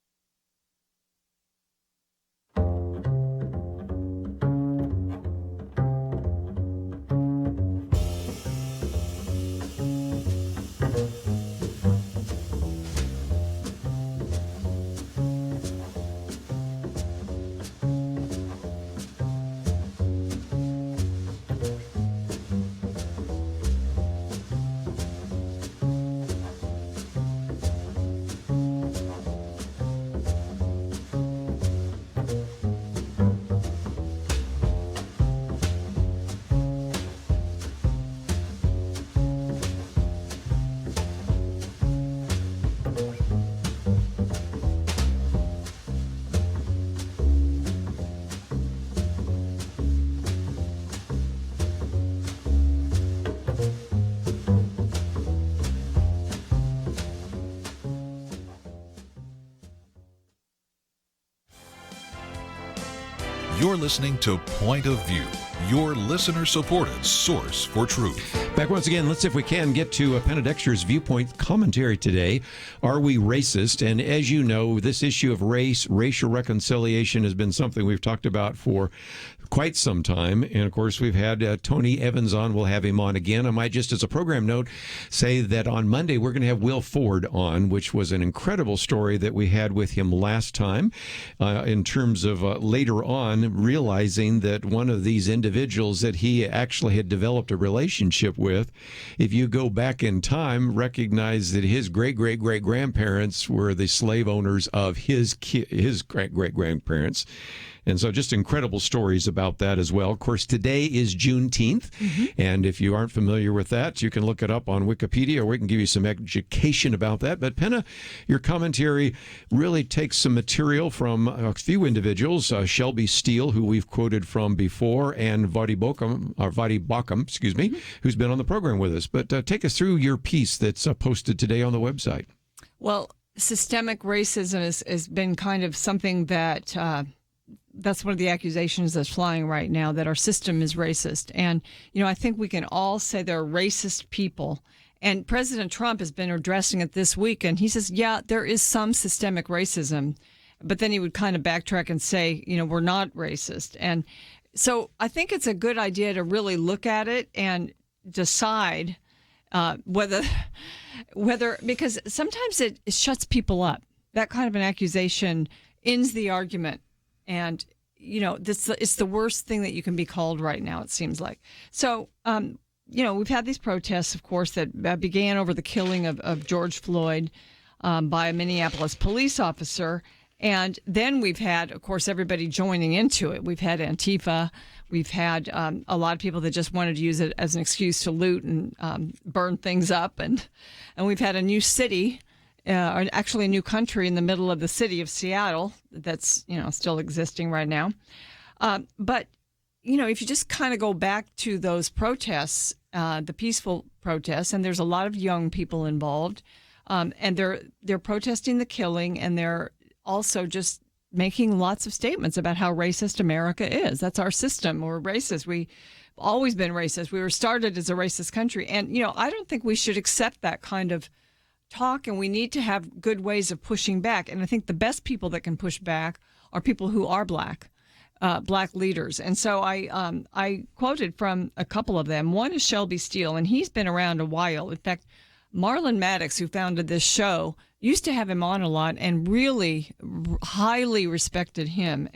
You're listening to Point of View, your listener-supported source for truth. Back once again, let's see if we can get to Penna Dexter's viewpoint commentary today. Are we racist? And as you know, this issue of racial reconciliation has been something we've talked about for quite some time. And of course, we've had Tony Evans on. We'll have him on again. I might just as a program note say that on Monday, we're going to have Will Ford on, which was an incredible story that we had with him last time in terms of later on realizing that one of these individuals that he actually had developed a relationship with, if you go back in time, recognize that his great-great-great-grandparents were the slave owners of his great-great-grandparents. And so just incredible stories about that as well. Of course, today is Juneteenth. And if you aren't familiar with that, you can look it up on Wikipedia, or we can give you some education about that. But Penna, your commentary really takes some material from a few individuals, Shelby Steele, who we've quoted from before, and Vadi Bakum, who's been on the program with us. But take us through your piece that's posted today on the website. Well, systemic racism has been kind of something that... that's one of the accusations that's flying right now, that our system is racist. And, you know, I think we can all say there are racist people. And President Trump has been addressing it this week, and he says, yeah, there is some systemic racism. But then he would kind of backtrack and say, you know, we're not racist. And so I think it's a good idea to really look at it and decide whether because sometimes it shuts people up. That kind of an accusation ends the argument. And, you know, it's the worst thing that you can be called right now, it seems like. So, you know, we've had these protests, of course, that began over the killing of George Floyd by a Minneapolis police officer. And then we've had, of course, everybody joining into it. We've had Antifa. We've had a lot of people that just wanted to use it as an excuse to loot and burn things up. And we've had a new city, or actually a new country in the middle of the city of Seattle that's, still existing right now. But, if you just kind of go back to those protests, the peaceful protests, and there's a lot of young people involved, and they're protesting the killing, and they're also just making lots of statements about how racist America is. That's our system. We're racist. We've always been racist. We were started as a racist country. And, I don't think we should accept that kind of talk, and we need to have good ways of pushing back. And I think the best people that can push back are people who are black leaders. And so I quoted from a couple of them. One is Shelby Steele, and he's been around a while. In fact, Marlon Maddox, who founded this show, used to have him on a lot and really highly respected him.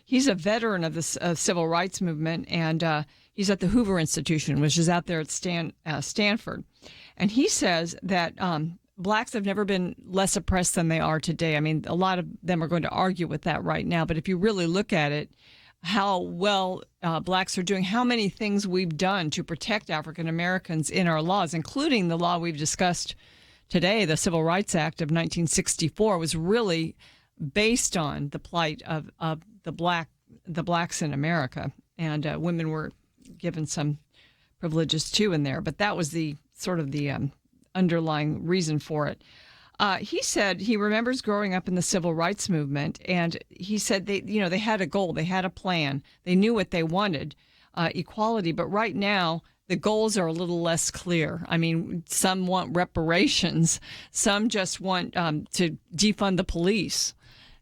He's a veteran of the civil rights movement, and he's at the Hoover Institution, which is out there at Stanford. And he says that blacks have never been less oppressed than they are today. I mean, a lot of them are going to argue with that right now, but if you really look at it, how well blacks are doing, how many things we've done to protect African Americans in our laws, including the law we've discussed today, the Civil Rights Act of 1964, was really based on the plight of the blacks in America, and women were given some privileges too in there. But that was the sort of the underlying reason for it. He said he remembers growing up in the civil rights movement, and he said they had a goal, they had a plan, they knew what they wanted, equality. But right now, the goals are a little less clear. I mean, some want reparations, some just want to defund the police.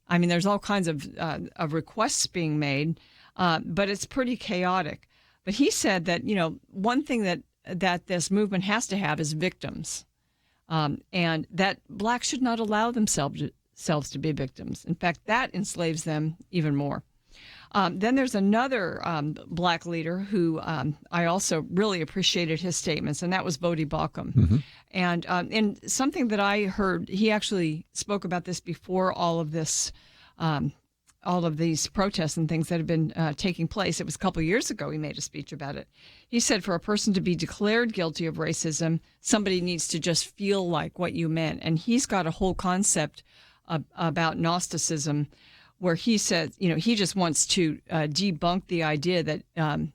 I mean, there's all kinds of requests being made, but it's pretty chaotic. But he said that one thing that this movement has to have is victims. And that blacks should not allow themselves to be victims. In fact, that enslaves them even more. Then there's another black leader who I also really appreciated his statements, and that was Bodie Bauckham. Mm-hmm. And something that I heard, he actually spoke about this before all of this, all of these protests and things that have been taking place. It was a couple of years ago he made a speech about it. He said for a person to be declared guilty of racism, somebody needs to just feel like what you meant. And he's got a whole concept about Gnosticism where he said, he just wants to debunk the idea that, I'm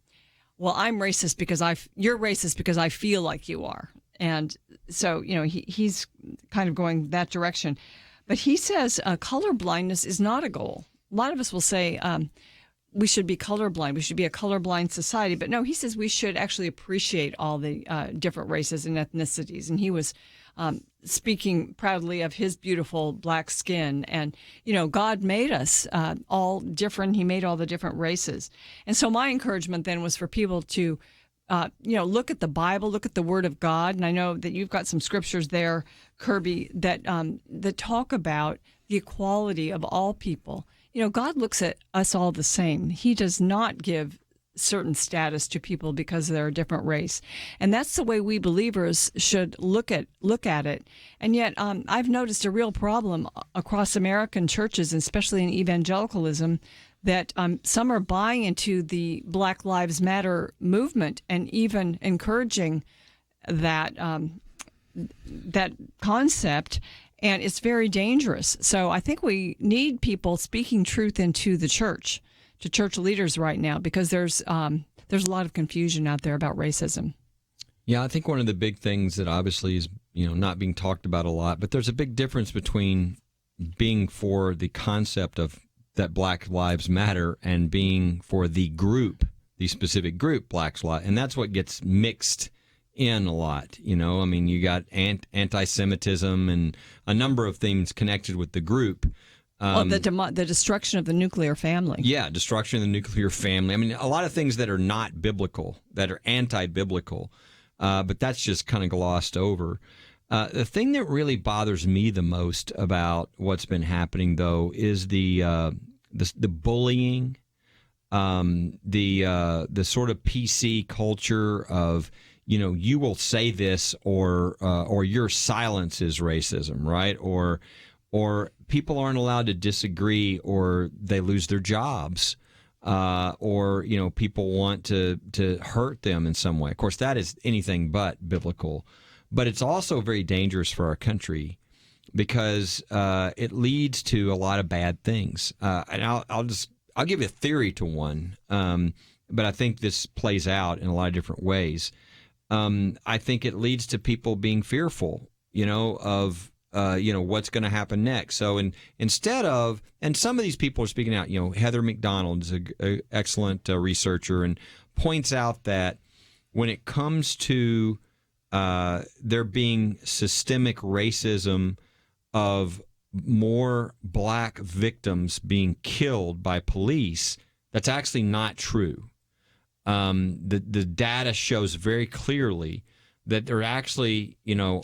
racist because you're racist because I feel like you are. And so, he's kind of going that direction. But he says color blindness is not a goal. A lot of us will say we should be colorblind. We should be a colorblind society. But no, he says we should actually appreciate all the different races and ethnicities. And he was speaking proudly of his beautiful black skin. And, God made us all different. He made all the different races. And so my encouragement then was for people to, look at the Bible, look at the Word of God. And I know that you've got some scriptures there, Kerby, that talk about the equality of all people. God looks at us all the same. He does not give certain status to people because they're a different race. And that's the way we believers should look at it. And yet I've noticed a real problem across American churches, especially in evangelicalism, that some are buying into the Black Lives Matter movement and even encouraging that that concept. And it's very dangerous. So I think we need people speaking truth into the church, to church leaders right now, because there's a lot of confusion out there about racism. Yeah, I think one of the big things that obviously is not being talked about a lot, but there's a big difference between being for the concept of that Black Lives Matter and being for the specific group, Black Lives, and that's what gets mixed in a lot. You got anti-Semitism and a number of things connected with the group. The destruction of the nuclear family. Yeah, destruction of the nuclear family. I mean, a lot of things that are not biblical, that are anti-biblical, but that's just kind of glossed over. The thing that really bothers me the most about what's been happening, though, is the bullying, the sort of PC culture of, you will say this or your silence is racism, right? Or or people aren't allowed to disagree, or they lose their jobs, or people want to hurt them in some way. Of course, that is anything but biblical, but it's also very dangerous for our country because it leads to a lot of bad things. And I'll give you a theory to one, but I think this plays out in a lot of different ways. I think it leads to people being fearful, of what's going to happen next. So instead of, and some of these people are speaking out, Heather McDonald is an excellent researcher and points out that when it comes to there being systemic racism of more black victims being killed by police, that's actually not true. The data shows very clearly that there actually,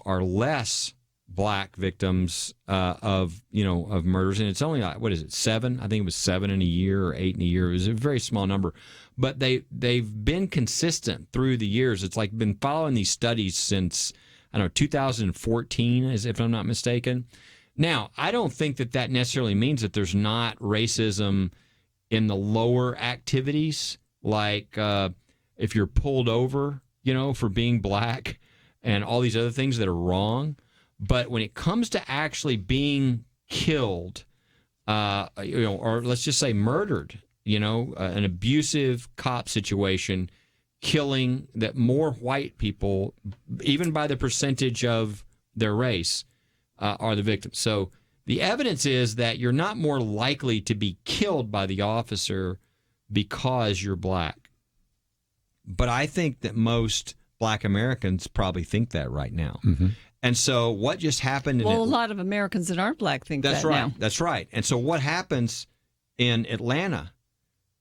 are less black victims of murders, and it's only what is it, 7? I think it was 7 in a year or 8 in a year. It was a very small number, but they've been consistent through the years. It's like been following these studies since 2014, as if I'm not mistaken. Now, I don't think that necessarily means that there's not racism in the lower activities, like if you're pulled over, for being black and all these other things that are wrong. But when it comes to actually being killed, or let's just say murdered, an abusive cop situation, killing that more white people, even by the percentage of their race, are the victims. So the evidence is that you're not more likely to be killed by the officer because you're black. But I think that most black Americans probably think that right now. Mm-hmm. And so what just happened in a lot of Americans that aren't black think that's that right. now. That's right. And so what happens in Atlanta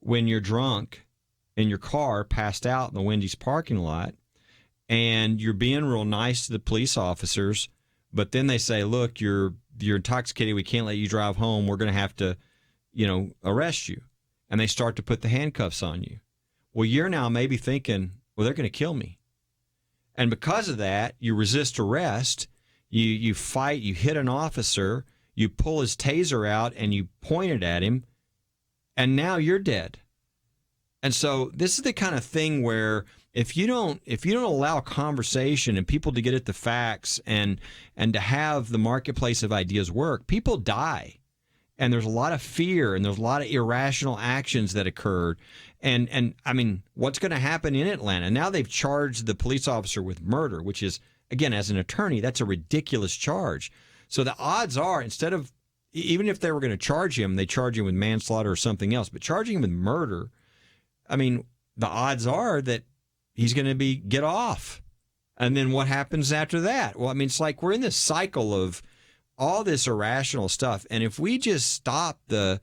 when you're drunk in your car, passed out in the Wendy's parking lot, and you're being real nice to the police officers, but then they say, look, you're intoxicated. We can't let you drive home. We're going to have to, arrest you. And they start to put the handcuffs on you. Well, you're now maybe thinking, well, they're going to kill me. And because of that, you resist arrest, you fight, you hit an officer, you pull his taser out and you point it at him, and now you're dead. And so this is the kind of thing where if you don't allow conversation and people to get at the facts and to have the marketplace of ideas work, people die. And there's a lot of fear and there's a lot of irrational actions that occurred. And I mean, what's going to happen in Atlanta? Now they've charged the police officer with murder, which is, again, as an attorney, that's a ridiculous charge. So the odds are, instead of, even if they were going to charge him, they charge him with manslaughter or something else. But charging him with murder, I mean, the odds are that he's going to get off. And then what happens after that? Well, I mean, it's like we're in this cycle of all this irrational stuff. And if we just stop the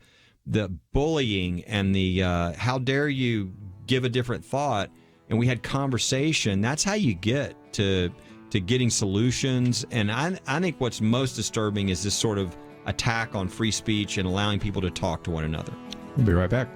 bullying and the how dare you give a different thought, and we had conversation, that's how you get to getting solutions. And I think what's most disturbing is this sort of attack on free speech and allowing people to talk to one another. We'll be right back.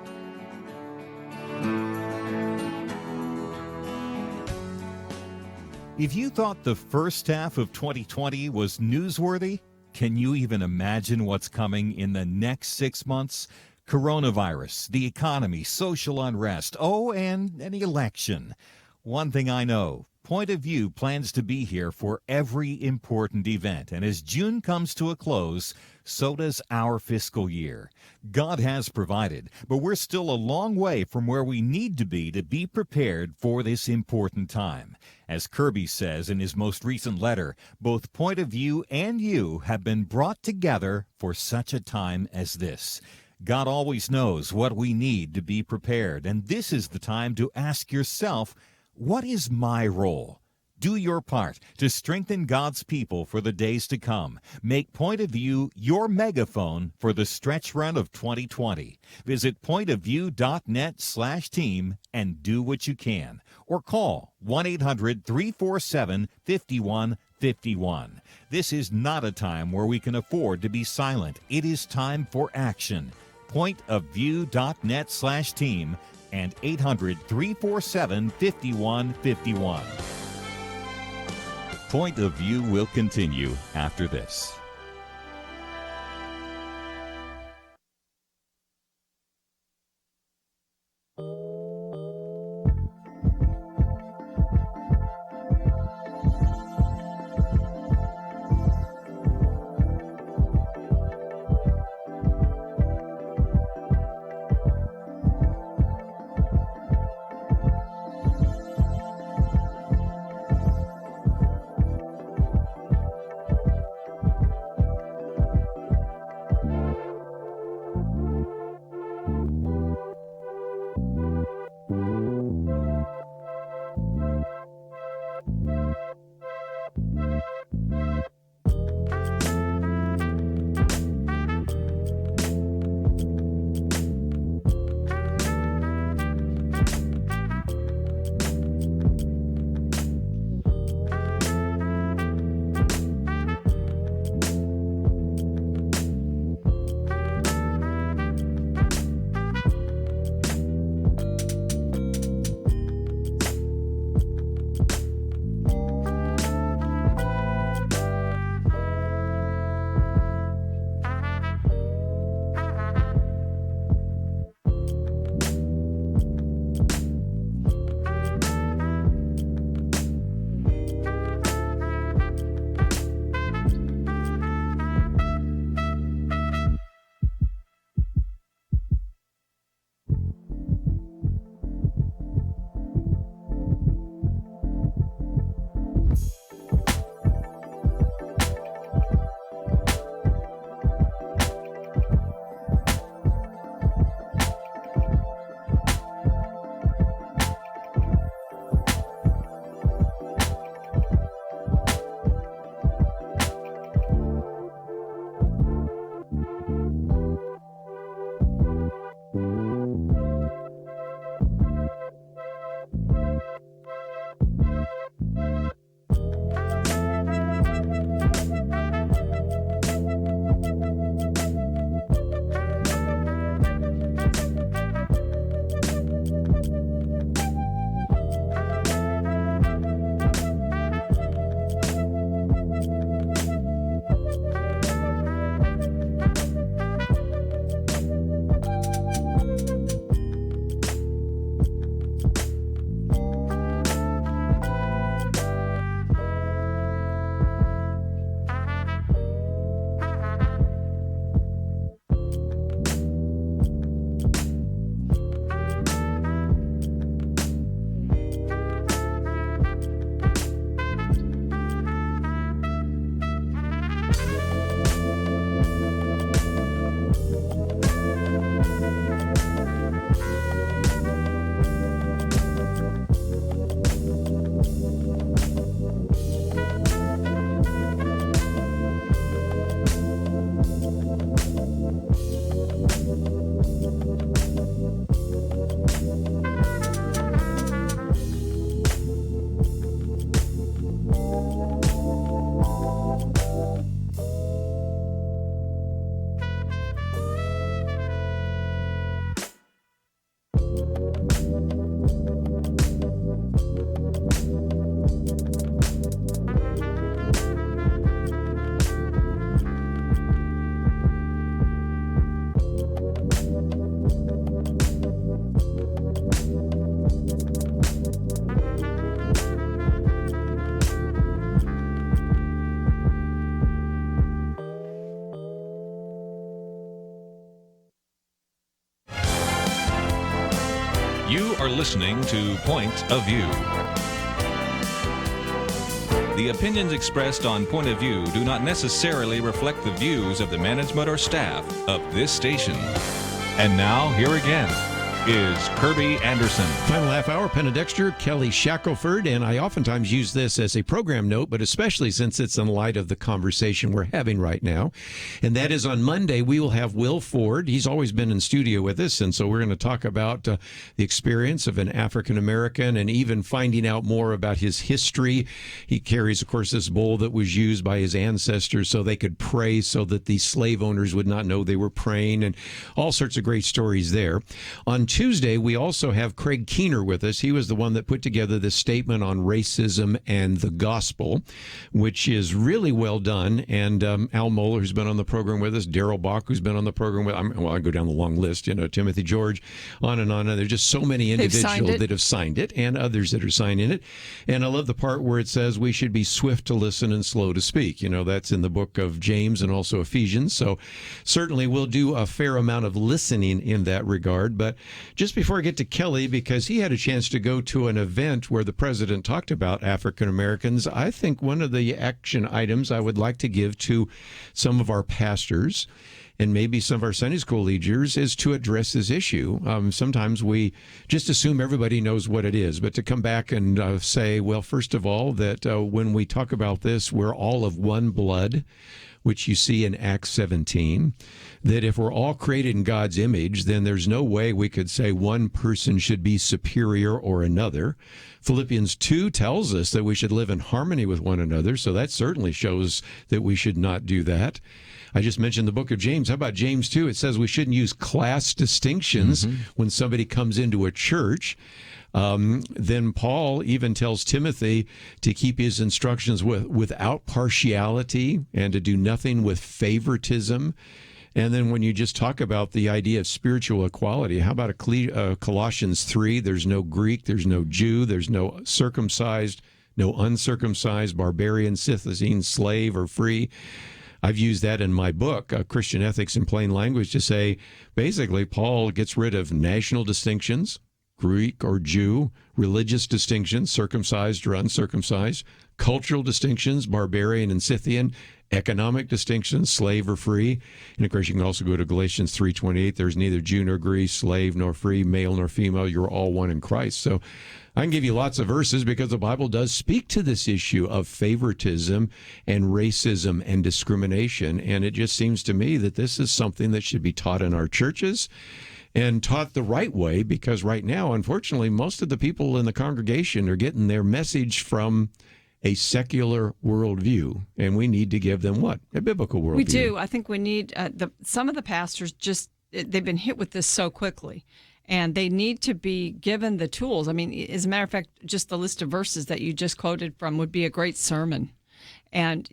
If you thought the first half of 2020 was newsworthy, can you even imagine what's coming in the next 6 months? Coronavirus, the economy, social unrest, and an election. One thing I know, Point of View plans to be here for every important event. And as June comes to a close, so does our fiscal year. God has provided, but we're still a long way from where we need to be prepared for this important time. As Kerby says in his most recent letter, both Point of View and you have been brought together for such a time as this. God always knows what we need to be prepared, and this is the time to ask yourself, what is my role? Do your part to strengthen God's people for the days to come. Make Point of View your megaphone for the stretch run of 2020. Visit pointofview.net/team and do what you can. Or call 1-800-347-5151. This is not a time where we can afford to be silent. It is time for action. Pointofview.net/team and 800-347-5151. Point of View will continue after this. You are listening to Point of View. The opinions expressed on Point of View do not necessarily reflect the views of the management or staff of this station. And now, here again is Kerby Anderson. Final half hour, Penna Dexter, Kelly Shackelford, and I oftentimes use this as a program note, but especially since it's in light of the conversation we're having right now. And that is on Monday, we will have Will Ford. He's always been in studio with us, and so we're going to talk about the experience of an African-American and even finding out more about his history. He carries, of course, this bowl that was used by his ancestors so they could pray so that the slave owners would not know they were praying, and all sorts of great stories there. On Tuesday, we also have Craig Keener with us. He was the one that put together this statement on racism and the gospel, which is really well done. And Al Mohler, who's been on the program with us, Daryl Bach, who's been on the program with us, I go down the long list, Timothy George, on and on. And there's just so many individuals that have signed it and others that are signing it. And I love the part where it says we should be swift to listen and slow to speak. That's in the book of James and also Ephesians. So certainly we'll do a fair amount of listening in that regard. But just before I get to Kelly, because he had a chance to go to an event where the president talked about African Americans, I think one of the action items I would like to give to some of our pastors and maybe some of our Sunday school leaders is to address this issue. Sometimes we just assume everybody knows what it is, but to come back and say, well, first of all, that when we talk about this, we're all of one blood, which you see in Acts 17, that if we're all created in God's image, then there's no way we could say one person should be superior or another. Philippians 2 tells us that we should live in harmony with one another, so that certainly shows that we should not do that. I just mentioned the book of James. How about James 2? It says we shouldn't use class distinctions when somebody comes into a church. Then Paul even tells Timothy to keep his instructions without partiality and to do nothing with favoritism. And then when you just talk about the idea of spiritual equality, how about Colossians 3? There's no Greek, there's no Jew, there's no circumcised, no uncircumcised, barbarian, Scythian, slave, or free. I've used that in my book, Christian Ethics in Plain Language, to say basically Paul gets rid of national distinctions, Greek or Jew, religious distinctions, circumcised or uncircumcised, cultural distinctions, barbarian and Scythian, economic distinctions, slave or free. And of course, you can also go to Galatians 3:28. There's neither Jew nor Greek, slave nor free, male nor female. You're all one in Christ. So I can give you lots of verses because the Bible does speak to this issue of favoritism and racism and discrimination. And it just seems to me that this is something that should be taught in our churches and taught the right way, because right now, unfortunately, most of the people in the congregation are getting their message from a secular worldview, and we need to give them what? A biblical worldview. We do. I think we need some of the pastors they've been hit with this so quickly, and they need to be given the tools. I mean, as a matter of fact, just the list of verses that you just quoted from would be a great sermon. And,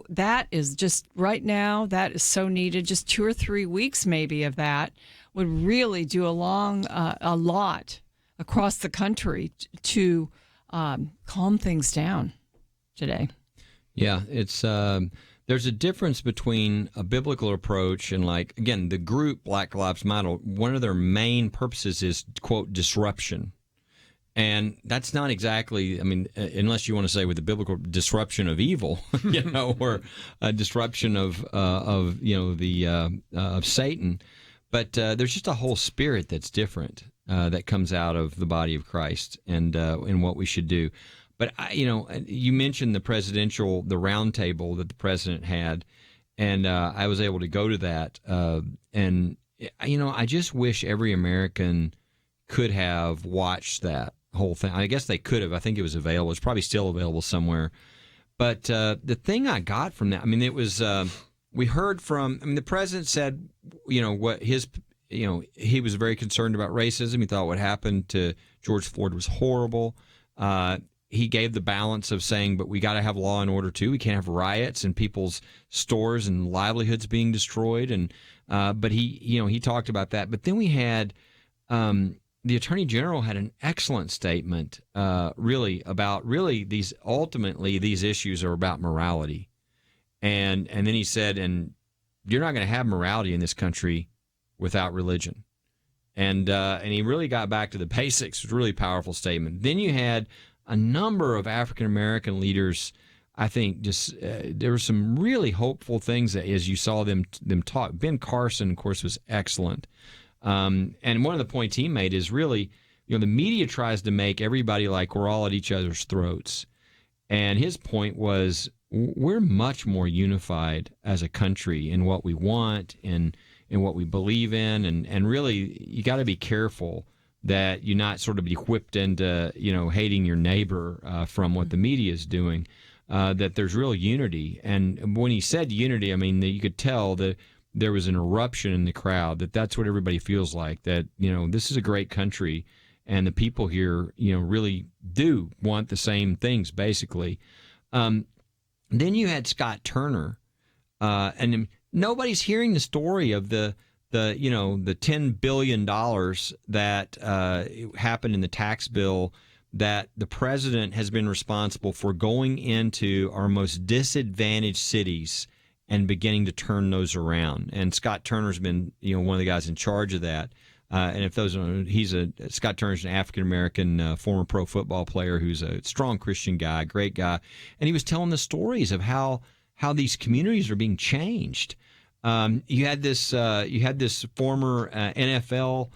that is just right now, that is so needed. Just 2 or 3 weeks maybe of that would really do a lot across the country to calm things down today. Yeah, it's there's a difference between a biblical approach and, again, the group Black Lives Matter, one of their main purposes is, quote, disruption. And that's not exactly, unless you want to say with the biblical disruption of evil, or a disruption of Satan. But there's just a whole spirit that's different that comes out of the body of Christ and what we should do. But you mentioned the round table that the president had, and I was able to go to that. And I just wish every American could have watched that whole thing. I guess they could have. I think it was available. It's probably still available somewhere. But the thing I got from that, it was we heard from. The president said, what his, he was very concerned about racism. He thought what happened to George Floyd was horrible. He gave the balance of saying, but we got to have law and order too. We can't have riots and people's stores and livelihoods being destroyed. And but he talked about that. But then we had. The Attorney General had an excellent statement, these issues are about morality, and then he said, and you're not going to have morality in this country without religion, And he really got back to the basics. It was a really powerful statement. Then you had a number of African-American leaders. I think just there were some really hopeful things that as you saw them talk. Ben Carson, of course, was excellent. And one of the points he made is really, the media tries to make everybody like we're all at each other's throats. And his point was we're much more unified as a country in what we want and in what we believe in. And really, you got to be careful that you not sort of be whipped into, hating your neighbor from what the media is doing. That there's real unity. And when he said unity, I mean, you could tell that there was an eruption in the crowd, that's what everybody feels like, that, this is a great country and the people here, really do want the same things, basically. Then you had Scott Turner, and nobody's hearing the story of the $10 billion that happened in the tax bill, that the president has been responsible for going into our most disadvantaged cities and beginning to turn those around. And Scott Turner's been, one of the guys in charge of that. And if those are, Scott Turner's an African-American former pro football player who's a strong Christian guy, great guy. And he was telling the stories of how these communities are being changed. You had this former NFL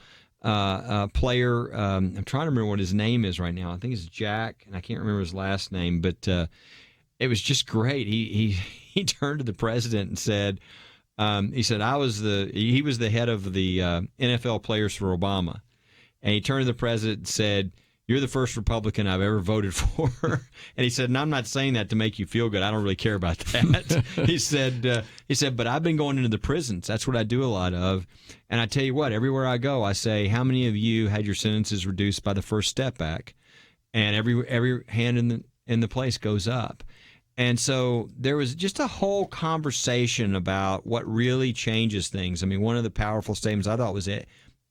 player. I'm trying to remember what his name is right now. I think it's Jack, and I can't remember his last name. But it was just great. He turned to the president and said, he said, he was the head of the NFL players for Obama, and he turned to the president and said, "You're the first Republican I've ever voted for." And he said, and I'm not saying that to make you feel good. I don't really care about that. He said, but I've been going into the prisons. That's what I do a lot of. And I tell you what, everywhere I go, I say, how many of you had your sentences reduced by the First Step Act? And every hand in the place goes up. And so there was just a whole conversation about what really changes things. I mean, one of the powerful statements I thought was that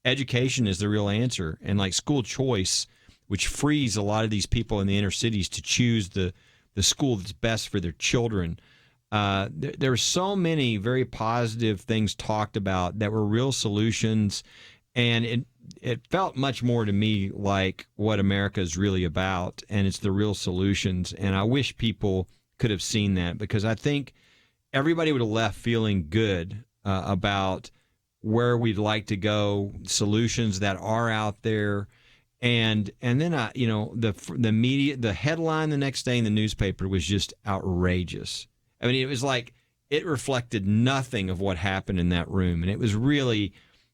education is the real answer. And like school choice, which frees a lot of these people in the inner cities to choose the school that's best for their children. There were so many very positive things talked about that were real solutions, and it felt much more to me like what America is really about, and it's the real solutions. And I wish people could have seen that, because I think everybody would have left feeling good about where we'd like to go, solutions that are out there. And then the media, the headline the next day in the newspaper was just outrageous. I mean, it was like it reflected nothing of what happened in that room, and it was really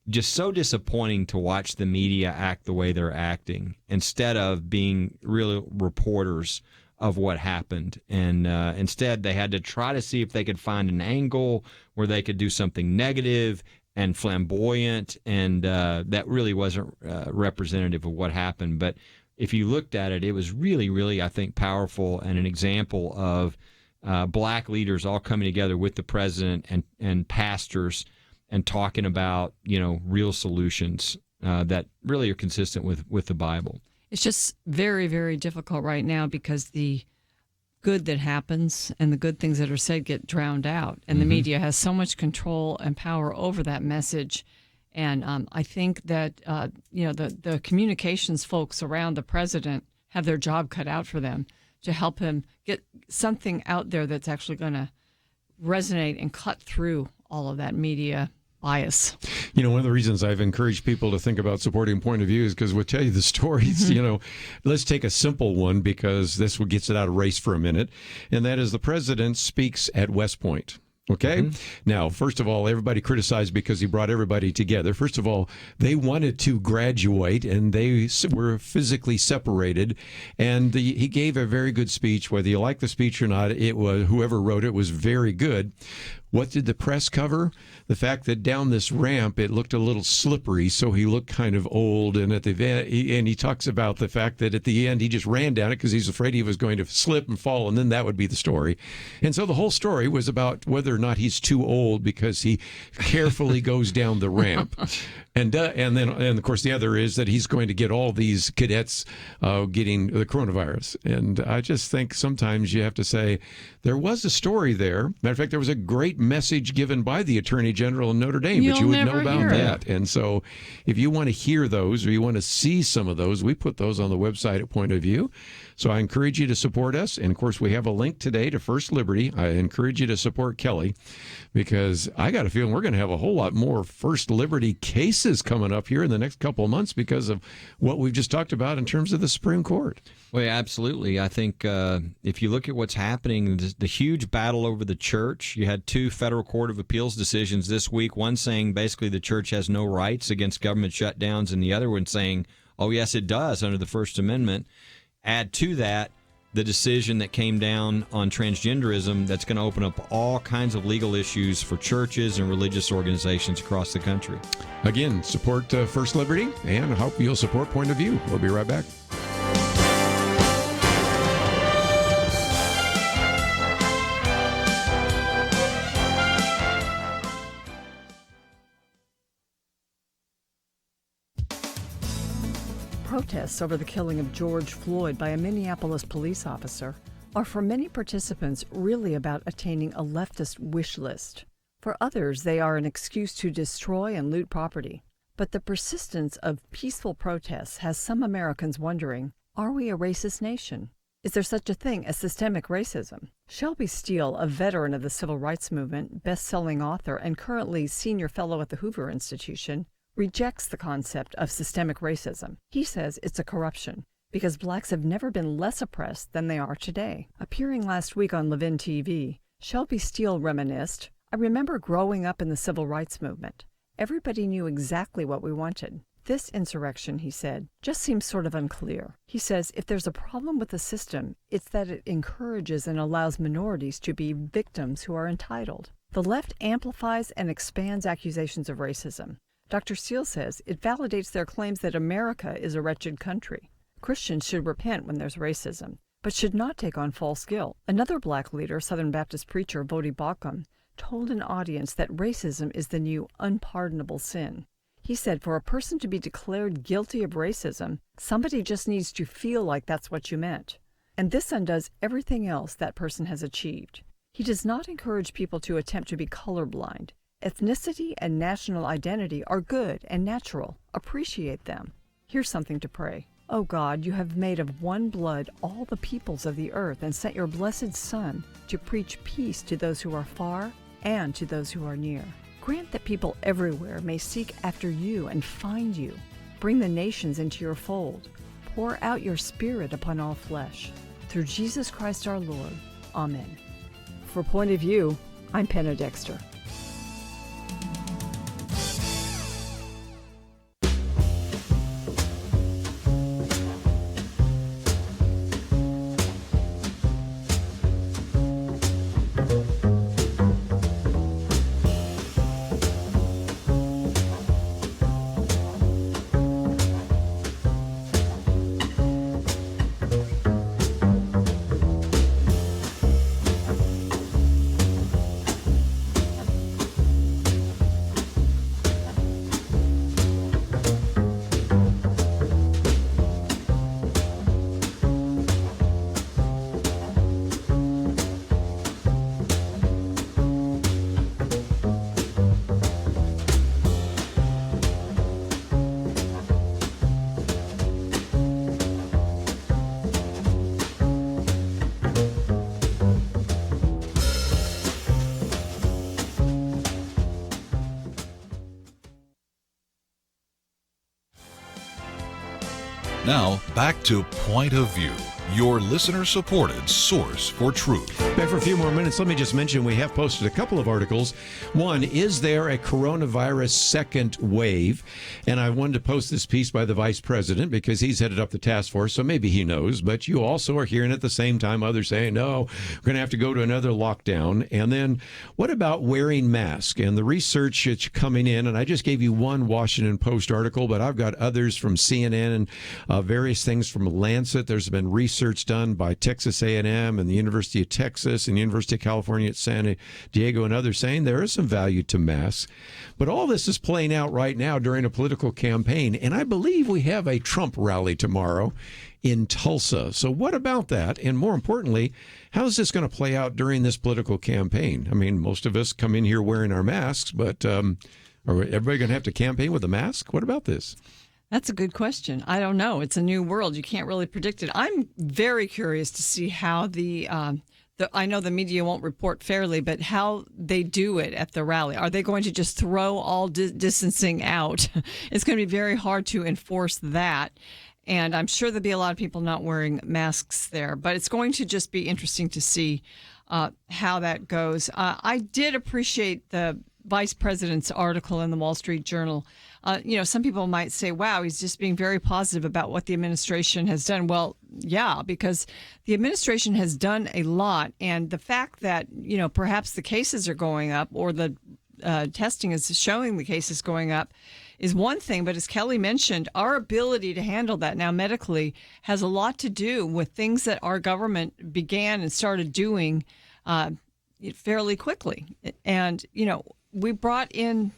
just so disappointing to watch the media act the way they're acting instead of being real reporters of what happened. And instead, they had to try to see if they could find an angle where they could do something negative and flamboyant, and that really wasn't representative of what happened. But if you looked at it, it was really, really, I think, powerful and an example of black leaders all coming together with the president and pastors and talking about, real solutions that really are consistent with the Bible. It's just very, very difficult right now because the good that happens and the good things that are said get drowned out. And the media has so much control and power over that message. And I think that, the communications folks around the president have their job cut out for them to help him get something out there that's actually going to resonate and cut through all of that media bias. One of the reasons I've encouraged people to think about supporting Point of View is because we'll tell you the stories. Let's take a simple one, because this gets it out of race for a minute. And that is the president speaks at West Point. Okay. Now, first of all, everybody criticized because he brought everybody together. First of all, they wanted to graduate and they were physically separated. And he gave a very good speech. Whether you like the speech or not, it was whoever wrote it was very good. What did the press cover? The fact that down this ramp it looked a little slippery, so he looked kind of old. And he talks about the fact that at the end he just ran down it because he's afraid he was going to slip and fall, and then that would be the story. And so the whole story was about whether or not he's too old because he carefully goes down the ramp. And of course the other is that he's going to get all these cadets getting the coronavirus. And I just think sometimes you have to say there was a story there. Matter of fact, there was a great great message given by the Attorney General in Notre Dame, but you would know about that. And so if you want to hear those or you want to see some of those, we put those on the website at Point of View. So I encourage you to support us. And, of course, we have a link today to First Liberty. I encourage you to support Kelly because I got a feeling we're going to have a whole lot more First Liberty cases coming up here in the next couple of months because of what we've just talked about in terms of the Supreme Court. Well, yeah, absolutely. I think if you look at what's happening, the huge battle over the church, you had 2 federal court of appeals decisions this week, one saying basically the church has no rights against government shutdowns, and the other one saying, oh, yes, it does under the First Amendment. Add to that the decision that came down on transgenderism that's going to open up all kinds of legal issues for churches and religious organizations across the country. Again, support First Liberty, and I hope you'll support Point of View. We'll be right back. Protests over the killing of George Floyd by a Minneapolis police officer are for many participants really about attaining a leftist wish list. For others, they are an excuse to destroy and loot property. But the persistence of peaceful protests has some Americans wondering, are we a racist nation? Is there such a thing as systemic racism? Shelby Steele, a veteran of the civil rights movement, best-selling author, and currently senior fellow at the Hoover Institution, rejects the concept of systemic racism. He says it's a corruption because blacks have never been less oppressed than they are today. Appearing last week on Levin TV, Shelby Steele reminisced, I remember growing up in the civil rights movement. Everybody knew exactly what we wanted. This insurrection, he said, just seems sort of unclear. He says if there's a problem with the system, it's that it encourages and allows minorities to be victims who are entitled. The left amplifies and expands accusations of racism. Dr. Steele says it validates their claims that America is a wretched country. Christians should repent when there's racism, but should not take on false guilt. Another black leader, Southern Baptist preacher Vodi Bakum, told an audience that racism is the new unpardonable sin. He said for a person to be declared guilty of racism, somebody just needs to feel like that's what you meant. And this undoes everything else that person has achieved. He does not encourage people to attempt to be colorblind. Ethnicity and national identity are good and natural. Appreciate them. Here's something to pray. O God, you have made of one blood all the peoples of the earth and sent your blessed Son to preach peace to those who are far and to those who are near. Grant that people everywhere may seek after you and find you. Bring the nations into your fold. Pour out your Spirit upon all flesh. Through Jesus Christ our Lord. Amen. For Point of View, I'm Penna Dexter. Now, back to Point of View, your listener-supported source for truth. Back for a few more minutes, let me just mention we have posted a couple of articles. One, is there a coronavirus second wave? And I wanted to post this piece by the vice president because he's headed up the task force, so maybe he knows. But you also are hearing at the same time others saying, no, we're going to have to go to another lockdown. And then what about wearing masks? And the research that's coming in, and I just gave you one Washington Post article, but I've got others from CNN and various things from Lancet. There's been research research done by Texas A&M and the University of Texas and the University of California at San Diego and others saying there is some value to masks. But all this is playing out right now during a political campaign. And I believe we have a Trump rally tomorrow in Tulsa. So what about that? And more importantly, how is this going to play out during this political campaign? I mean, most of us come in here wearing our masks, but are everybody going to have to campaign with a mask? What about this? That's a good question. I don't know. It's a new world. You can't really predict it. I'm very curious to see how I know the media won't report fairly, but how they do it at the rally. Are they going to just throw all distancing out? It's going to be very hard to enforce that. And I'm sure there'll be a lot of people not wearing masks there. But it's going to just be interesting to see how that goes. I did appreciate the vice president's article in the Wall Street Journal. Some people might say, wow, he's just being very positive about what the administration has done. Well, yeah, because the administration has done a lot. And the fact that, perhaps the cases are going up or the testing is showing the cases going up is one thing. But as Kelly mentioned, our ability to handle that now medically has a lot to do with things that our government began and started doing fairly quickly. And, we brought in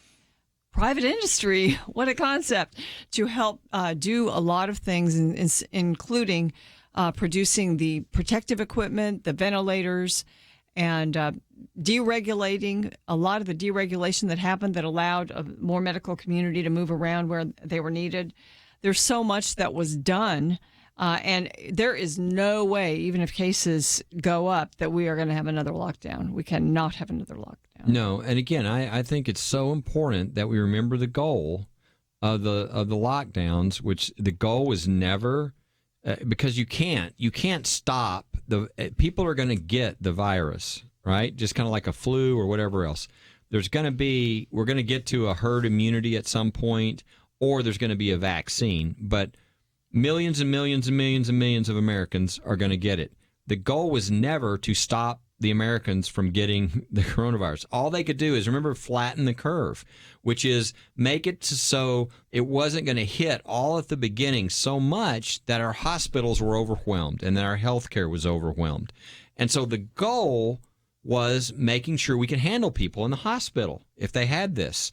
private industry, what a concept, to help do a lot of things, including producing the protective equipment, the ventilators, and deregulating a lot of the deregulation that happened that allowed a more medical community to move around where they were needed. There's so much that was done. And there is no way, even if cases go up, that we are going to have another lockdown. We cannot have another lockdown. No, and again, I think it's so important that we remember the goal of the lockdowns, which the goal was never because you can't stop people are going to get the virus, right? Just kind of like a flu or whatever else. We're going to get to a herd immunity at some point, or there's going to be a vaccine, but millions and millions and millions and millions of Americans are going to get it. The goal was never to stop the Americans from getting the coronavirus. All they could do is, remember, flatten the curve, which is make it so it wasn't going to hit all at the beginning so much that our hospitals were overwhelmed and that our healthcare was overwhelmed. And so the goal was making sure we could handle people in the hospital if they had this.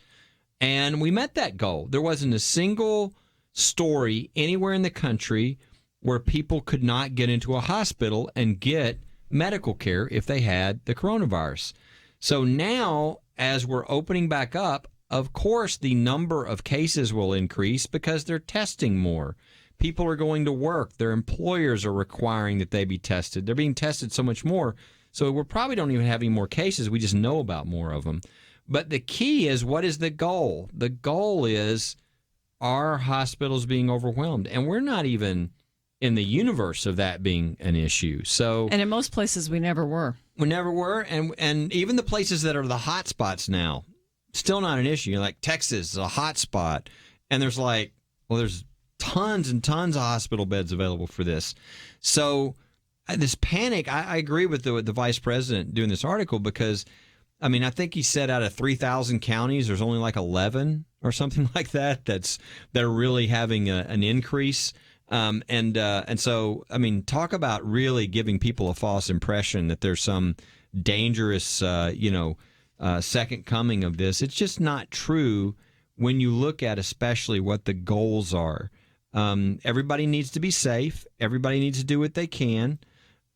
And we met that goal. There wasn't a single story anywhere in the country where people could not get into a hospital and get medical care if they had the coronavirus. So now, as we're opening back up, of course, the number of cases will increase because they're testing more. People are going to work. Their employers are requiring that they be tested. They're being tested so much more. So we probably don't even have any more cases. We just know about more of them. But the key is, what is the goal? The goal is, are hospitals being overwhelmed? And we're not even in the universe of that being an issue. So, and in most places, we never were. We never were. And even the places that are the hot spots now, still not an issue. Like Texas is a hot spot. And there's there's tons and tons of hospital beds available for this. So this panic, I agree with the vice president doing this article because, I mean, I think he said out of 3,000 counties, there's only like 11 or something like that that are really having an increase. And so, I mean, talk about really giving people a false impression that there's some dangerous, second coming of this. It's just not true when you look at especially what the goals are. Everybody needs to be safe. Everybody needs to do what they can.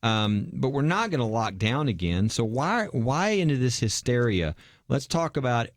But we're not going to lock down again. So why into this hysteria? Let's talk about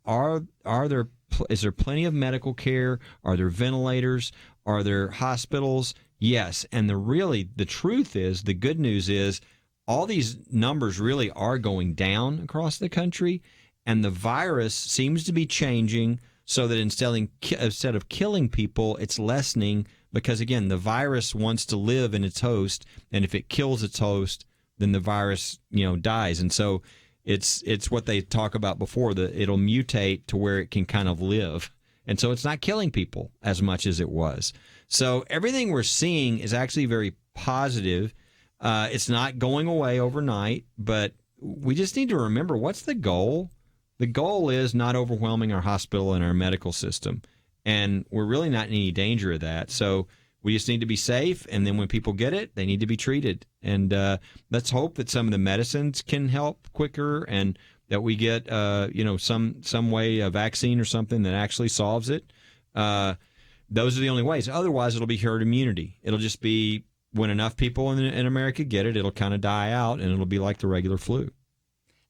is there plenty of medical care? Are there ventilators? Are there hospitals? Yes. And the truth is, the good news is, all these numbers really are going down across the country, and the virus seems to be changing so that instead of killing people, it's lessening because, again, the virus wants to live in its host, and if it kills its host, then the virus, dies. And so it's what they talk about before, that it'll mutate to where it can kind of live. And so it's not killing people as much as it was. So everything we're seeing is actually very positive. It's not going away overnight, but we just need to remember, what's the goal? The goal is not overwhelming our hospital and our medical system. And we're really not in any danger of that. So We just need to be safe, and then when people get it, they need to be treated. And let's hope that some of the medicines can help quicker, and that we get some way, a vaccine or something that actually solves it. Those are the only ways. Otherwise, it'll be herd immunity. It'll just be when enough people in America get it, it'll kind of die out, and it'll be like the regular flu.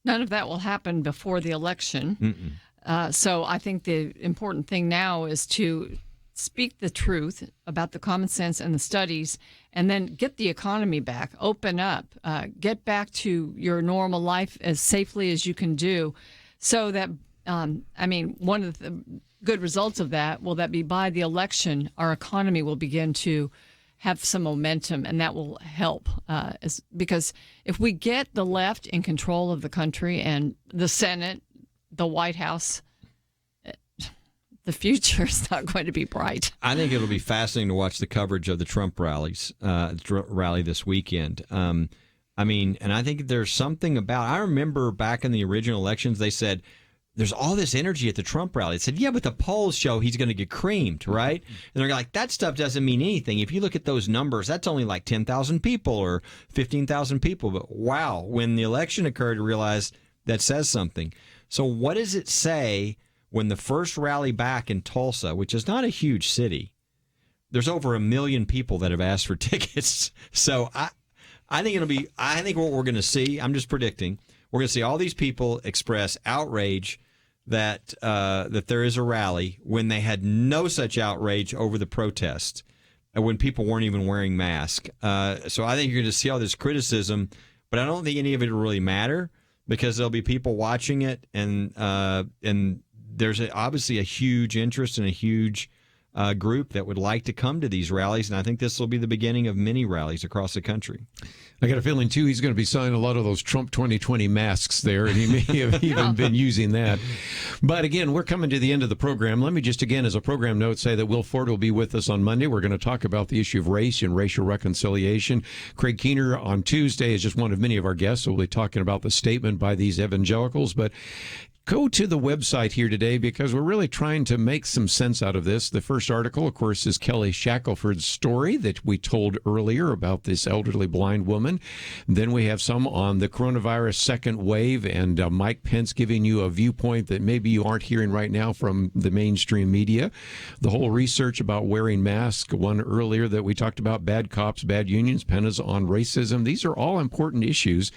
None of that will happen before the election. So I think the important thing now is to speak the truth about the common sense and the studies, and then get the economy back, open up, get back to your normal life as safely as you can do, so that, one of the good results of that will that be by the election, our economy will begin to have some momentum, and that will help. Because if we get the left in control of the country and the Senate, the White House, the future is not going to be bright. I think it'll be fascinating to watch the coverage of the Trump rallies, rally this weekend. And I think there's something about, I remember back in the original elections, they said, there's all this energy at the Trump rally. They said, yeah, but the polls show he's going to get creamed, right? And they're like, that stuff doesn't mean anything. If you look at those numbers, that's only like 10,000 people or 15,000 people. But wow, when the election occurred, you realize that says something. So what does it say when the first rally back in Tulsa, which is not a huge city, there's over 1 million people that have asked for tickets? So I think what we're going to see, I'm just predicting, we're going to see all these people express outrage that there is a rally when they had no such outrage over the protest, when people weren't even wearing masks. So I think you're going to see all this criticism, but I don't think any of it will really matter, because there'll be people watching it, and there's obviously a huge interest and a huge group that would like to come to these rallies, and I think this will be the beginning of many rallies across the country. I got a feeling, too, he's going to be selling a lot of those Trump 2020 masks there, and he may have even been using that. But again, we're coming to the end of the program. Let me just, again, as a program note, say that Will Ford will be with us on Monday. We're going to talk about the issue of race and racial reconciliation. Craig Keener on Tuesday is just one of many of our guests, so we'll be talking about the statement by these evangelicals. But go to the website here today, because we're really trying to make some sense out of this. The first article, of course, is Kelly Shackelford's story that we told earlier about this elderly blind woman. Then we have some on the coronavirus second wave, and Mike Pence giving you a viewpoint that maybe you aren't hearing right now from the mainstream media. The whole research about wearing masks, one earlier that we talked about, bad cops, bad unions, Penna's on racism. These are all important issues.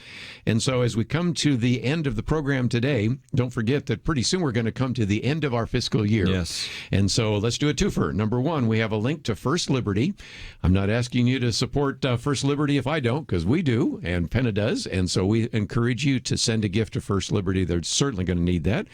And so as we come to the end of the program today, don't forget that pretty soon we're going to come to the end of our fiscal year. Yes. And so let's do a twofer. Number one, we have a link to First Liberty. I'm not asking you to support First Liberty if I don't, because we do, and Penna does. And so we encourage you to send a gift to First Liberty. They're certainly going to need that.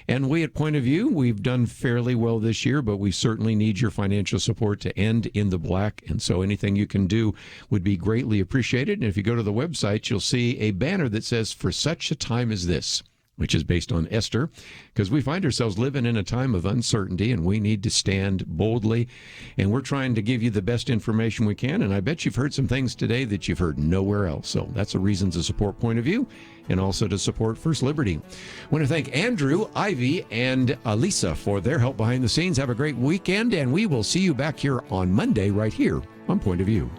And we at Point of View, we've done fairly well this year, but we certainly need your financial support to end in the black. And so anything you can do would be greatly appreciated. And if you go to the website, you'll see a banner that says, "For such a time as this," which is based on Esther, because we find ourselves living in a time of uncertainty, and we need to stand boldly. And we're trying to give you the best information we can, and I bet you've heard some things today that you've heard nowhere else. So that's a reason to support Point of View, and also to support First Liberty. I want to thank Andrew, Ivy, and Lisa for their help behind the scenes. Have a great weekend, and we will see you back here on Monday right here on Point of View.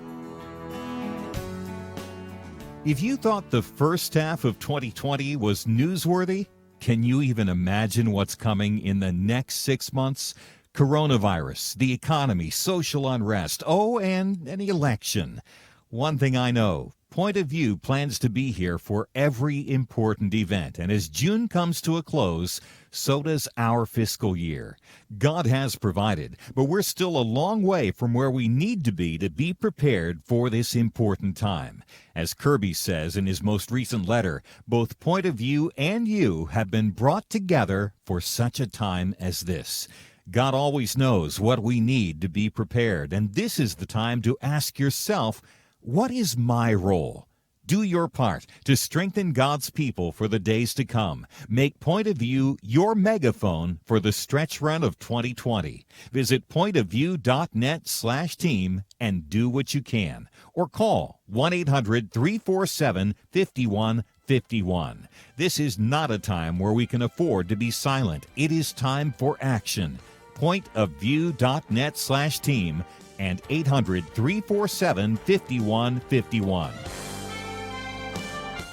If you thought the first half of 2020 was newsworthy, can you even imagine what's coming in the next 6 months? Coronavirus, the economy, social unrest, and an election. One thing I know, Point of View plans to be here for every important event. And as June comes to a close, so does our fiscal year. God has provided, but we're still a long way from where we need to be prepared for this important time. As Kerby says in his most recent letter, both Point of View and you have been brought together for such a time as this. God always knows what we need to be prepared, and this is the time to ask yourself, what is my role? Do your part to strengthen God's people for the days to come. Make Point of View your megaphone for the stretch run of 2020. Visit pointofview.net/team and do what you can. Or call 1-800-347-5151. This is not a time where we can afford to be silent. It is time for action. Pointofview.net/team and 800-347-5151.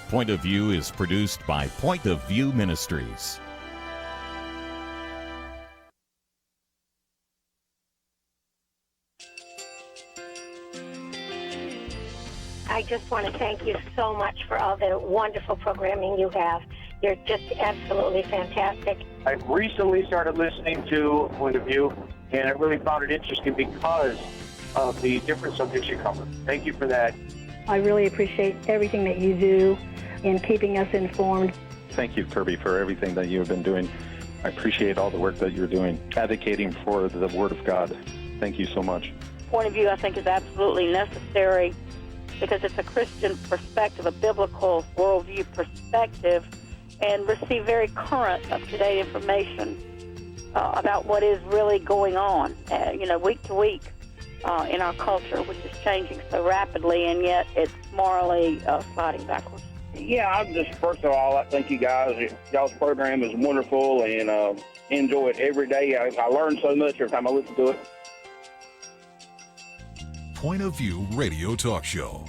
Point of View is produced by Point of View Ministries. I just want to thank you so much for all the wonderful programming you have. You're just absolutely fantastic. I recently started listening to Point of View, and I really found it interesting because of the different subjects you cover. Thank you for that. I really appreciate everything that you do in keeping us informed. Thank you, Kerby, for everything that you have been doing. I appreciate all the work that you're doing, advocating for the Word of God. Thank you so much. Point of view, I think, is absolutely necessary because it's a Christian perspective, a biblical worldview perspective, and receive very current, up-to-date information about what is really going on, week to week in our culture, which is changing so rapidly, and yet it's morally sliding backwards. Yeah, I'm just, first of all, I thank you guys. Y'all's program is wonderful, and enjoy it every day. I learn so much every time I listen to it. Point of View Radio Talk Show.